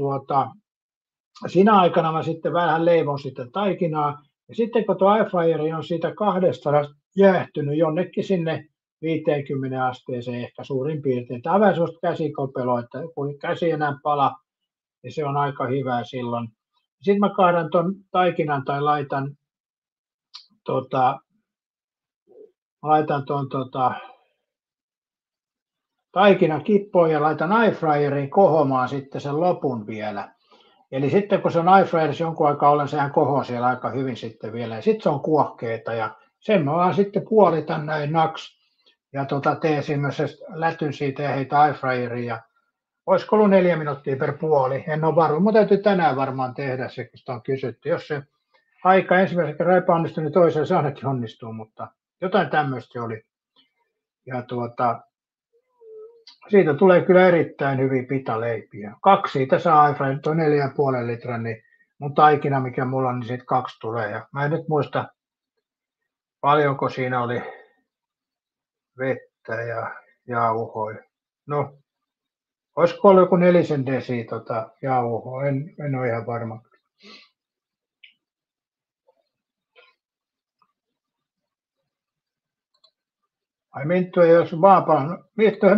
siinä aikana mä sitten vähän leivon sitä taikinaa. Ja sitten kun tuo airfryeri on siitä 200 jäähtynyt jonnekin sinne 50 asteeseen ehkä suurin piirtein. Tämä on vähän sellaista käsikopelua, että kun käsi enää pala, niin se on aika hyvä silloin. Sitten mä kaadan tuon taikinan tai laitan tuon taikinan kippoon ja laitan airfryeriin kohomaan sitten sen lopun vielä. Eli sitten kun se on airfryerissa jonkun aikaa ollen, sehän kohoo siellä aika hyvin sitten vielä. Ja sitten se on kuohkeeta ja sen mä vaan sitten puolitan näin naks. Ja teen semmoisen lätyn siitä ja heitä airfryeriin. Ja olisiko ollut 4 minuuttia per puoli. En ole varma, mutta täytyy tänään varmaan tehdä se, kun sitä on kysytty. Jos se aika ensimmäisen kerran epäonnistuu, niin toiseen se ainakin onnistuu, mutta jotain tämmöistä oli. Ja siitä tulee kyllä erittäin hyviä pitaleipiä. 2 siitä saa airfryer, tuo 4,5 litran, niin mun taikina, mikä mulla on, niin siitä 2 tulee. Ja mä en nyt muista, paljonko siinä oli vettä ja jauhoja. No, olisiko ollut joku 4 desi jauhoa, en ole ihan varma. Ai Minttu ei olisi maapallon.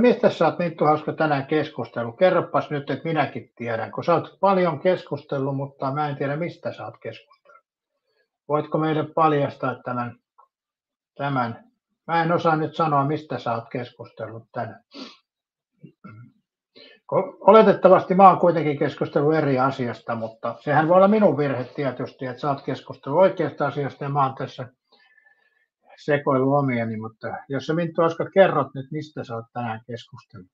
Mistä sä oot Minttu hauska tänään keskustellut? Kerropas nyt, että minäkin tiedän, kun sä oot paljon keskustellut, mutta mä en tiedä mistä sä oot keskustellut. Voitko meille paljastaa tämän? Mä en osaa nyt sanoa, mistä sä oot keskustellut tänään. Oletettavasti mä oon kuitenkin keskustellut eri asiasta, mutta sehän voi olla minun virhe tietysti, että sä oot keskustellut oikeasta asiasta ja mä oon tässä sekoilu omieni, mutta jos sä Minttu Oskar kerrot nyt, mistä sä oot tänään keskustellut.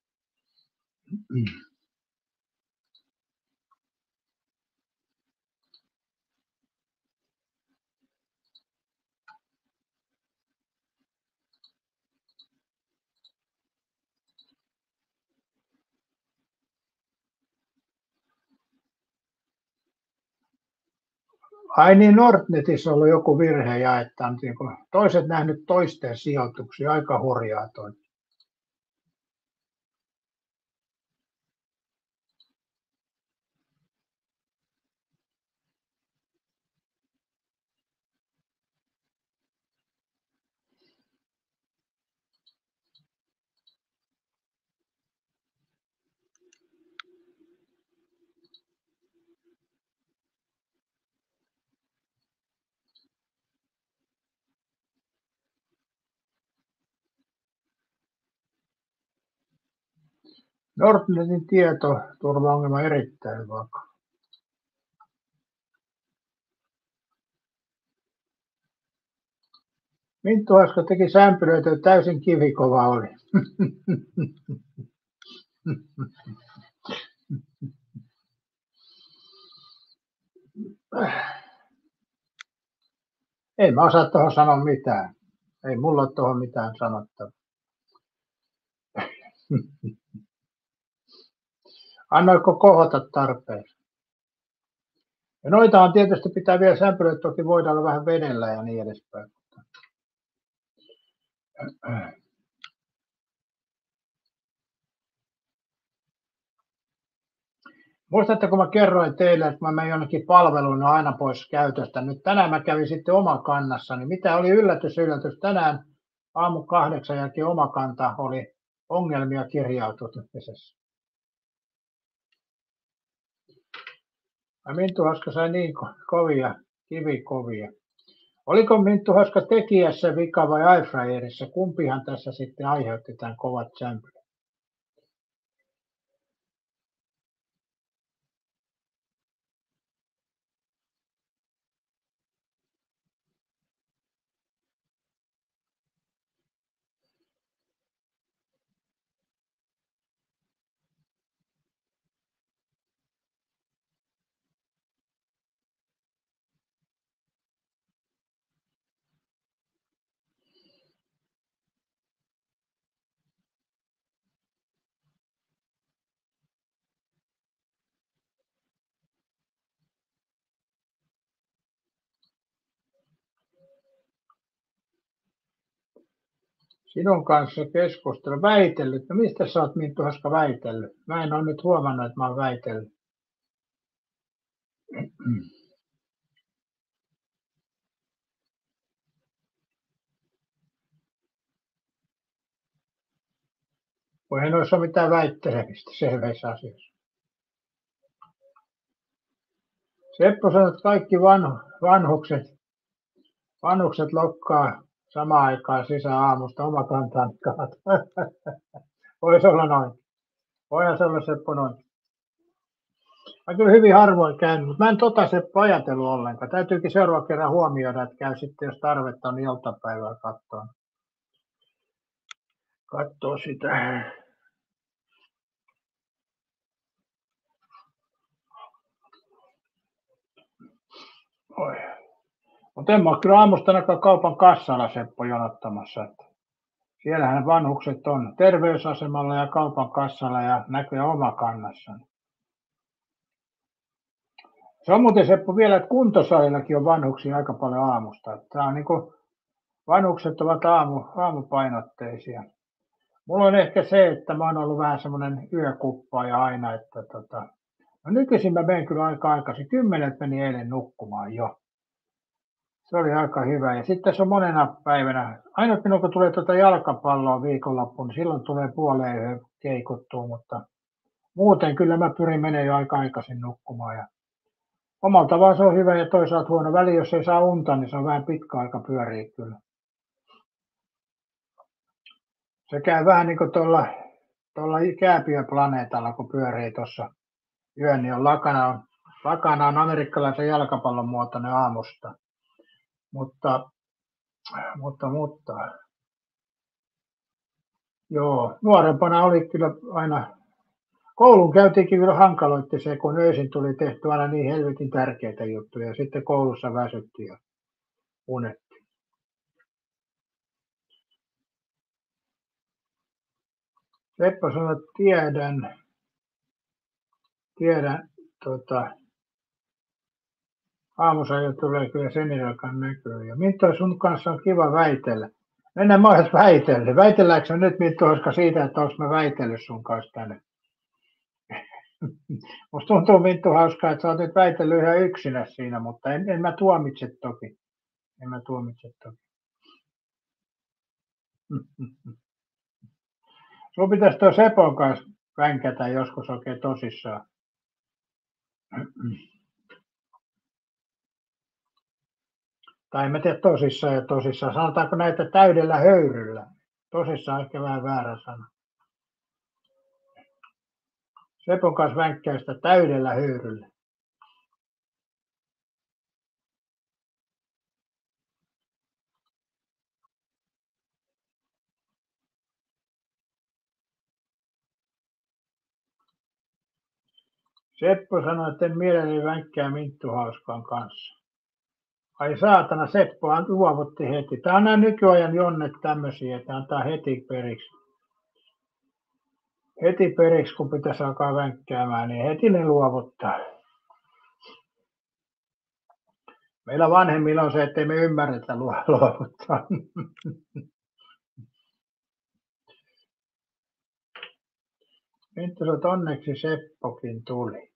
Ai niin, Nordnetissä on ollut joku virhe jaettaan, toiset nähnyt toisten sijoituksia, aika hurjaa toi. Nordnetin tietoturvaongelma on erittäin vakava. Minttu Oskar teki sämpylöitä, täysin kivikova oli. Ei mä osaa tuohon sanoa mitään. Ei mulla ole tuohon mitään sanottavaa. Annoitko kohota tarpeeksi? Ja noitahan tietysti pitää vielä sämpylöitä, toki voidaan olla vähän vedellä ja niin edespäin. Muistatte, kun mä kerroin teille, että mä menen jonnekin palveluun aina pois käytöstä. Nyt tänään mä kävin sitten Omakannassa, niin mitä oli yllätys. Tänään aamu 8 jälkeen Omakanta oli ongelmia kirjautumisessa. Minttu Haska sai niin kovia, kivikovia. Oliko Minttu Haska tekijässä vika vai airfryerissä? Kumpihan tässä sitten aiheutti tämän kovat sämpylät? Sinun kanssa keskustelu, väitellyt. No mistä sä oot Minttu Haska väitellyt? Mä en ole nyt huomannut, että mä oon väitellyt. Eihän noissa ole mitään väittelemistä selveissä asioissa. Seppo sanoi, että kaikki vanhukset lokkaa samaan aikaan sisään aamusta omakantaan. Voisi olla noin. Voihan se olla Seppo noin. Mä kyllä hyvin harvoin käynyt, mutta mä en Seppo ajatellut ollenkaan. Täytyykin seuraava kerran huomioida, että käy sitten, jos tarvetta on, niin iltapäivää katsoa sitä. Oi. Mutta en mä ole kyllä aamusta ainakaan kaupan kassalla Seppo jonottamassa. Että siellähän vanhukset on terveysasemalla ja kaupan kassalla ja näkyy omakannassa. Se on muuten Seppo vielä, että kuntosalillakin on vanhuksia aika paljon aamusta. Tämä on niin kuin, vanhukset ovat aamupainotteisia. Mulla on ehkä se, että mä oon ollut vähän semmoinen yökuppaaja aina, että no nykyisin mä menen kyllä aika aikaisin. 10 meni eilen nukkumaan jo. Se oli aika hyvä. Ja sitten tässä on monena päivänä, aina kun tulee jalkapalloa viikonloppuun, niin silloin tulee puoleen keikuttua, mutta muuten kyllä mä pyrin menemään jo aika aikaisin nukkumaan. Ja omalla tavalla se on hyvä ja toisaalta huono väli, jos ei saa unta, niin se on vähän pitkä aika pyöriä kyllä. Se käy vähän niin kuin tuolla Kääpiö-planeetalla, kun pyörii tuossa yön, niin on lakana on amerikkalaisen jalkapallon muotoinen aamusta. Mutta joo, nuorempana oli kyllä aina, koulun käytiinkin kyllä hankaloitti se, kun öisin tuli tehty aina niin helvetin tärkeitä juttuja ja sitten koulussa väsyttiin ja unettiin. Seppo sanoi, että tiedän aamusajo tulee kyllä Senilakan näkyy. Ja Minttu, sun kanssa on kiva väitellä. Mennään mä edes väitellä. Väitelläänkö nyt Minttu Hoska siitä, että onko mä väitellyt sun kanssa tänne? Musta tuntuu Minttu hauskaa, että sä oot nyt väitellyt ihan yksinä siinä, mutta en mä tuomitse toki. Sun pitäisi tuo Sepon kanssa vänkätä joskus oikein tosissaan. Tai en mä tiedä tosissaan ja tosissaan. Sanotaanko näitä täydellä höyryllä? Tosissaan ehkä vähän väärä sana. Sepon kanssa vänkkää sitä täydellä höyryllä. Seppo sanoi, että en mielelläni vänkkää Minttu Hauskan kanssa. Ai saatana, Seppohan luovutti heti. Tää on nämä nykyajan jonnet tämmöisiä, että antaa heti periksi. Heti periksi, kun pitäisi alkaa vänkkäämään, niin heti ne luovuttaa. Meillä vanhemmilla on se, ettei me ymmärretä luovuttaa. Minttu sanoi, että onneksi Seppokin tuli.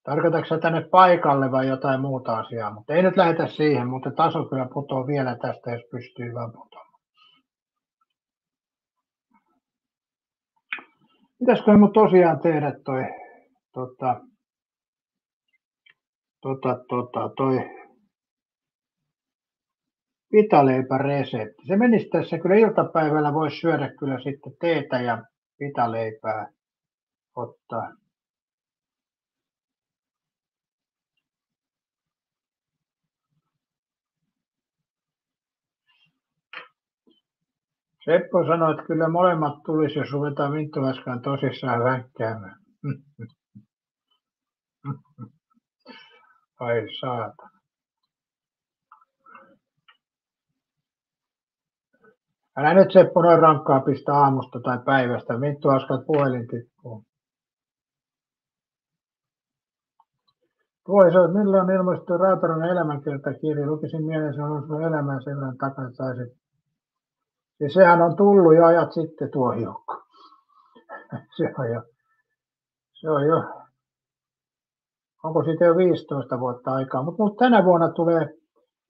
Tarkoitatko sä tänne paikalle vai jotain muuta asiaa? Mutta ei nyt lähdetä siihen, mutta taso kyllä putoaa vielä tästä, jos pystyy vaan putoamaan. Pitäisikö mun tosiaan tehdä toi pitaleipäresepti. Se menisi tässä kyllä iltapäivällä, voisi syödä kyllä sitten teetä ja pitaleipää ottaa. Seppo sanoi, että kyllä molemmat tulisi, jos ruvetaan Minttu Haskan tosissaan vänkkäämään. Ai saata. Älä nyt Seppo noin rankkaa pistä aamusta tai päivästä. Minttu Haskan puhelin tippuu. Toisaalta milloin ilmestyi Rautarunen elämänkertakirja? Lukisin mielessä on elämän sen verran takana taisit. Ja sehän on tullut jo ajat sitten tuo joukko. Se on jo. Onko siitä jo 15 vuotta aikaa? Mutta tänä vuonna tulee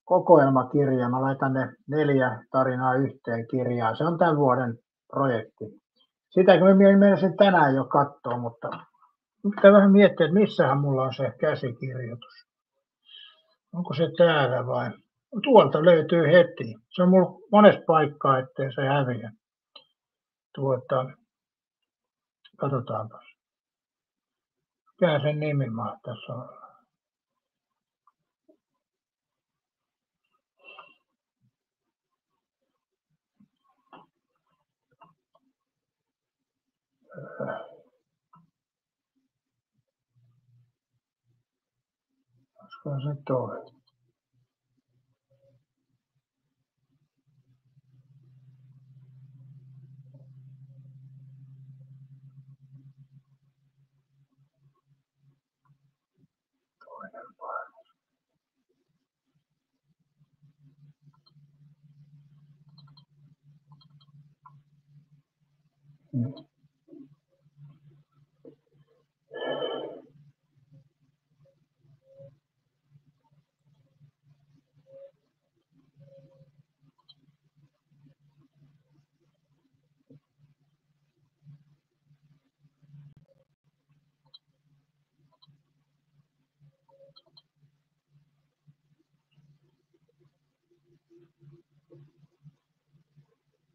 kokoelmakirja. Mä laitan ne 4 tarinaa yhteen kirjaan. Se on tämän vuoden projekti. Sitä kun mä menisin tänään jo katsoa, mutta pitää vähän miettiä, että missähän mulla on se käsikirjoitus. Onko se täällä vai? Tuolta löytyy heti. Se on mulla monessa paikkaa, ettei se häviä. Katsotaanpa. Mikä sen nimi mahtaisi olla? Olisiko se toi?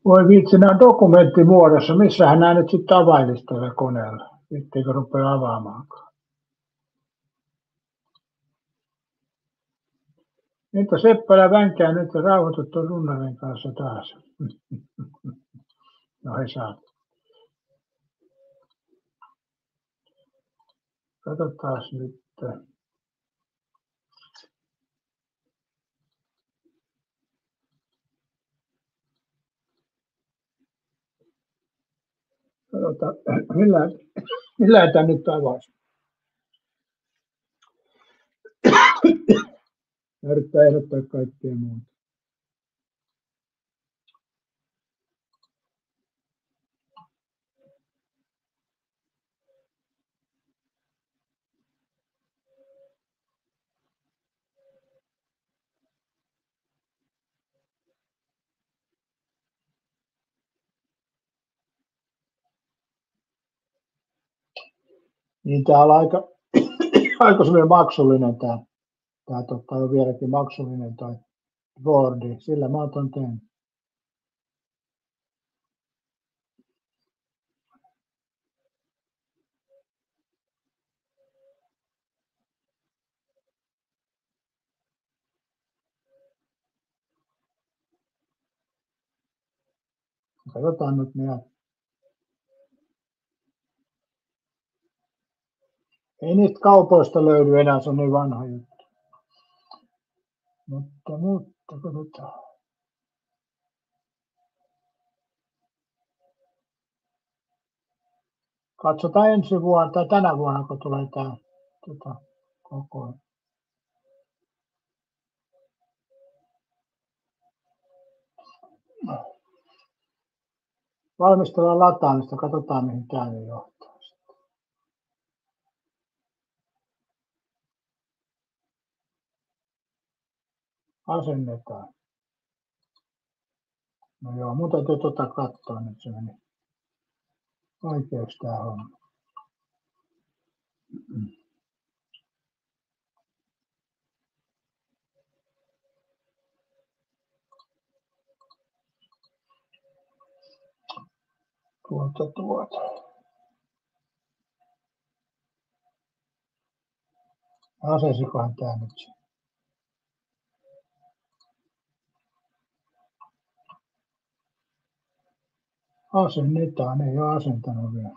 Voi vitsi, nämä dokumenttimuodossa. Missähän nämä nyt sitten availisi tällä koneella? Etteikö rupea avaamaankaan. Entä Seppälä vänkää nyt rauhoituttu runnarin kanssa taas? No he saa. Katsotaan nyt. Katsotaan, millä tämä nyt avaisi? Yrittää ehdottaa kaikkea muuta. Niin tämä on aika semmoinen maksullinen tämä on vieläkin maksullinen toi boardi. Sillä mä oon tehnyt. Katsotaan nyt ne. Ei niitä kaupoista löydy enää, se on niin vanha juttu. Mutta katsotaan. Katsotaan ensi vuonna tai tänä vuonna, kun tulee tämä koko. Valmistellaan lataamista, katsotaan mihin tämä johtaa. Asennetaan. No joo, mun täytyy katsoa nyt, se meni vaikeaksi tämä homma. Asensikohan tämä nyt se? Asennetaan, ei ole asentanut vielä.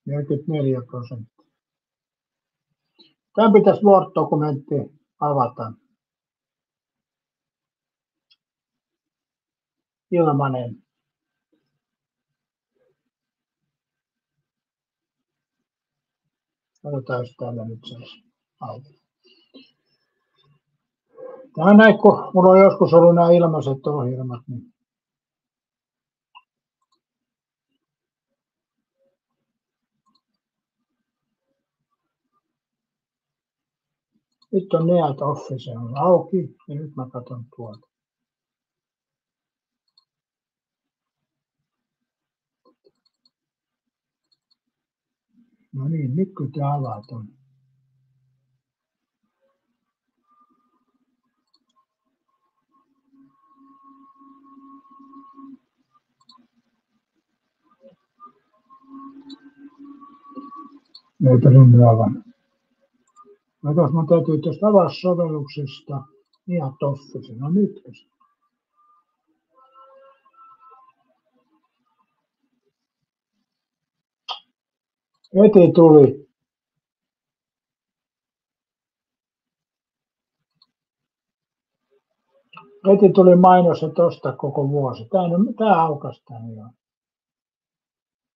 %. Tämän pitäisi Word-dokumentti avata. Ilmanen. Katsotaan, jos täällä nyt saisi auki. Tämä on näin, kun minulla on joskus ollut nämä ilmaiset ohjelmat. Niin Nyt on Neat Office on auki ja nyt mä katson tuolta. No niin, nyt kun te avaat on. Eipä sen avannut. Katos, mun täytyy tuosta avaa sovelluksesta Neat Office. No nytkö se? Heti tuli. Heti tuli mainos, että osta koko vuosi. Tää aukastaan jo.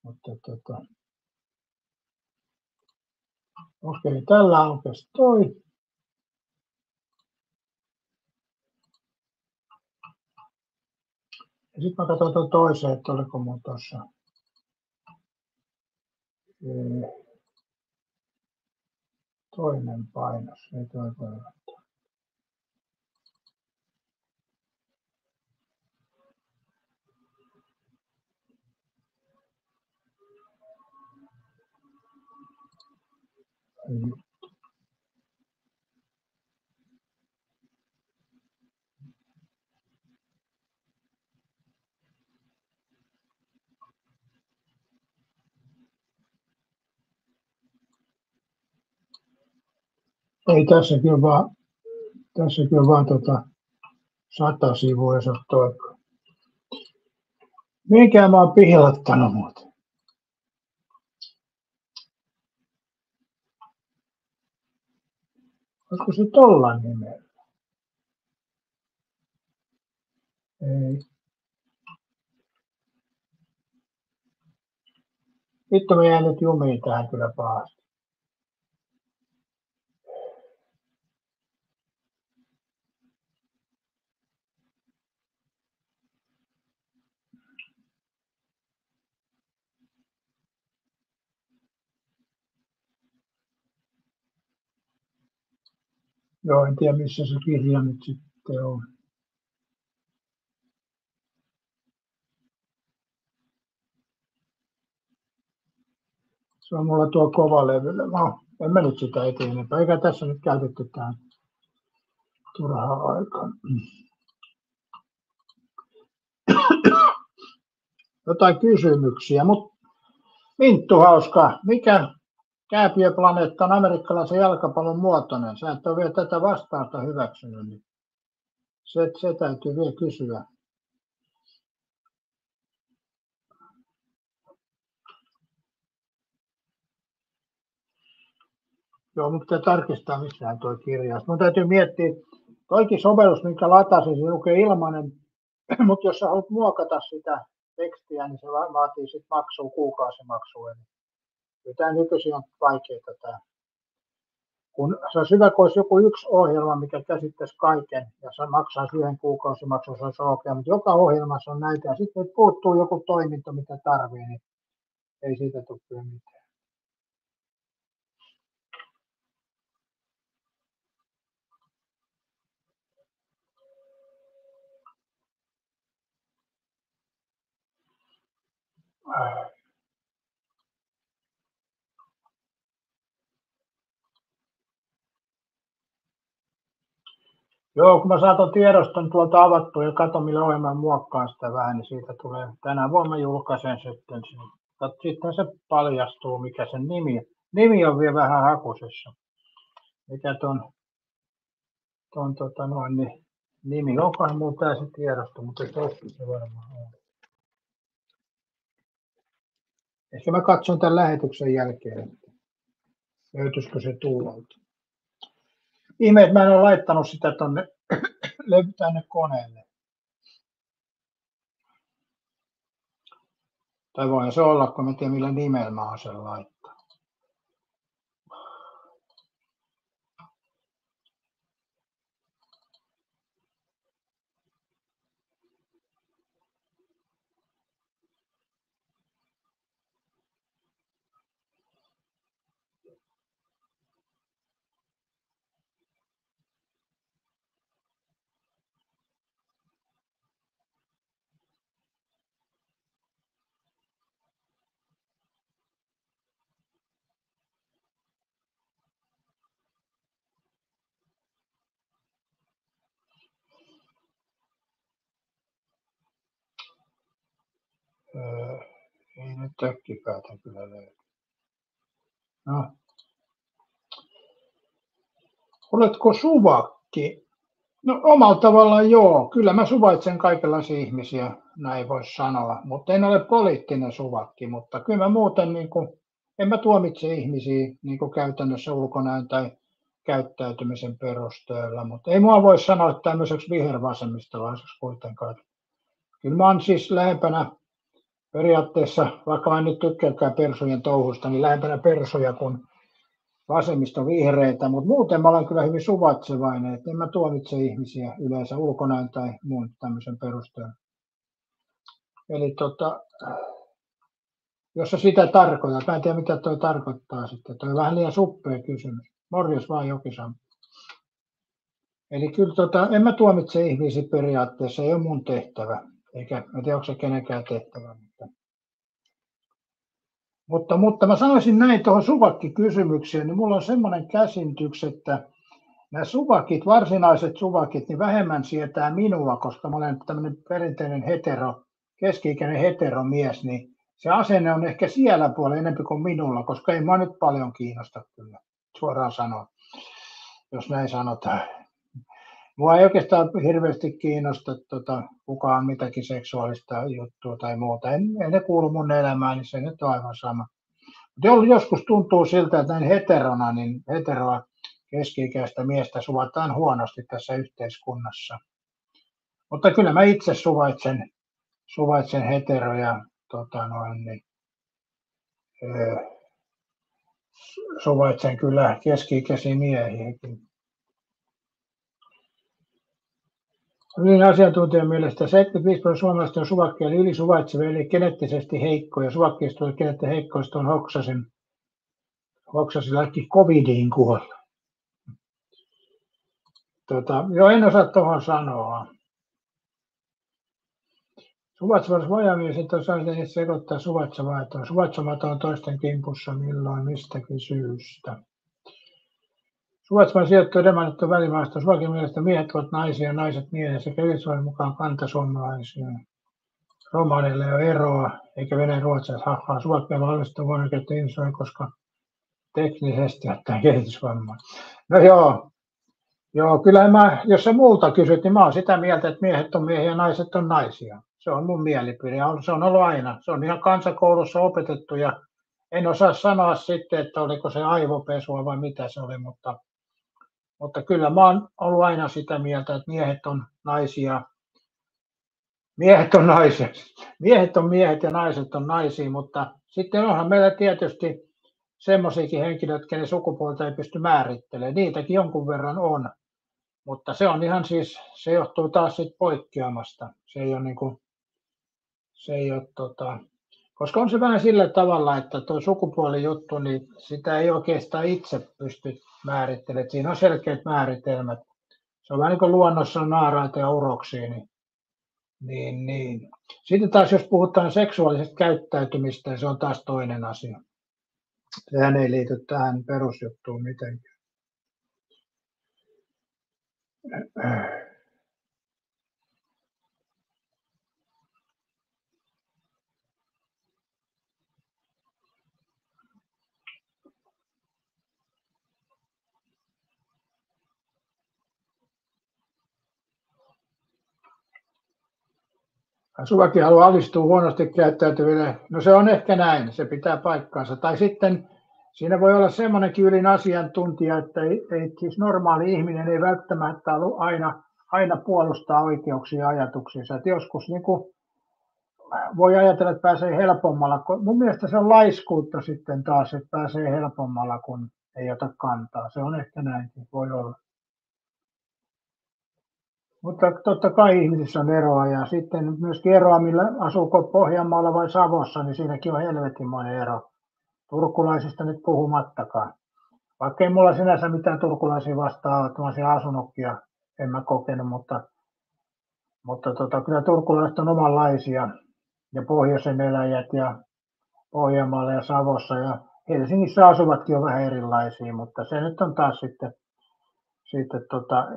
Mutta okei, tällä aukesi toi. Ja sitten mä katson tuon toiseen, että oliko mun tuossa toinen painos. Ei toi toinen. Ei tässäkin on vaan 100 sivua, jos on toikko. Mihinkään mä oon pihlattanut muuten. Olisiko se tolla nimellä? Ei. Vittu, mä jäin nyt jumiin tähän kyllä pahasti. Joo, en tiedä missä se kirja nyt sitten on. Se on mulla tuo kova levyllä. No, en mä nyt sitä eteenpäin. Eikä tässä nyt käytetty tähän turhaa aikaa. Jotain kysymyksiä, mutta Minttu hauska. Mikä kääpiöplaneetta on amerikkalaisen jalkapallon muotoinen? Sä et ole vielä tätä vastausta hyväksynyt, niin se täytyy vielä kysyä. Joo, mutta pitää tarkistaa missään tuo kirja. Mun täytyy miettiä, toikin sovellus, minkä latasin, se lukee ilmainen, mutta jos sä haluat muokata sitä tekstiä, niin se vaatii sitten maksua, kuukausimaksua. Eli tämä nykyisin on vaikeaa tämä. Kun se olisi hyvä, kun olisi joku yksi ohjelma, mikä käsittäisi kaiken, ja se maksaisi yhden kuukausimaksun, se olisi ok, mutta joka ohjelmassa on näitä, ja sitten puuttuu joku toiminto, mitä tarvii, niin ei siitä tule kyllä mitään. Joo, kun mä saan tuon tiedoston tuolta avattua ja katson, millä ohjelman muokkaan sitä vähän, niin siitä tulee, tänä vuonna julkaisen sitten. Sitten se paljastuu, mikä sen nimi on vielä vähän hakusessa. Mikä niin nimi, onkohan mulla tää se tiedosto, mutta se varmaan on. Ehkä mä katson tämän lähetyksen jälkeen, että löytyisikö se tuulolta. Ihme, että mä en ole laittanut sitä tänne koneelle. Tai voi se olla, kun mä tiedän millä nimellä mä oon sen laittanut. nyt tökkipäätä kyllä löytyy. No. Oletko suvakki? No omalla tavallaan joo. Kyllä mä suvaitsen kaikenlaisia ihmisiä, näin voisi sanoa. Mutta en ole poliittinen suvakki, mutta kyllä mä muuten en mä tuomitse ihmisiä käytännössä ulkonäön tai käyttäytymisen perusteella. Mutta ei mua voi sanoa tämmöiseksi vihervasemmistolaiseksi kuitenkaan. Kyllä mä oon siis lähempänä periaatteessa, vaikka mä en nyt tykkääkään persujen touhusta, niin lähempänä persuja kuin vasemmisto vihreitä, mutta muuten mä olen kyllä hyvin suvaitsevainen, että en mä tuomitse ihmisiä yleensä ulkonäön tai muun tämmöisen perusteella. Eli jos sä sitä tarkoitat, mä en tiedä mitä toi tarkoittaa sitten, toi on vähän liian suppea kysymys. Morjes vaan Jokisam. Eli kyllä en mä tuomitse ihmisiä periaatteessa, ei ole mun tehtävä, eikä en tiedä onko se kenenkään tehtävä. Mutta mä sanoisin näin tuohon suvakkikysymykseen, niin mulla on semmoinen käsitys, että nämä suvakit, varsinaiset suvakit, niin vähemmän sietää minua, koska mä olen tämmöinen perinteinen keski-ikäinen heteromies, niin se asenne on ehkä siellä puolella enemmän kuin minulla, koska ei mua nyt paljon kiinnosta kyllä, suoraan sanoa, jos näin sanotaan. Mua ei oikeastaan hirveästi kiinnosta kukaan mitäkin seksuaalista juttua tai muuta. En ne kuulu mun elämään, niin se nyt on aivan sama. Mutta joskus tuntuu siltä, että näin heterona, niin heteroa keski-ikäistä miestä suvataan huonosti tässä yhteiskunnassa. Mutta kyllä mä itse suvaitsen heteroja, suvaitsen kyllä keski-ikäisiä miehiäkin. Niin asiantuntijan mielestä 75% suomalaisista on suvakkia eli ylisuvaitsevia eli geneettisesti heikkoja. Suvakkeista tulee geneettisesti heikkoista on hoksasin lähti covidiin kuolla. Joo, en osaa tuohon sanoa. Suvaitsevaisuus vajamies, että osaa sekoittaa suvaitsematon. Suvaitsematon on toisten kimpussa milloin, mistäkin syystä. Suvaitsevan sijoittuu demantittu välimaasta. Suvakin mielestä miehet ovat naisia, naiset miehiä sekä yhdysvallan mukaan kantasuomalaisia. Romaneilla ei ole eroa, eikä venäjän ruotsalaiset hahvaa. Suvakkia valmistuu vuonna käyttää ihmisellä, koska teknisesti ottaen kehitysvammaa. No joo, kyllä jos sä multa kysyt, niin mä oon sitä mieltä, että miehet on miehiä ja naiset on naisia. Se on mun mielipide, se on ollut aina. Se on ihan kansakoulussa opetettu ja en osaa sanoa sitten, että oliko se aivopesua vai mitä se oli, mutta kyllä mä oon ollut aina sitä mieltä, että miehet on naisia. Miehet on naisia. Miehet on miehet ja naiset on naisia, mutta sitten onhan meillä tietysti semmoisiakin henkilöitä, kenen sukupuolta ei pysty määrittelemään. Niitäkin jonkun verran on, mutta se on ihan siis, se johtuu taas siitä poikkeamasta. Koska on se vähän sillä tavalla, että tuo sukupuolijuttu, niin sitä ei oikeastaan itse pysty määrittelemään. Siinä on selkeät määritelmät. Se on vähän niin kuin luonnossa on naaraita ja uroksia, niin. Sitten taas jos puhutaan seksuaalisesta käyttäytymistä, niin se on taas toinen asia. Sehän ei liity tähän perusjuttuun mitenkään. Suvakki haluaa alistua huonosti käyttäytyville. No se on ehkä näin, se pitää paikkaansa. Tai sitten siinä voi olla semmoinenkin ylin asiantuntija, että ei siis normaali ihminen ei välttämättä aina puolustaa oikeuksia ja ajatuksiinsa. Että joskus voi ajatella, että pääsee helpommalla. Mun mielestä se on laiskuutta sitten taas, että pääsee helpommalla, kun ei ota kantaa. Se on ehkä näinkin, voi olla. Mutta totta kai ihmisissä on eroa ja sitten myöskin eroa, millä asuuko Pohjanmaalla vai Savossa, niin siinäkin on helvetinmoinen ero. Turkulaisista nyt puhumattakaan. Vaikka ei mulla sinänsä mitään turkulaisia vastaan ole, että mä siellä asunutkin ja en mä kokenut, mutta kyllä turkulaiset on omanlaisia ja pohjoisen eläjät ja Pohjanmaalla ja Savossa ja Helsingissä asuvatkin on vähän erilaisia, mutta se nyt on taas sitten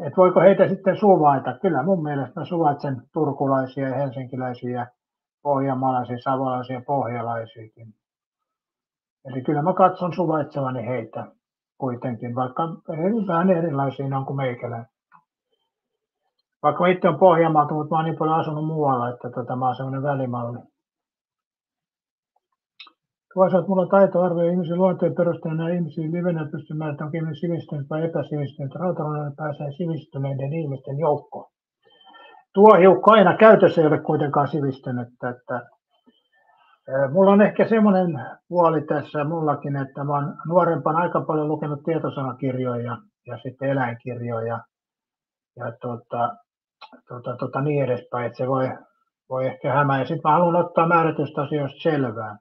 että voiko heitä sitten suvaita. Kyllä mun mielestä mä suvaitsen turkulaisia ja helsinkiläisiä pohjanmaalaisia, savolaisia, pohjalaisiakin. Eli kyllä mä katson suvaitsevani heitä kuitenkin, vaikka he vähän erilaisia on kuin meikäläinen. Vaikka itse on Pohjanmaalta, mutta mä oon niin paljon asunut muualla, että mä oon semmoinen välimalli. Toisaalta mulla on taitoarvoja ihmisen luonteen perusteella ihmisiä livenä pystymään, että onko ihminen sivistynyt vai epäsivistynyt. Rautalainen pääsee sivistyneiden ihmisten joukkoon. Tuo hiukka aina käytössä ei ole kuitenkaan sivistynyt. Mulla on ehkä semmoinen puoli tässä mullakin, että mä oon nuorempana aika paljon lukenut tietosanakirjoja ja sitten eläinkirjoja ja niin edespäin, että se voi ehkä hämää. Ja sitten mä haluan ottaa määrätystä asioista selvää.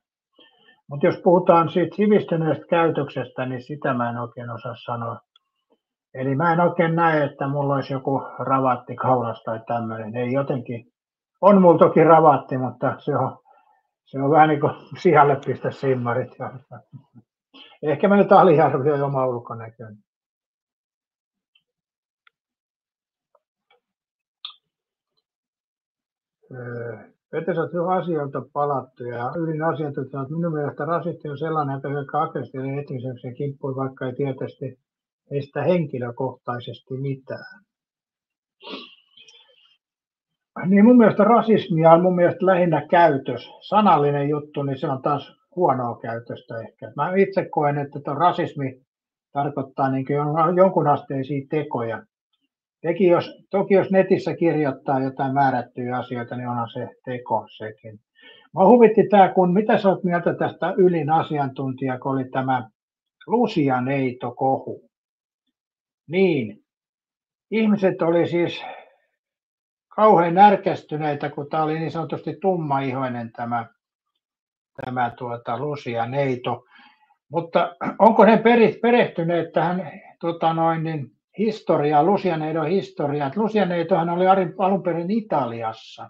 Mutta jos puhutaan siitä sivistyneestä käytöksestä, niin sitä mä en oikein osaa sanoa. Eli mä en oikein näe, että mulla olisi joku ravatti kaulassa tai tämmöinen. Ei jotenkin. On mulla toki ravatti, mutta se on vähän niin kuin sijalle pistä simmarit. Ehkä mä nyt aliarvioin oma ulkonäköni. Pete, sä oot asioilta palattu ja ydinasiantuntija, että minun mielestä rasisti on sellainen, joka aggressiivinen etnisyyksien kimppui, vaikka ei tietysti heistä henkilökohtaisesti mitään. Niin mun mielestä rasismia on mun mielestä lähinnä käytös. Sanallinen juttu, niin se on taas huonoa käytöstä ehkä. Mä itse koen, että rasismi tarkoittaa niin jonkun asteisia tekoja. Toki jos netissä kirjoittaa jotain määrättyjä asioita, niin onhan se teko sekin. Mä huvitti tämä, mitä sä oot mieltä tästä ylin asiantuntija, kun oli tämä Lucia-neito-kohu. Niin, ihmiset oli siis kauhean närkästyneitä, kun tämä oli niin sanotusti tummaihoinen tämä Lucia-neito. Mutta onko he perehtyneet tähän historiaa, Lucia-neidon historiaa? Lucia-neitohan oli alun perin Italiassa.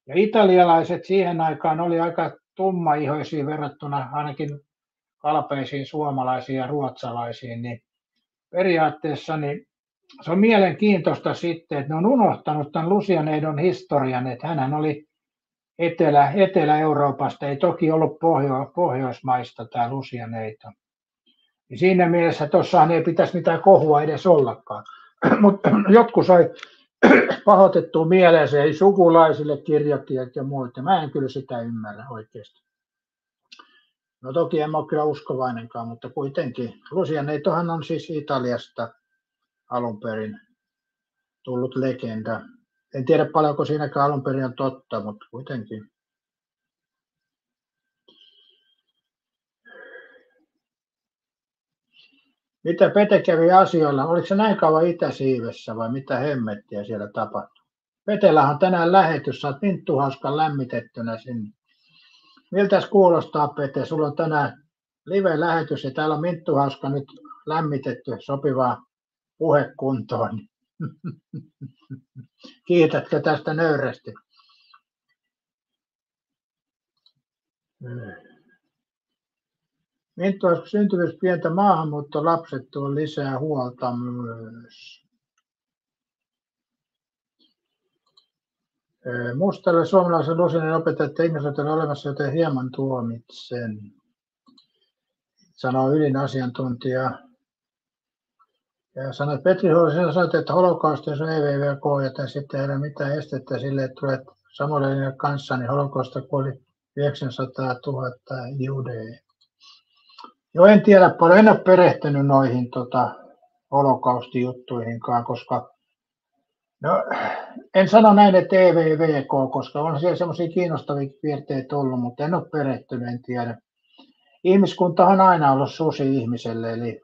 Ja italialaiset siihen aikaan oli aika tummaihoisia verrattuna ainakin kalpeisiin suomalaisiin ja ruotsalaisiin. Niin periaatteessa niin se on mielenkiintoista sitten, että ne on unohtanut tämän Lucia-neidon historian, että hänhän oli Etelä-Euroopasta, ei toki ollut Pohjoismaista tämä Lucia-neito. Ja siinä mielessä tuossahan ei pitäisi mitään kohua edes ollakaan. Mutta jotkut sai pahoitettua mieleensä sukulaisille, kirjoittajat ja muut, ja mä en kyllä sitä ymmärrä oikeasti. No toki en ole kyllä uskovainenkaan, mutta kuitenkin. Lucia-neitohan on siis Italiasta alun perin tullut legenda. En tiedä paljonko siinäkään alun perin on totta, mutta kuitenkin. Mitä Pete kävi asioilla? Oliko se näin kauan Itäsiivessä vai mitä hemmettiä siellä tapahtui? Petellähän on tänään lähetys, sä oot minttuhauskan lämmitettynä sinne. Miltäs kuulostaa, Pete? Sulla on tänään live-lähetys ja täällä on minttuhauska nyt lämmitetty sopivaa puhekuntoon. Kiitätkö tästä nöyrästi? Minttuhauska syntyvyys pientä maahanmuuttolapset tuo lisää huolta myös. Mustalle suomalaisen Lucinen opettaa, että ihmiset on olemassa, joten hieman tuomitsen, sanoo ylin asiantuntija. Ja sanoi, että Petri Huovinen sanoi, että holokausti on EVVK, joten sitten ei ole mitään estettä sille, että tulet samalle linjalle kanssa, niin holokausta kuoli 900 000 judeja. Joo, en tiedä paljon, en ole perehtynyt noihin holokaustijuttuihinkaan, koska no, en sano näin, että EVVK, koska on siellä semmoisia kiinnostavia piirteitä ollut, mutta en ole perehtynyt, en tiedä. Ihmiskunta on aina ollut susi ihmiselle, eli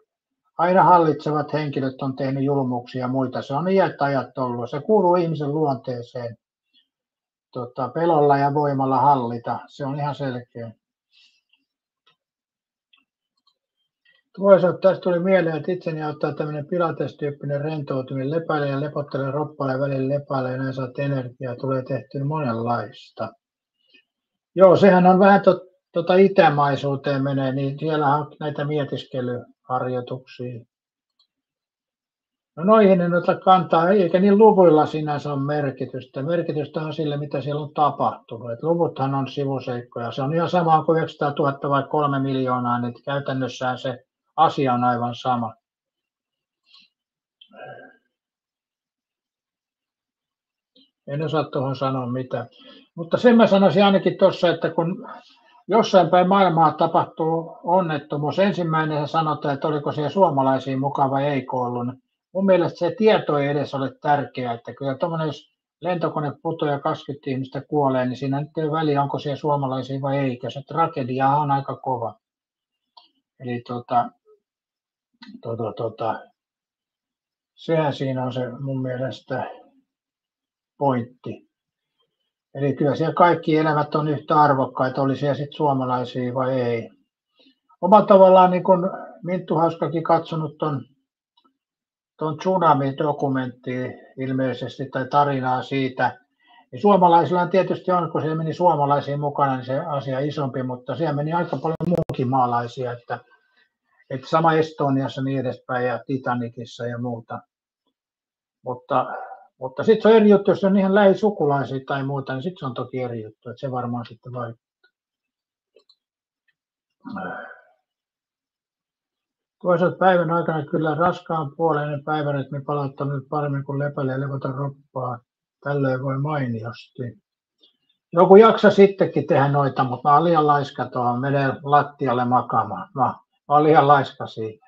aina hallitsevat henkilöt on tehnyt julmuuksia ja muita. Se on iät ajat ollut. Se kuuluu ihmisen luonteeseen pelolla ja voimalla hallita. Se on ihan selkeä. Toisaalta tästä tuli mieleen, että itseni auttaa tämmöinen pilates-tyyppinen rentoutuminen. Lepäilee ja lepottelee, roppailee välillä lepäilee ja näin saat energiaa. Tulee tehtyä monenlaista. Joo, sehän on vähän itämaisuuteen menee, niin siellä on näitä mietiskelyharjoituksia. No noihin en ota kantaa, eikä niin luvuilla sinänsä ole merkitystä. Merkitystä on sille, mitä siellä on tapahtunut. Et luvuthan on sivuseikkoja. Se on ihan sama kuin 900 000 vai 3 miljoonaa, niin käytännössään se asia on aivan sama. En osaa tuohon sanoa mitään. Mutta sen mä sanoisin ainakin tuossa, että kun jossain päin maailmaa tapahtuu onnettomuus, ensimmäinen sanotaan, että oliko siellä suomalaisia mukaan vai eikö ollut. Mun mielestä se tieto ei edes ole tärkeää, että kyllä tuommoinen, jos lentokone putoaa ja 20 ihmistä kuolee, niin siinä nyt ei ole väliä, onko siellä suomalaisia vai eikä. Se tragedia on aika kova. Eli sehän siinä on se mun mielestä pointti. Eli kyllä siellä kaikki elämät on yhtä arvokkaita, oli siellä sitten suomalaisia vai ei. Omalla tavallaan niin kuin Minttu Hauskakin katsonut tuon Tsunami-dokumenttia ilmeisesti tai tarinaa siitä, niin suomalaisilla on tietysti on, kun siellä meni suomalaisia mukana, niin se asia isompi, mutta siellä meni aika paljon muukin maalaisia, että sama Estoniassa niin edespäin ja Titanicissa ja muuta. Mutta sitten se on eri juttu, jos on ihan lähisukulaisia tai muuta, niin sitten se on toki eri juttu, että se varmaan sitten vaikuttaa. Toisaalta päivän aikana kyllä raskaan puoleinen päivärytmi palauttanut paremmin kuin lepälle ja levota roppaa. Tällöin voi mainiosti. Joku jaksa sittenkin tehdä noita, mutta mä oon liian laiska tuohon, menee lattialle makaamaan. Mä oon liian laiska siitä.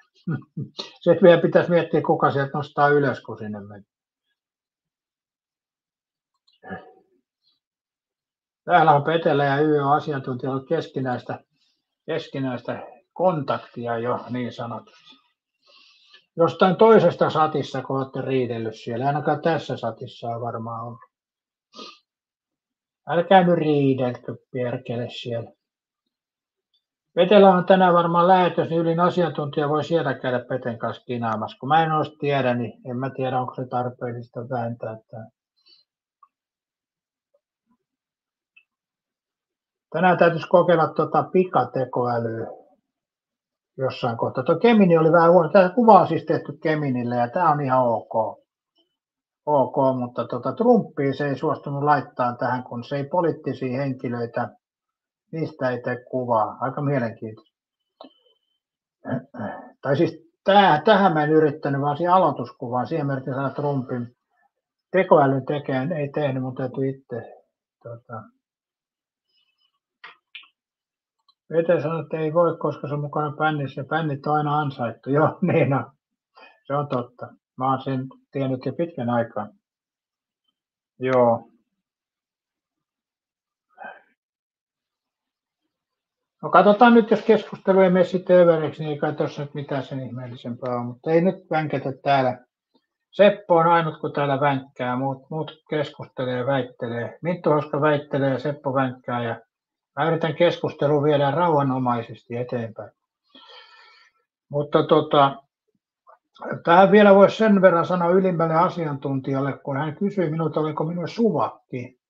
Sitten vielä pitäisi miettiä, kuka sieltä nostaa ylös, kun sinne menee. Täällä on Petelä ja YÖ-asiantuntijalla keskinäistä kontaktia jo niin sanotusti. Jostain toisesta satissa, kun olette riidellyt siellä, ainakaan tässä satissa on varmaan ollut. Älkää nyt riidelkö perkele siellä. Petelä on tänään varmaan lähetys, niin ylin asiantuntija voi siellä käydä Peten kanssa kinaamassa. Kun mä en olisi tiedä, niin en mä tiedä, onko se tarpeellista vääntää. Tänään täytyisi kokeilla pikatekoälyä jossain kohtaa. Tuo Gemini oli vähän huono. Tämä kuva on siis tehty Geminille ja tämä on ihan ok, mutta Trumpia se ei suostunut laittaa tähän, kun se ei poliittisia henkilöitä, niistä ei tee kuvaa. Aika mielenkiintoista. Tai siis tähän mä en yrittänyt, vaan siihen aloituskuvaan. Siihen mä saada Trumpin tekoälyn tekeen, ei tehnyt, mutta täytyy itse. Pete sanoi, että ei voi, koska se on mukana bändissä. Bändit on aina ansaittu. Joo, niin on. Se on totta. Mä oon sen tiennyt jo pitkän aikaa. Joo. No katsotaan nyt, jos keskustelu ei mene sitten överiksi, niin ei kai tuossa nyt mitään sen ihmeellisempää ole, mutta ei nyt vänkätä täällä. Seppo on ainut, kun täällä vänkkää, muut keskustelee ja väittelee. Minttu Hauska väittelee ja Seppo vänkkää ja mä yritän keskustelua viedä rauhanomaisesti eteenpäin. Mutta tähän vielä voisi sen verran sanoa ylimmälle asiantuntijalle, kun hän kysyi minulta, oliko minulle suvakki.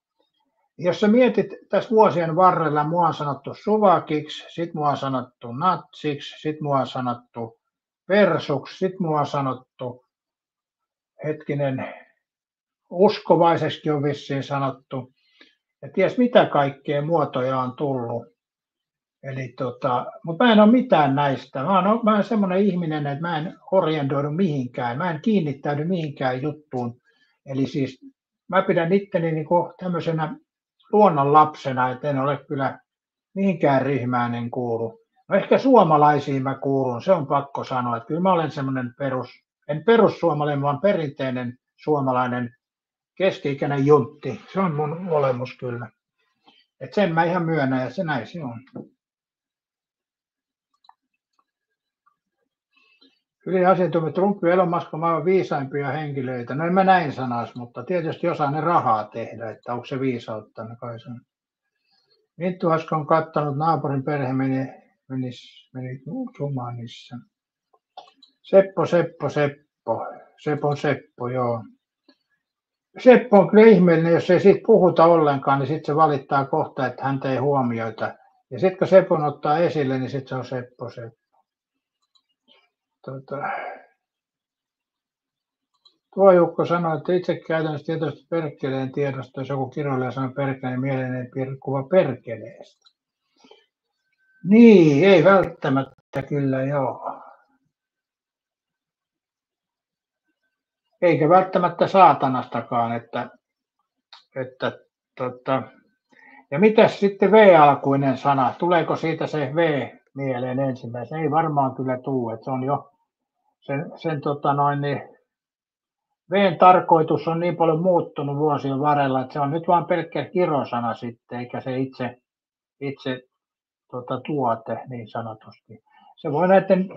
Jos sä mietit tässä vuosien varrella, mua on sanottu suvakiksi, sit mua on sanottu natsiksi, sit mua on sanottu persuksi, sit mua on sanottu, uskovaiseksi on vissiin sanottu. Ja ties mitä kaikkea muotoja on tullut. Eli mutta mä en ole mitään näistä. Mä oon semmoinen ihminen, että mä en orientoidu mihinkään. Mä en kiinnittäydy mihinkään juttuun. Eli siis mä pidän itteni niin kuin tämmöisenä luonnon lapsena, että en ole kyllä mihinkään ryhmään en kuulu. No ehkä suomalaisiin mä kuulun, se on pakko sanoa. Että kyllä mä olen semmoinen en perussuomalainen, vaan perinteinen suomalainen keski-ikäinen juntti. Se on mun olemus kyllä. Et sen mä ihan myönnän ja se näin se on. Yli asiantuntija Trump ja Elon Musk on maailman viisaimpia henkilöitä. No en mä näin sanoisi, mutta tietysti osaa ne rahaa tehdä, että onko se viisautta, no kai se on. Minttu Hauska on kattanut naapurin perhe meni Sumanissa. Seppo, joo. Seppo on kyllä ihmeellinen, jos ei siitä puhuta ollenkaan, niin sitten se valittaa kohta, että häntä ei huomioita. Ja sitten kun Sepon ottaa esille, niin sitten se on Seppo. Tuo Jukko sanoi, että itse käytän tietoisesti perkeleen tiedosta, jos joku kiroilija sanoo perkeleen, mieleen kuva perkeleestä. Niin, ei välttämättä kyllä joo. Eikä välttämättä saatanastakaan, ja mitäs sitten V-alkuinen sana, tuleeko siitä se V mieleen ensimmäisenä? Ei varmaan kyllä tule, että se on jo sen V:n tarkoitus on niin paljon muuttunut vuosien varrella, että se on nyt vain pelkkä kirosana sitten, eikä se itse tuote niin sanotusti. Se voi näiden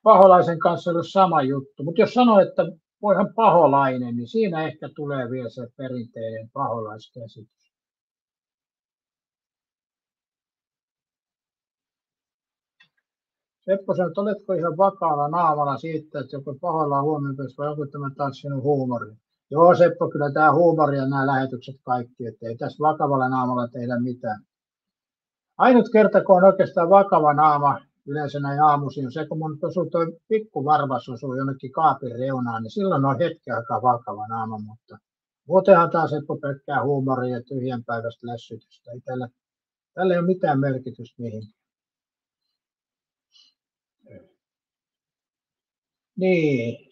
paholaisen kanssa olla sama juttu, mutta jos sanoo, että voihan paholainen, niin siinä ehkä tulee vielä se perinteinen paholaiskäsitys. Seppo sanoi, että oletko ihan vakaalla naamalla siitä, että joku pahoillaan huomioon vai onko tämä taas sinun huumori? Joo Seppo, kyllä tämä huumori ja nämä lähetykset kaikki, että ei tässä vakavalla naamalla tehdä mitään. Ainut kerta, kun on oikeastaan vakava naama, yleensä näin aamuisin, on se, kun mun osuu tuo pikku varvas osuu jonnekin kaapin reunaan, niin silloin on hetken aikaa vakava naama, mutta muutenhan taas Seppo pelkkää huumoria ja tyhjänpäiväistä lässytystä. Ei tällä ei ole mitään merkitystä mihinkään. Niin,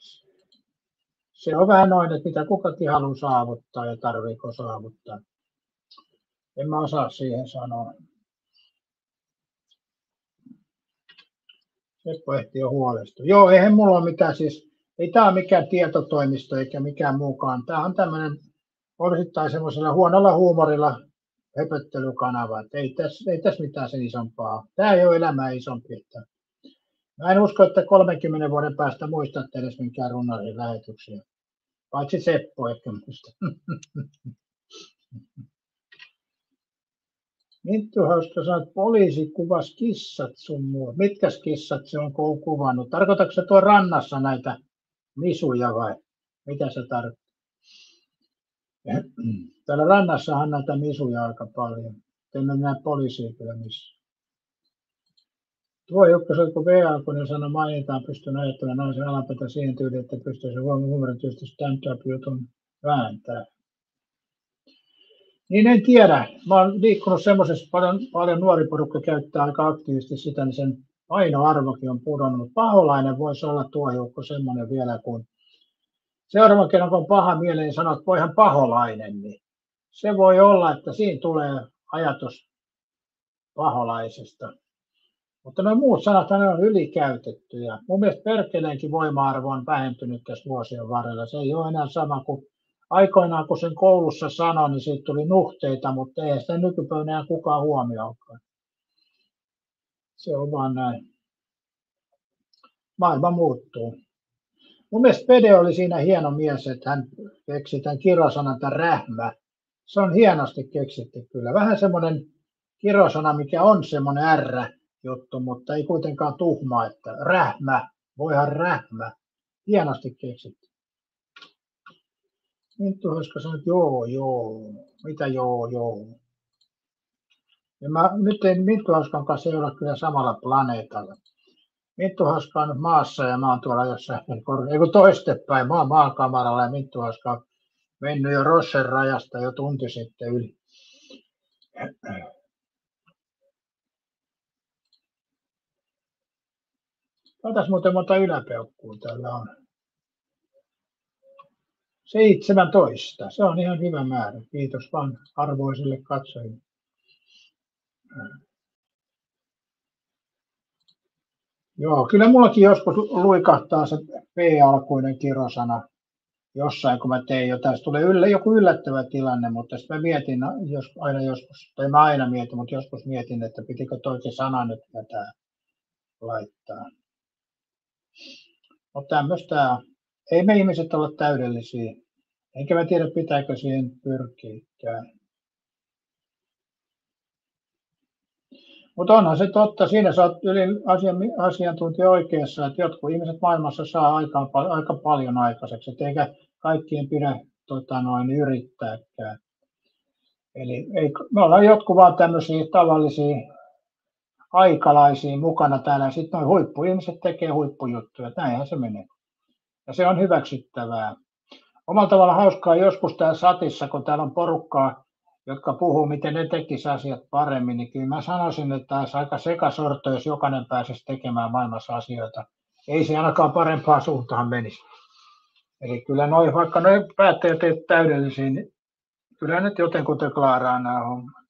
se on vähän noin, että mitä kukakin haluaa saavuttaa ja tarviiko saavuttaa. En mä osaa siihen sanoa. Seppo ehti jo huolestua. Joo, eihän mulla ole mitään siis, ei tää ole mikään tietotoimisto eikä mikään muukaan. Tää on tämmöinen osittain semmoisella huonolla huumorilla höpöttelykanava. Ei tässä mitään sen isompaa. Tää ei ole elämää isompi. Mä en usko, että 30 vuoden päästä muistatte edes minkään runnarin lähetyksiä. Paitsi Seppo ehkä muista. Minttu Hauska sanoi, että poliisi kuvasi kissat sun muut. Mitkäs kissat se on kuvannut? Tarkoitatko se tuo rannassa näitä misuja vai mitä se tarkoittaa? Täällä rannassahan näitä misuja aika paljon. En näe poliisia kyllä missä. Tuo Jukka, kun V-alkuinen sana mainitaan, pystyn ajattelemaan naisen alapätä siihen tyyliin, että pystyisi huumorityöstä stand-up-jutun vääntää. Niin en tiedä. Mä oon liikkunut semmoisessa, paljon nuori porukka käyttää aika aktiivisesti sitä, niin sen painoarvokin on pudonnut. Mutta paholainen voisi olla tuo Jukka semmoinen vielä, kun seuraavan kerran kun on paha mieleen, niin sanoo, että voihan paholainen. Niin se voi olla, että siinä tulee ajatus paholaisesta. Mutta nuo muut sanat on ylikäytettyjä. Mun mielestä perkeleenkin voima-arvo on vähentynyt tässä vuosien varrella. Se ei ole enää sama kuin aikoinaan, kun sen koulussa sanoi, niin siitä tuli nuhteita, mutta ei sitä nykypäivänä kukaan huomioikaan. Se on vaan näin. Maailma muuttuu. Mun mielestä Pede oli siinä hieno mies, että hän keksi tämän kirosanan, tämän rähmä. Se on hienosti keksitty kyllä. Vähän semmoinen kirosana, mikä on semmoinen R-juttu, mutta ei kuitenkaan tuhma, että rähmä, voihan rähmä. Hienosti keksitty. Minttu Hauska sanoi, että joo. Mitä joo? Ja mä nyt en Minttu Hauskan kanssa seuraa kyllä samalla planeetalla. Minttu Hauska on maassa ja mä oon tuolla jossain, ei kun toistepäin, mä oon maakamaralla ja Minttu Hauska on mennyt jo Rossen rajasta jo tunti sitten yli. Otas muuten monta yläpeukkua täällä on. 17. Se on ihan hyvä määrä. Kiitos vaan arvoisille katsojille. Joo, kyllä mullakin joskus luikahtaa se P-alkuinen kirosana jossain, kun mä tein jotain. Tulee joku yllättävä tilanne, mutta sitten mä mietin aina joskus, tai mä aina mietin, mutta joskus mietin, että pitikö toikin sana nyt tätä laittaa. Mutta tämmöistä, ei me ihmiset ole täydellisiä. Enkä mä tiedä, pitääkö siihen pyrkiäkään. Mutta onhan se totta, siinä sä oot asiantuntija oikeassa, että jotkut ihmiset maailmassa saa aika paljon aikaiseksi, eikä kaikkien pidä yrittääkään. Eli me ollaan jotkut vaan tämmöisiä tavallisia aikalaisia mukana täällä. Sitten noin huippuihmiset tekee huippujuttuja. Näinhän se menee. Ja se on hyväksyttävää. Omalla tavalla hauskaa joskus täällä satissa, kun täällä on porukkaa, jotka puhuu, miten ne tekisivät asiat paremmin, niin kyllä mä sanoisin, että tämä olisi aika sekasorto, jos jokainen pääsisi tekemään maailmassa asioita. Ei se ainakaan parempaan suuntaan menisi. Eli kyllä vaikka noi päättäjät eivät täydellisiä, niin kyllä nyt jotenkuten klaaraa nämä hommat.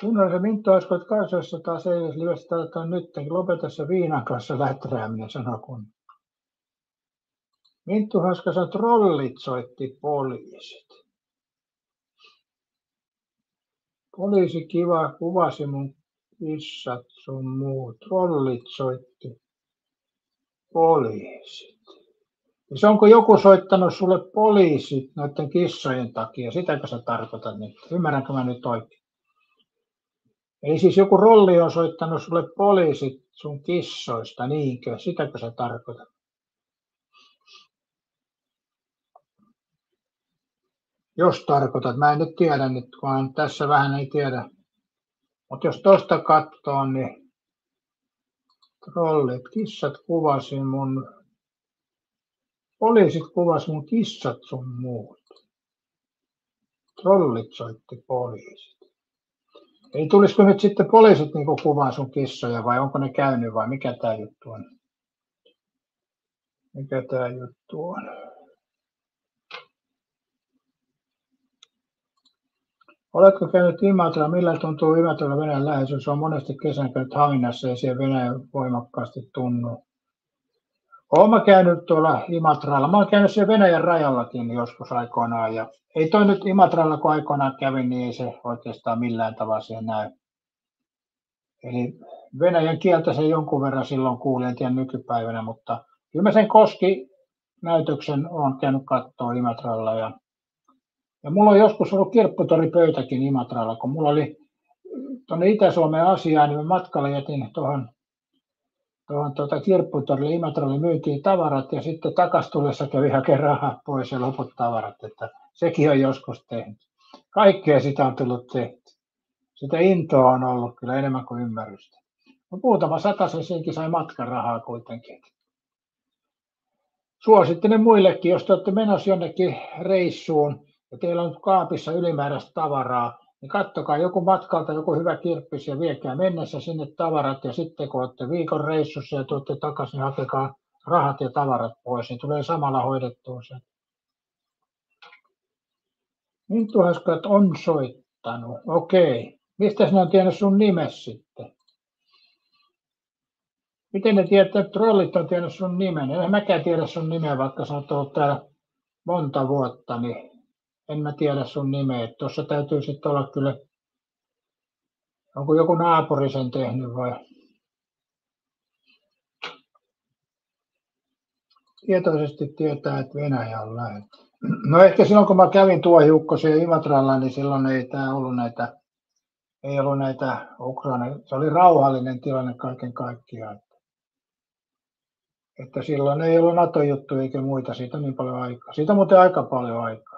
Kunnallisen Minttu Asko Kaisassa taas eilen livestä on nyt. Lopeta se viinan kanssa läträäminen, sanoo kun. Minttu Haskasen trollit soitti poliisit. Poliisi kiva kuvasi mun kissat sun muut. Trollit soitti poliisit. Se onko joku soittanut sulle poliisit noiden kissojen takia? Sitäkö sä tarkoitat nyt? Ymmärränkö mä nyt oikein? Eli siis joku rolli on soittanut sulle poliisit sun kissoista, niinkö? Sitäkö sä tarkoitat? Jos tarkoitat, mä en nyt tiedä nyt, kun tässä vähän ei tiedä. Mutta jos tosta katsoo, niin trollit, kissat kuvasi mun, poliisit kuvasi mun kissat sun muut. Trollit soitti poliisit. Ei tulisiko nyt sitten poliisit niinku kuvaa sun kissoja vai onko ne käynyt vai mikä tää juttu on? Mikä tää juttu on? Oletko käynyt Imatralla? Millä tuntuu Imatralla Venäjän läheisyys? On monesti kesän käynyt Haminassa, ei siellä Venäjä voimakkaasti tunnu. Olen mä käynyt tuolla Imatralla. Mä oon käynyt siellä Venäjän rajallakin joskus aikoinaan. Ja ei toi nyt Imatralla, kun aikoinaan kävin, niin ei se oikeastaan millään tavalla siellä näy. Eli venäjän kieltä se jonkun verran silloin kuulin, en tiedä nykypäivänä, mutta kyllä mä sen Koski-näytöksen olen käynyt katsoa Imatralla. Ja mulla on joskus ollut kirpputoripöytäkin Imatralla, kun mulla oli tuonne Itä-Suomeen asiaa, niin mä matkalla jätin tuohon kirpputorille Imatralle myyntiin tavarat ja sitten takas tullessa kävi hakemaan rahaa pois ja loput tavarat, että sekin on joskus tehnyt. Kaikkea sitä on tullut tehty. Sitä intoa on ollut kyllä enemmän kuin ymmärrystä. No, muutama satasen siinkin sai matkarahaa kuitenkin. Suosittelen muillekin, jos te olette menossa jonnekin reissuun ja teillä on kaapissa ylimääräistä tavaraa, niin kattokaa joku matkalta, joku hyvä kirppis ja viekää mennessä sinne tavarat ja sitten kun olette viikon reissussa ja tuotte takaisin, niin hakekaa rahat ja tavarat pois, niin tulee samalla hoidettua se. Minttu Haskat on soittanut, okei. Mistä sinä on tiennyt sun nimes sitten? Miten ne tietää, että trollit on tiennyt sun nimen? En mäkään tiedä sun nimeä, vaikka sä oot ollut täällä monta vuotta, niin en mä tiedä sun nimeä. Tuossa täytyy sitten olla kyllä, onko joku naapuri sen tehnyt vai? Tietoisesti tietää, että Venäjä on lähellä. No ehkä silloin, kun mä kävin Tuohiukkosen Imatralla, niin silloin ei ollut näitä Ukraina. Se oli rauhallinen tilanne kaiken kaikkiaan. Että silloin ei ollut NATO-juttuja eikä muita, siitä on niin paljon aikaa. Siitä on muuten aika paljon aikaa.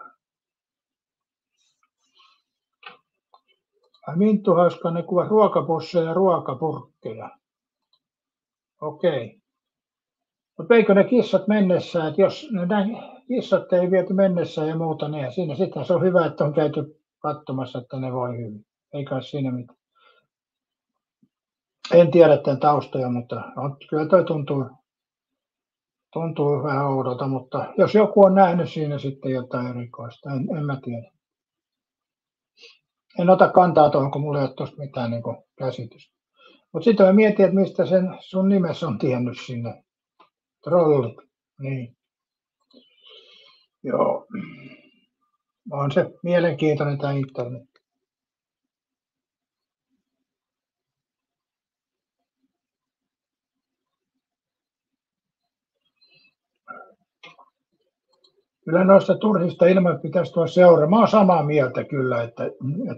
Minttu Haskanen kuvasi ruokapusseja ja ruokapurkkeja. Okei. Mutta eikö ne kissat mennessään, että jos ne kissat ei viety mennessään ja muuta, niin siinä sitten se on hyvä, että on käyty katsomassa, että ne voi hyvin. Eikä siinä mitään. En tiedä tämän taustoja, mutta kyllä toi tuntuu vähän oudolta, mutta jos joku on nähnyt siinä sitten jotain erikoista, en mä tiedä. En ota kantaa tuohon, kun mulla ei ole tuosta mitään niin käsitystä. Mutta sitten mä mietin, että mistä sen sun nimessä on tiennyt sinne. Trollit, niin. Joo. On se mielenkiintoinen tämä internet. Kyllä noista turhista ilman pitäisi tuoda seuraa. Mä oon samaa mieltä kyllä, että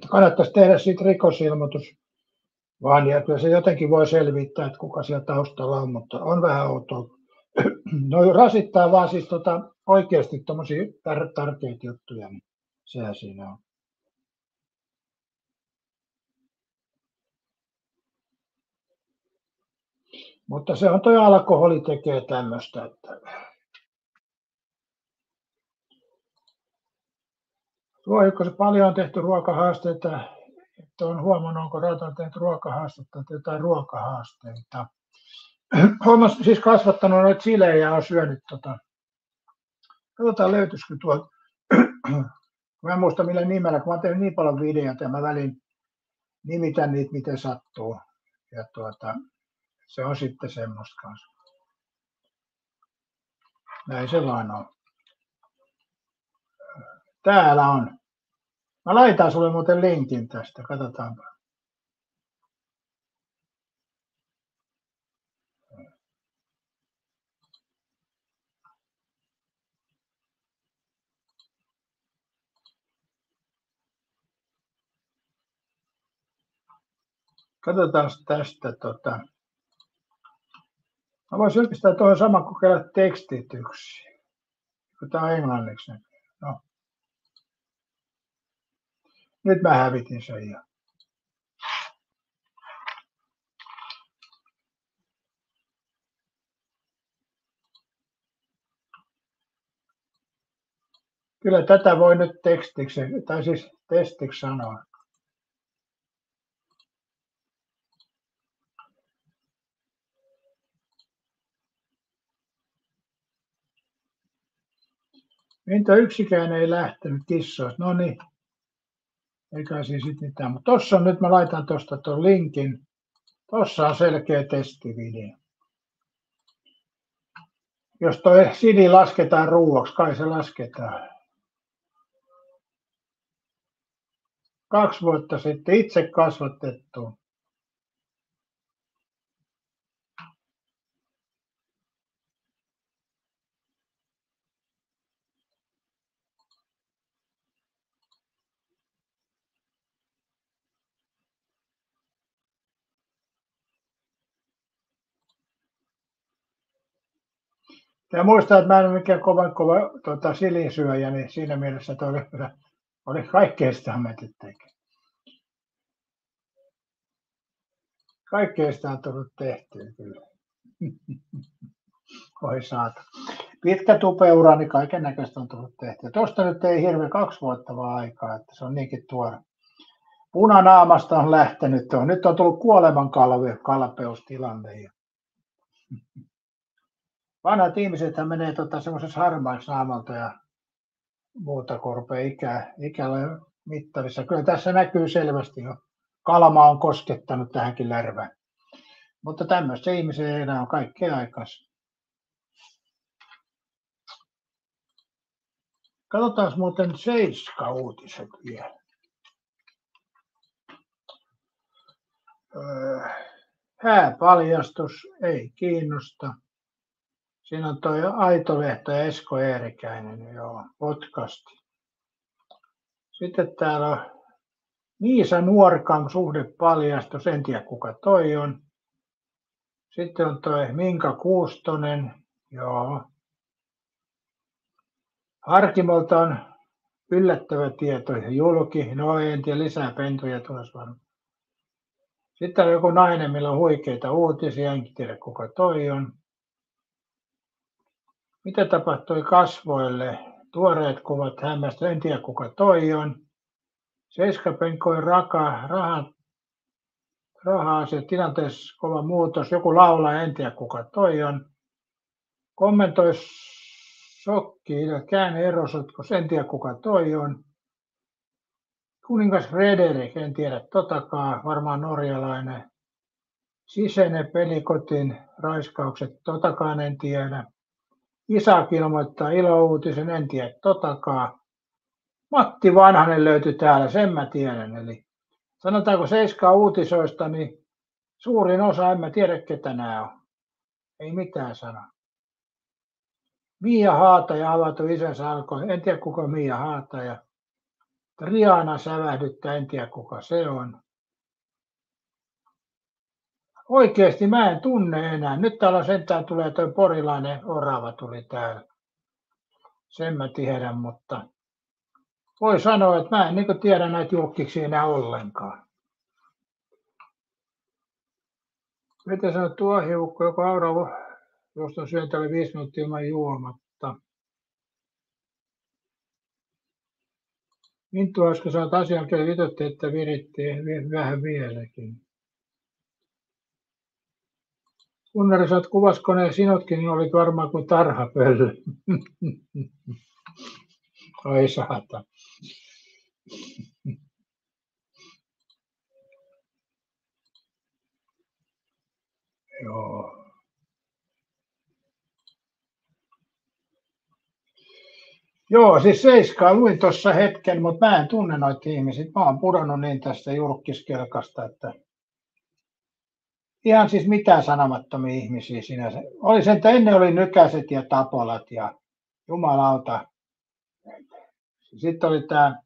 kannattaisi tehdä siitä rikosilmoitus. Vaan ja kyllä se jotenkin voi selvittää, että kuka siellä taustalla on, mutta on vähän outoa. No rasittaa vaan siis oikeasti tuommoisia tärkeitä juttuja, niin sehän siinä on. Mutta se on toi alkoholi tekee tämmöistä, että se paljon on tehty ruokahaasteita, että on huomannut, onko Rauta tehty ruokahaastetta tai jotain ruokahaasteita. Hommas siis kasvattanut noita silejä ja on syönyt katsotaan löytyisikö tuolta. Mä en muista millä nimellä, kun mä oon tehnyt niin paljon videoita ja mä välin nimitän niitä miten sattuu. Ja se on sitten semmoista kanssa. Näin se vaan on. Täällä on. Mä laitan sulle muuten linkin tästä, katsotaanpa. Katsotaan tästä. Mä voisin oikeastaan tuohon sama kokeilla tekstityksi. Tämä on englanniksi. No. Nyt mä hävitin sen jo. Kyllä tätä voi nyt tekstiksi, tai siis testiksi sanoa. Mintä yksikään ei lähtenyt kissoista. No niin. Eikä siis sit mitään. Mutta tossa on nyt, mä laitan tuosta tuon linkin. Tossa on selkeä testivideo. Jos toi sini lasketaan ruuaksi, kai se lasketaan. 2 vuotta sitten itse kasvatettu. Ja muistaa, että mä en ole mikään kova silinsyöjä, niin siinä mielessä toi oli kaikkea sitä ammatitteikö. Kaikkea sitä on tullut tehtyä kyllä. Oi saata. Pitkä tupeura, niin kaiken näköistä on tullut tehtyä. Tuosta nyt ei hirveä 2 vuotta vaan aikaa, että se on niinkin tuore. Punanaamasta on lähtenyt. Nyt on tullut kuolemankalpeustilanne. Vanhat ihmisethän menee semmoisessa harmaiksi naamalta ja muuta korpea ikällä mittavissa. Kyllä tässä näkyy selvästi jo. Kalma on koskettanut tähänkin lärvään. Mutta tämmöistä ihmisiä ei enää ole kaikkea aikaisin. Katsotaan muuten Seiska-uutiset vielä. Hääpaljastus ei kiinnosta. Siinä on toi Aitolehto ja Esko Eerikäinen, joo, podcasti. Sitten täällä on Miisa Nuorkan suhdepaljastus, en tiedä kuka toi on. Sitten on toi Minka Kuustonen, joo. Harkimolta on yllättävä tieto julki, no en tiedä, lisää pentuja tulisi varmaan. Sitten on joku nainen, millä on huikeita uutisia, enkin tiedä kuka toi on. Mitä tapahtui kasvoille? Tuoreet kuvat hämmästä, en tiedä kuka toi on. Seiska penkoi raha-asiat tilanteessa kova muutos. Joku laulaa, en tiedä kuka toi on. Kommentoi shokki, käänne erosotkos, en tiedä kuka toi on. Kuningas Frederik, en tiedä totakaan, varmaan norjalainen. Sisene pelikotin raiskaukset, totakaan en tiedä. Isak ilmoittaa ilouutisen, en tiedä totakaan. Matti Vanhanen löytyi täällä, sen mä tiedän. Eli sanotaanko 7 uutisoista, niin suurin osa, en mä tiedä ketä nämä on. Ei mitään sano. Mia Haataja avatui isänsä alkoi, en tiedä kuka Mia Haataja. Riana sävähdyttää, en tiedä kuka se on. Oikeesti mä en tunne enää. Nyt täällä sentään tulee toi porilainen orava tuli täällä. Sen mä tiedän, mutta voi sanoa, että mä en niin tiedä näitä julkkiksi enää ollenkaan. Miten sanot tuohiukko, joka aura just on syönyt alle 5 minuuttia ilman juomatta? Minttu äsken sanot asian kyllä vitotti, että viritti vähän vieläkin. Kunnari sanot, kuvasko ne sinutkin, niin olit varmaan kuin tarhapöllö. Oi saata. Joo. Joo, siis Seiskaa luin tuossa hetken, mutta mä en tunne noita ihmisiä. Mä oon pudonnut niin tästä julkiskelkasta, että ihan siis mitään sanomattomia ihmisiä sinänsä. Oli sen, että ennen oli Nykäset ja Tapolat ja jumalauta. Sitten oli tämä,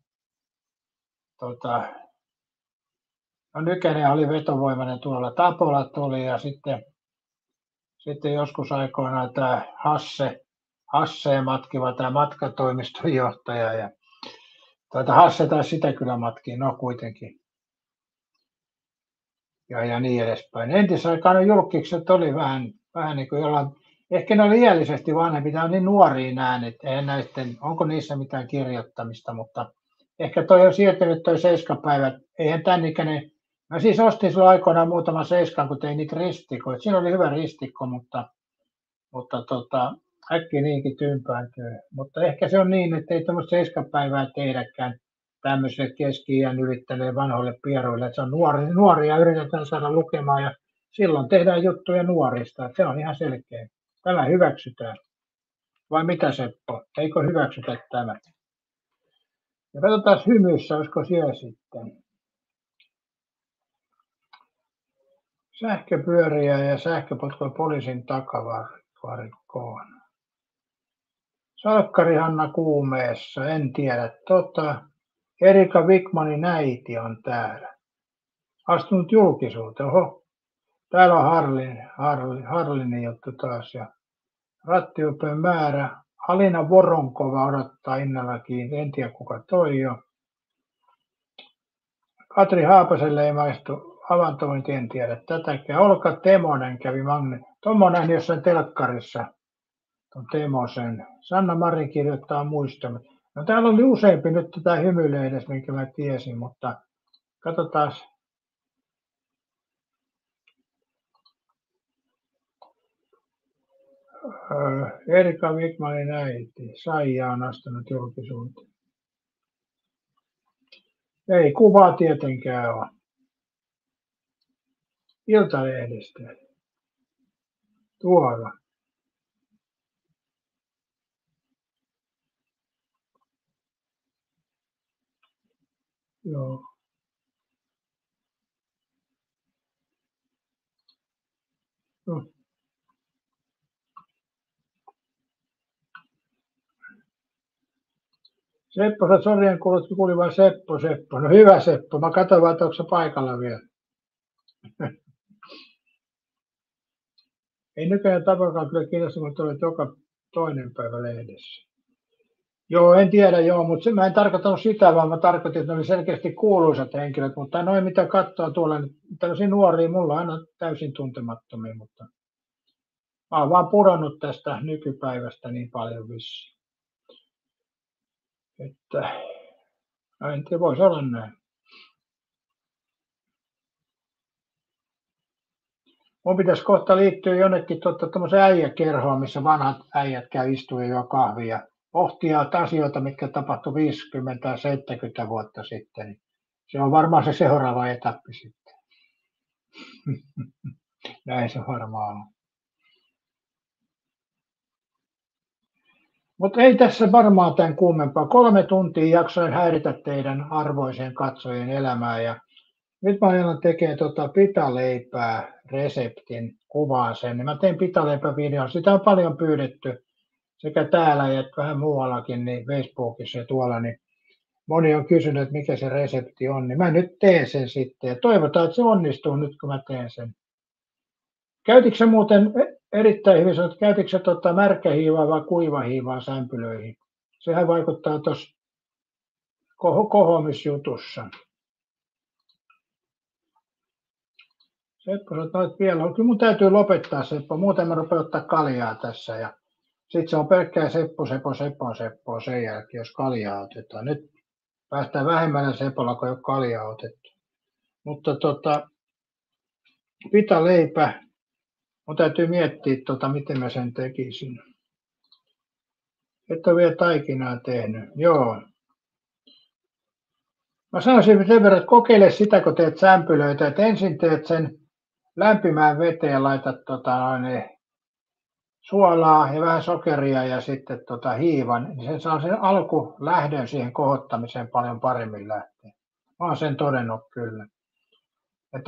no Nykänen oli vetovoimainen tuolla, Tapolat oli ja sitten joskus aikoinaan tämä Hasse matkiva tämä matkatoimiston johtaja ja Hasse taisi sitä kyllä matkia, no kuitenkin. Ja niin edespäin. Entisaikaan julkikset oli vähän niin kuin jollain, ehkä ne oli iällisesti vanhempi, tämä on niin nuoria äänet, onko niissä mitään kirjoittamista, mutta ehkä toi on siirtynyt toi seiskapäivä, eihän tämän ikäinen, mä siis ostin silloin aikoinaan muutaman seiskan, kun tein niitä ristikoita, siinä oli hyvä ristikko, mutta äkkiä niinkin tympääntyy, mutta ehkä se on niin, että ei tämmöistä seiskapäivää tehdäkään tämmöiselle keski-iän ylittäneille vanhoille pieroille, että se on nuoria yritetään saada lukemaan ja silloin tehdään juttuja nuorista, että se on ihan selkeä. Tämä hyväksytään. Vai mitä Seppo? Eikö hyväksytä tämä? Ja katsotaan hymyssä, olisiko siellä sitten. Sähköpyöriä ja sähköpotkuja poliisin takavarikkoon. Salkkari Hanna kuumeessa, en tiedä. Erika Wigmanin äiti on täällä. Astunut julkisuuteen. Oho. Täällä on Harlinin juttu taas. Ja rattijuoppojen määrä. Alina Voronkova odottaa innollakin. En tiedä kuka toi on. Katri Haapaselle ei maistu avantointi, en tiedä tätäkään. Olka Temonen kävi Tommonen jossain telkkarissa. Tuon Temosen. Sanna Marin kirjoittaa muistamme. No täällä oli useampi nyt tätä hymyilehdessä, minkä mä tiesin, mutta katsotaan. Erika Wigmanin äiti, Saija on astunut julkisuuteen. Ei kuvaa tietenkään ole. Iltalehdestä. Tuolla. Joo. No. Seppo, sorien kuuli vain Seppo. No hyvä Seppo, mä katson vaan, että onko se paikalla vielä. Ei nykyään tapakaan kyllä kiinnosta, mutta olet joka toinen päivä lehdessä. Joo, en tiedä, mutta mä en tarkoittanut sitä, vaan mä tarkoitin, että ne oli selkeästi kuuluisat henkilöt, mutta noin mitä katsoo tuolla, niin tällaisia nuoria, mulla on aina täysin tuntemattomia, mutta mä oon vaan pudonnut tästä nykypäivästä niin paljon vissiin. Että, en tiedä, voisi olla näin. Mun pitäisi kohta liittyä jonnekin tuommoiseen äijäkerhoon, missä vanhat äijät käy istua ja juo kahvia ja pohtia asioita, mitkä tapahtui 50 tai 70 vuotta sitten. Se on varmaan se seuraava etappi sitten. Näin se varmaan on. Mutta ei tässä varmaan tämän kummempaa. 3 tuntia jaksoin häiritä teidän arvoisen katsojien elämää ja nyt mä aion tekee pitaleipää reseptin, kuvaan sen. Mä teen pitaleipävideon, sitä on paljon pyydetty sekä täällä että vähän muuallakin, niin Facebookissa ja tuolla, niin moni on kysynyt, että mikä se resepti on, niin mä nyt teen sen sitten ja toivotaan, että se onnistuu nyt, kun mä teen sen. Käytitkö sä muuten erittäin hyvin, että käytitkö sä märkähiivaa vai kuivahiivaa sämpylöihin? Sehän vaikuttaa tuossa kohomisjutussa. Seppo, sä toit vielä. Kyllä mun täytyy lopettaa, Seppo. Muuten mä rupean ottaa kaljaa tässä. Ja sitten se on pelkkää Seppo sen jälkeen, jos kaljaa otetaan. Nyt päästään vähemmällä Sepolla, kun ei ole kaljaa otettu. Mutta pita leipä. Mun täytyy miettiä, miten mä sen tekisin. Et ole vielä taikinaa tehnyt. Joo. Mä sanoisin sen verran, että kokeile sitä, kun teet sämpylöitä, että ensin teet sen lämpimään veteen ja laitat suolaa ja vähän sokeria ja sitten hiivan, niin sen saa sen alkulähdön siihen kohottamiseen paljon paremmin lähteä. Mä oon sen todennut kyllä. Ja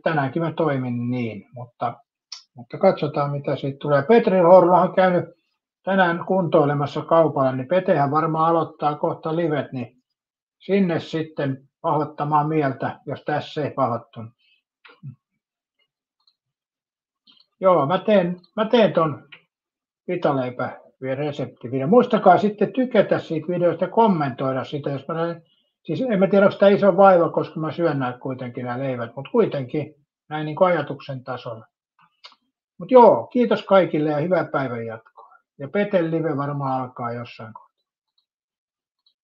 tänäänkin mä toimin niin, mutta katsotaan mitä siitä tulee. Petri Horla on käynyt tänään kuntoilemassa kaupalla, niin Petehän varmaan aloittaa kohta livet, niin sinne sitten pahoittamaan mieltä, jos tässä ei pahoittunut. Joo, mä teen ton pitaleipä reseptivideon. Muistakaa sitten tykätä siitä videosta ja kommentoida sitä, jos siis en mä tiedä, onko tämä iso vaiva, koska mä syön näitä kuitenkin nämä leivät, mutta kuitenkin näin niin kuin ajatuksen tasolla. Mutta joo, kiitos kaikille ja hyvää päivän jatkoa. Ja Peten live varmaan alkaa jossain kohtaa.